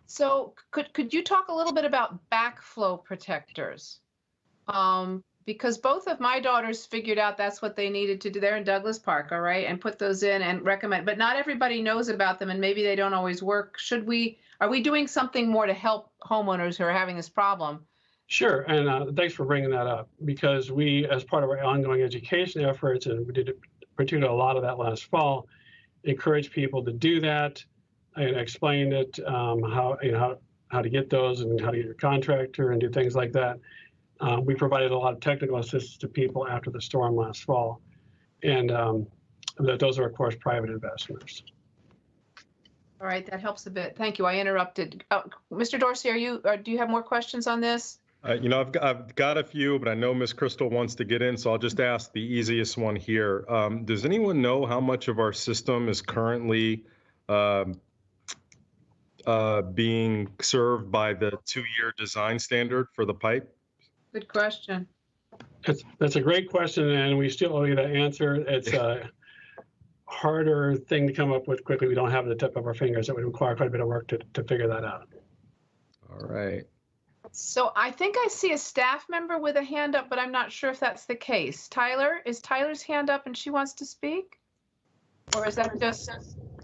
So could you talk a little bit about backflow protectors? Because both of my daughters figured out that's what they needed to do there in Douglas Park, all right, and put those in and recommend, but not everybody knows about them and maybe they don't always work. Are we doing something more to help homeowners who are having this problem? Sure, and thanks for bringing that up, because we, as part of our ongoing education efforts, and we did particularly a lot of that last fall, encourage people to do that and explain it, how to get those and how to get your contractor and do things like that. We provided a lot of technical assistance to people after the storm last fall, and those are, of course, private investors. All right, that helps a bit. Thank you. I interrupted. Mr. Dorsey, do you have more questions on this? I've got a few, but I know Ms. Crystal wants to get in, so I'll just ask the easiest one here. Does anyone know how much of our system is currently being served by the 2-year design standard for the pipe? Good question. That's a great question, and we still owe you that answer. It's a harder thing to come up with quickly. We don't have the tip of our fingers. It would require quite a bit of work to figure that out. All right. So I think I see a staff member with a hand up, but I'm not sure if that's the case. Tyler, is Tyler's hand up and she wants to speak? Or is that just?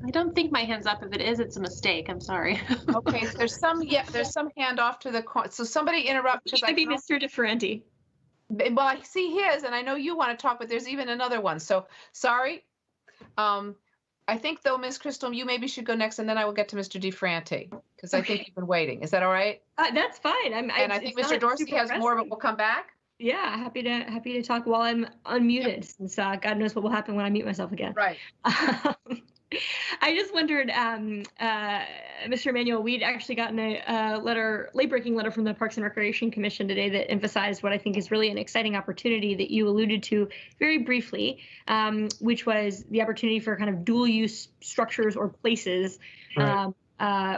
I don't think my hand's up. If it is, it's a mistake. I'm sorry. Okay, there's some hand off to the corner. So somebody interrupt. It might be Mr. DeFerranti. Well, I see his, and I know you want to talk, but there's even another one. So sorry. I think though, Ms. Crystal, you maybe should go next, and then I will get to Mr. DeFerranti because I think you've been waiting. Is that all right? That's fine. I think Mr. Dorsey has more, but we'll come back. Yeah, happy to talk while I'm unmuted, since God knows what will happen when I mute myself again. Right. I just wondered, Mr. Emanuel, we'd actually gotten a late-breaking letter from the Parks and Recreation Commission today that emphasized what I think is really an exciting opportunity that you alluded to very briefly, which was the opportunity for kind of dual-use structures or places. Right.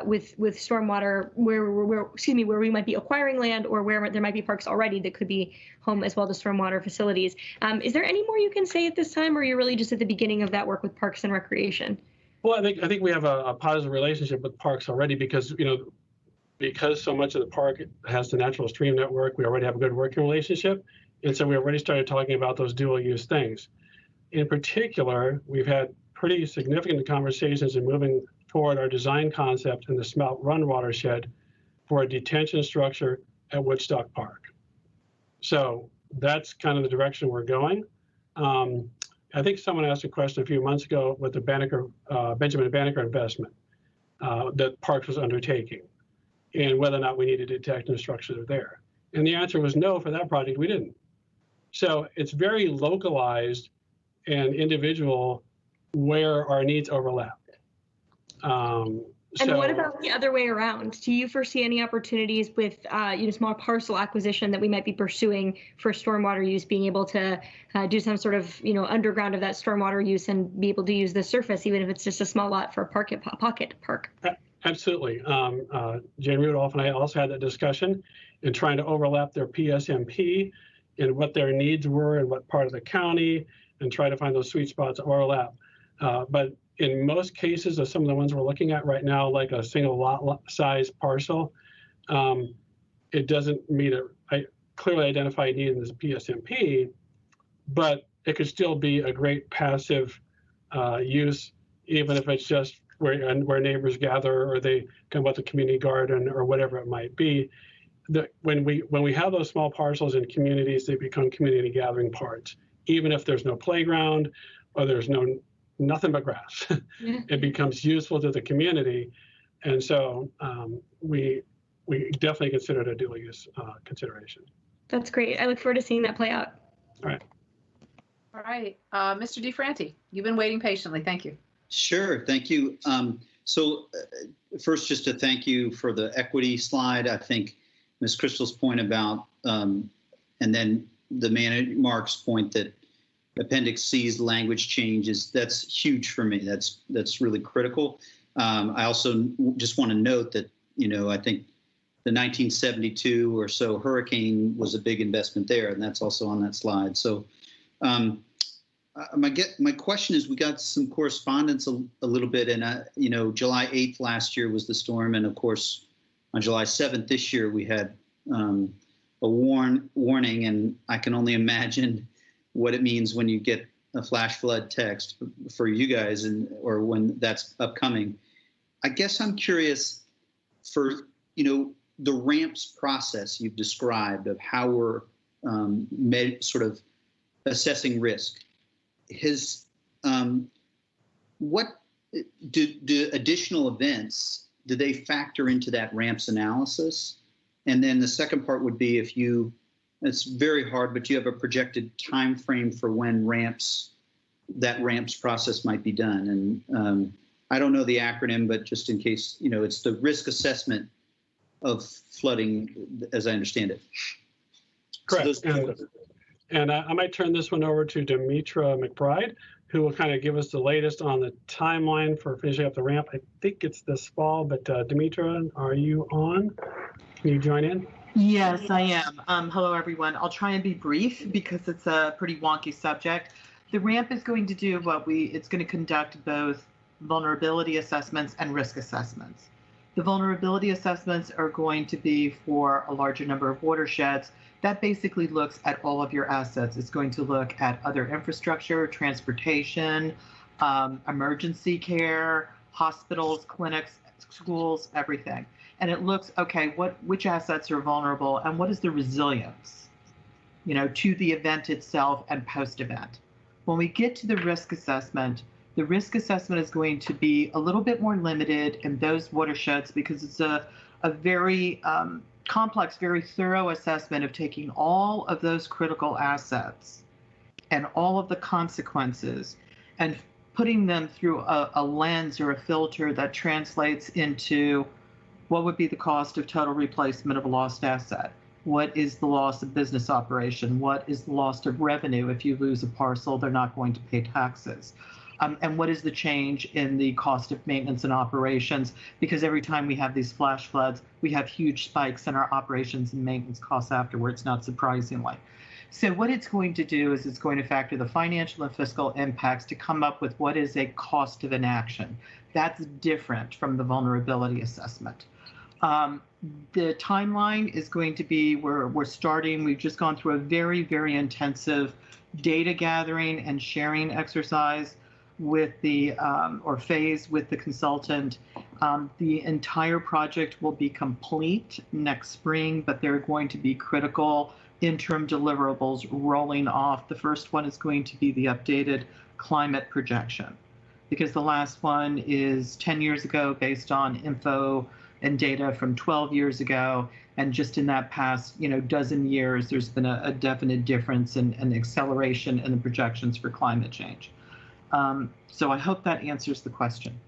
With stormwater, where we might be acquiring land or where there might be parks already that could be home as well to stormwater facilities. Is there any more you can say at this time, or you're really just at the beginning of that work with Parks and Recreation? Well, I think we have a positive relationship with parks already because so much of the park has the natural stream network. We already have a good working relationship, and so we already started talking about those dual use things. In particular, we've had pretty significant conversations in moving forward our design concept in the Smelt Run watershed for a detention structure at Woodstock Park. So that's kind of the direction we're going. I think someone asked a question a few months ago with the Benjamin Banneker investment that Parks was undertaking and whether or not we needed a detention structure there. And the answer was no for that project, we didn't. So it's very localized and individual where our needs overlap. And what about the other way around? Do you foresee any opportunities with small parcel acquisition that we might be pursuing for stormwater use, being able to do some sort of underground of that stormwater use and be able to use the surface, even if it's just a small lot for a pocket park? Absolutely. Jane Rudolph and I also had that discussion in trying to overlap their PSMP and what their needs were and what part of the county, and try to find those sweet spots overlap. But in most cases of some of the ones we're looking at right now, like a single lot size parcel, it doesn't meet a clearly identified need in this PSMP, but it could still be a great passive use, even if it's just where neighbors gather or they come with a community garden or whatever it might be. When we have those small parcels in communities, they become community gathering parts. Even if there's no playground or there's nothing but grass, it becomes useful to the community. And so we definitely consider it a dual use consideration. That's great. I look forward to seeing that play out. All right. All right. Mr. DeFerranti, you've been waiting patiently. Thank you. Sure. Thank you. First, just to thank you for the equity slide. I think Ms. Crystal's point about, and then the Mark's point that Appendix C's language changes, that's huge for me. That's really critical. I also just want to note that, I think the 1972 or so hurricane was a big investment there, and that's also on that slide. So my question is, we got some correspondence a little bit, and July 8th last year was the storm, and of course on July 7th this year we had a warning, and I can only imagine what it means when you get a flash flood text for you guys, or when that's upcoming. I guess I'm curious for the ramps process you've described of how we're sort of assessing risk. What do additional events, do they factor into that ramps analysis? And then the second part would be, it's very hard, but you have a projected time frame for when that ramps process might be done. And I don't know the acronym, but just in case, it's the risk assessment of flooding, as I understand it. Correct. And I might turn this one over to Demetra McBride, who will kind of give us the latest on the timeline for finishing up the ramp. I think it's this fall, but Demetra, are you on? Can you join in? Yes, I am. Hello, everyone. I'll try and be brief because it's a pretty wonky subject. The ramp is going to do it's going to conduct both vulnerability assessments and risk assessments. The vulnerability assessments are going to be for a larger number of watersheds. That basically looks at all of your assets. It's going to look at other infrastructure, transportation, emergency care, hospitals, clinics, schools, everything. And it looks, okay, which assets are vulnerable and what is the resilience, to the event itself and post-event. When we get to the risk assessment is going to be a little bit more limited in those watersheds because it's a very complex, very thorough assessment of taking all of those critical assets and all of the consequences and putting them through a lens or a filter that translates into what would be the cost of total replacement of a lost asset? What is the loss of business operation? What is the loss of revenue? If you lose a parcel, they're not going to pay taxes. And what is the change in the cost of maintenance and operations? Because every time we have these flash floods, we have huge spikes in our operations and maintenance costs afterwards, not surprisingly. So what it's going to do is it's going to factor the financial and fiscal impacts to come up with what is a cost of inaction. That's different from the vulnerability assessment. The timeline is going to be we're starting. We've just gone through a very, very intensive data gathering and sharing exercise with the phase with the consultant. The entire project will be complete next spring, but there are going to be critical interim deliverables rolling off. The first one is going to be the updated climate projection, because the last one is 10 years ago based on info and data from 12 years ago. And just in that past, dozen years, there's been a definite difference and acceleration in the projections for climate change. So I hope that answers the question.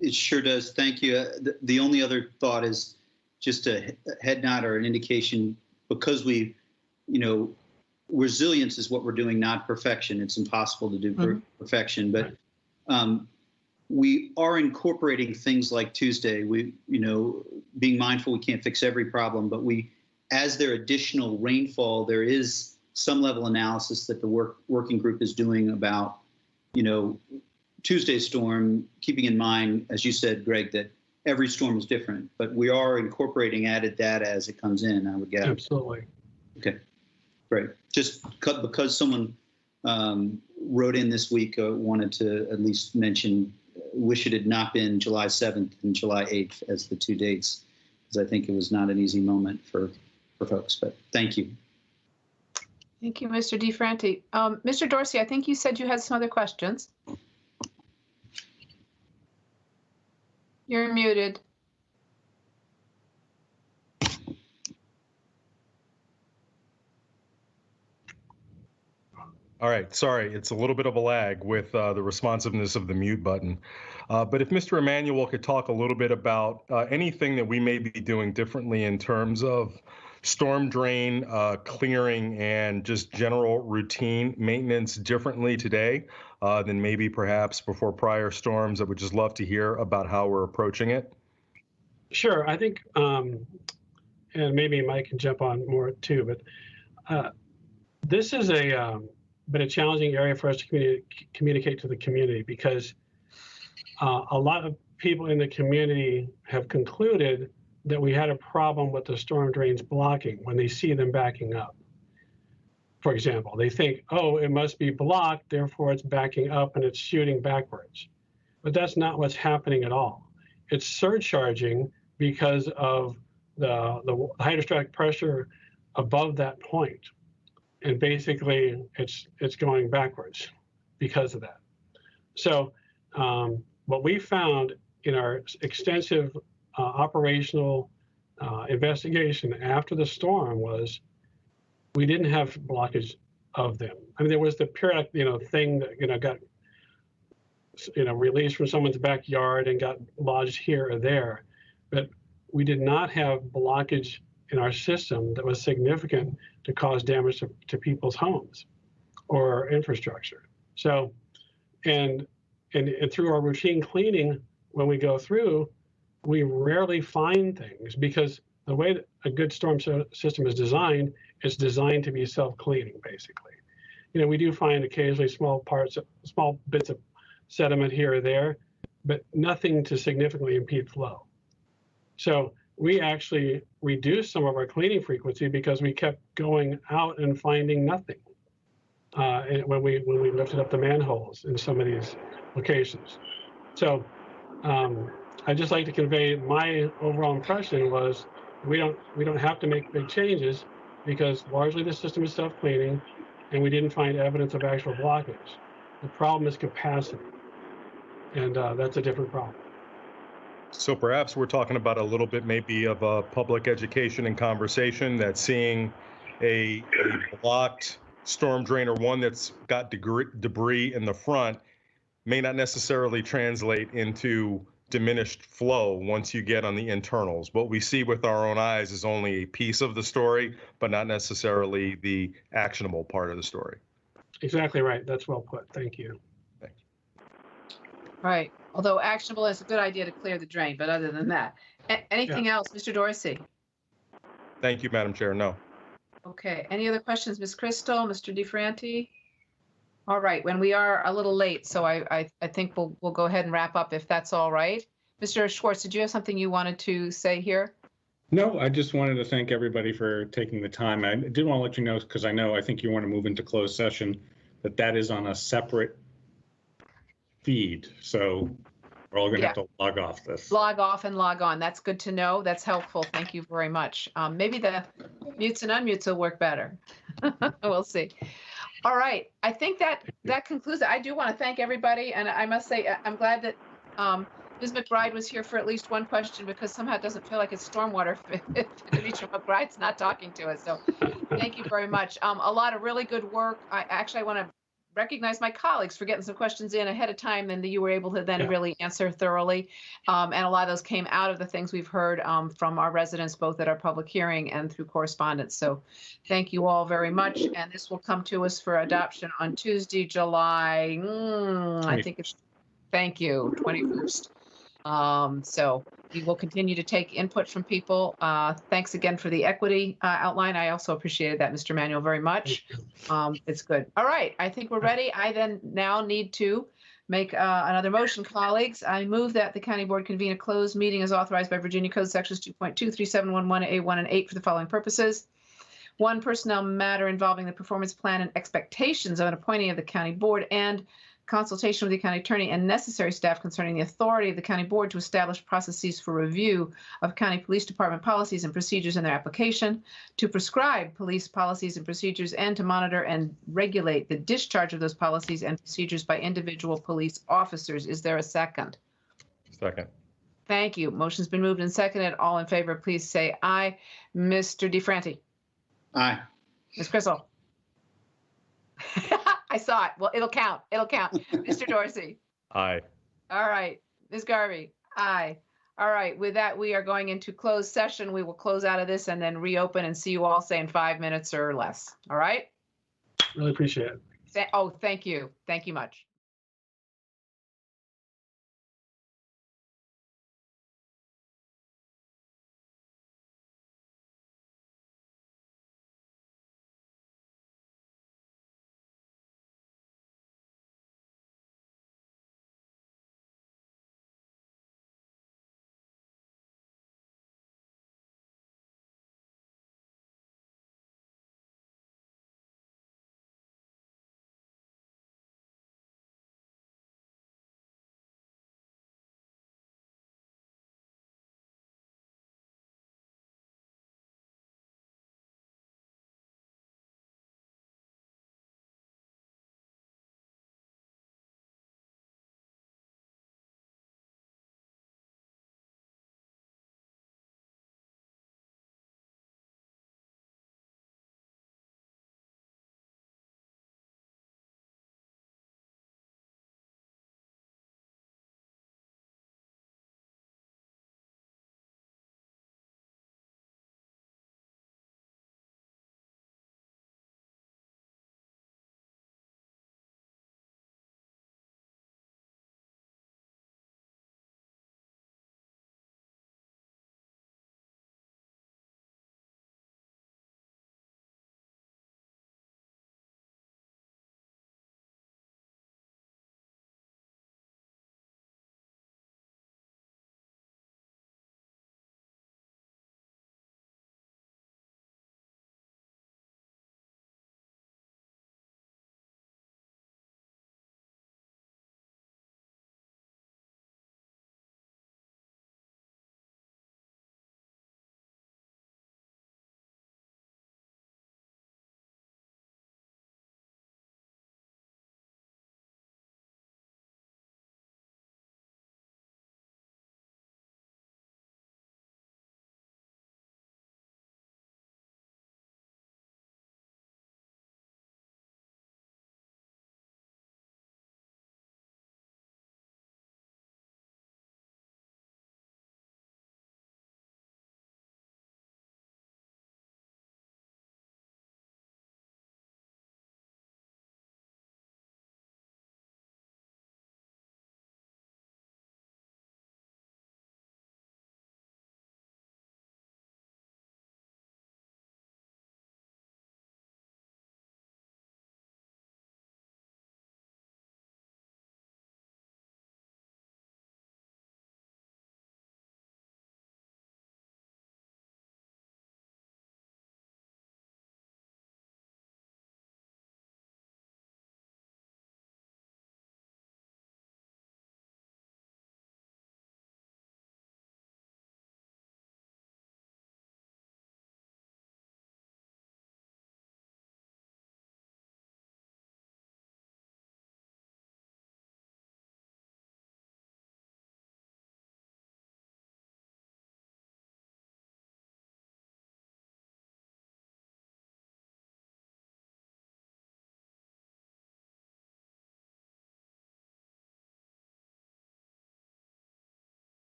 It sure does. Thank you. The only other thought is just a head nod or an indication, because resilience is what we're doing, not perfection. It's impossible to do perfection, but we are incorporating things like Tuesday. Being mindful we can't fix every problem, but as there additional rainfall, there is some level analysis that the working group is doing about, Tuesday's storm, keeping in mind, as you said, Greg, that every storm is different, but we are incorporating added data as it comes in, I would guess. Absolutely. Okay, great. Just because someone wrote in this week, wanted to at least mention, wish it had not been July 7th and July 8th as the two dates, because I think it was not an easy moment for folks, but thank you. Thank you, Mr. DeFranti. Mr. Dorsey, I think you said you had some other questions. You're muted. All right, sorry, it's a little bit of a lag with the responsiveness of the mute button. But if Mr. Emanuel could talk a little bit about anything that we may be doing differently in terms of storm drain, clearing, and just general routine maintenance differently today than maybe perhaps before prior storms, I would just love to hear about how we're approaching it. Sure, I think, and maybe Mike can jump on more too, but this has been a challenging area for us to communicate to the community, because a lot of people in the community have concluded that we had a problem with the storm drains blocking when they see them backing up. For example, they think, oh, it must be blocked, therefore it's backing up and it's shooting backwards. But that's not what's happening at all. It's surcharging because of the hydrostatic pressure above that point. And basically it's going backwards because of that. So what we found in our extensive operational investigation after the storm was we didn't have blockage of them. I mean, there was the periodic, thing that, got, released from someone's backyard and got lodged here or there, but we did not have blockage in our system that was significant to cause damage to people's homes or infrastructure. So, and through our routine cleaning, when we go through, we rarely find things, because the way that a good storm system is designed, it's designed to be self-cleaning, basically. We do find occasionally small bits of sediment here or there, but nothing to significantly impede flow. So we actually reduced some of our cleaning frequency because we kept going out and finding nothing. when we lifted up the manholes in some of these locations. So I'd just like to convey my overall impression was we don't have to make big changes because largely the system is self-cleaning and we didn't find evidence of actual blockage. The problem is capacity, and that's a different problem. So perhaps we're talking about a little bit maybe of a public education and conversation that seeing a blocked storm drain or one that's got debris in the front may not necessarily translate into diminished flow once you get on the internals. What we see with our own eyes is only a piece of the story, but not necessarily the actionable part of the story. Exactly right. That's well put. Thank you. Right. Although actionable is a good idea to clear the drain, but other than that, anything else, Mr. Dorsey? Thank you, Madam Chair. No. Okay. Any other questions, Ms. Crystal, Mr. DeFranti? All right. When we are a little late, so I think we'll go ahead and wrap up if that's all right. Mr. Schwartz, did you have something you wanted to say here? No, I just wanted to thank everybody for taking the time. I did want to let you know, because I think you want to move into closed session, that is on a separate feed. So we're all going to have to log off this. Log off and log on. That's good to know. That's helpful. Thank you very much. Maybe the mutes and unmutes will work better. We'll see. All right. I think that concludes it. I do want to thank everybody. And I must say, I'm glad that Ms. McBride was here for at least one question, because somehow it doesn't feel like it's stormwater if Demetria McBride's not talking to us. So thank you very much. A lot of really good work. I want to recognize my colleagues for getting some questions in ahead of time and that you were able to then really answer thoroughly. And a lot of those came out of the things we've heard from our residents, both at our public hearing and through correspondence. So thank you all very much. And this will come to us for adoption on Tuesday, July, I think it's, thank you, 21st. So we will continue to take input from people. Thanks again for the equity outline. I also appreciated that, Mr. Manuel, very much. It's good. All right, I think we're ready. I then now need to make another motion, colleagues. I move that the county board convene a closed meeting as authorized by Virginia Code sections 2.23711A1 and 8 for the following purposes. 1, personnel matter involving the performance plan and expectations of an appointee of the county board, and consultation with the county attorney and necessary staff concerning the authority of the county board to establish processes for review of county police department policies and procedures and their application, to prescribe police policies and procedures, and to monitor and regulate the discharge of those policies and procedures by individual police officers. Is there a second? Second. Thank you. Motion's been moved and seconded. All in favor, please say aye. Mr. DeFranti? Aye. Ms. Crystal? I saw it. Well, it'll count. It'll count. Mr. Dorsey? Aye. All right. Ms. Garvey? Aye. All right. With that, we are going into closed session. We will close out of this and then reopen and see you all, say, in 5 minutes or less. All right? Really appreciate it. Oh, thank you. Thank you much.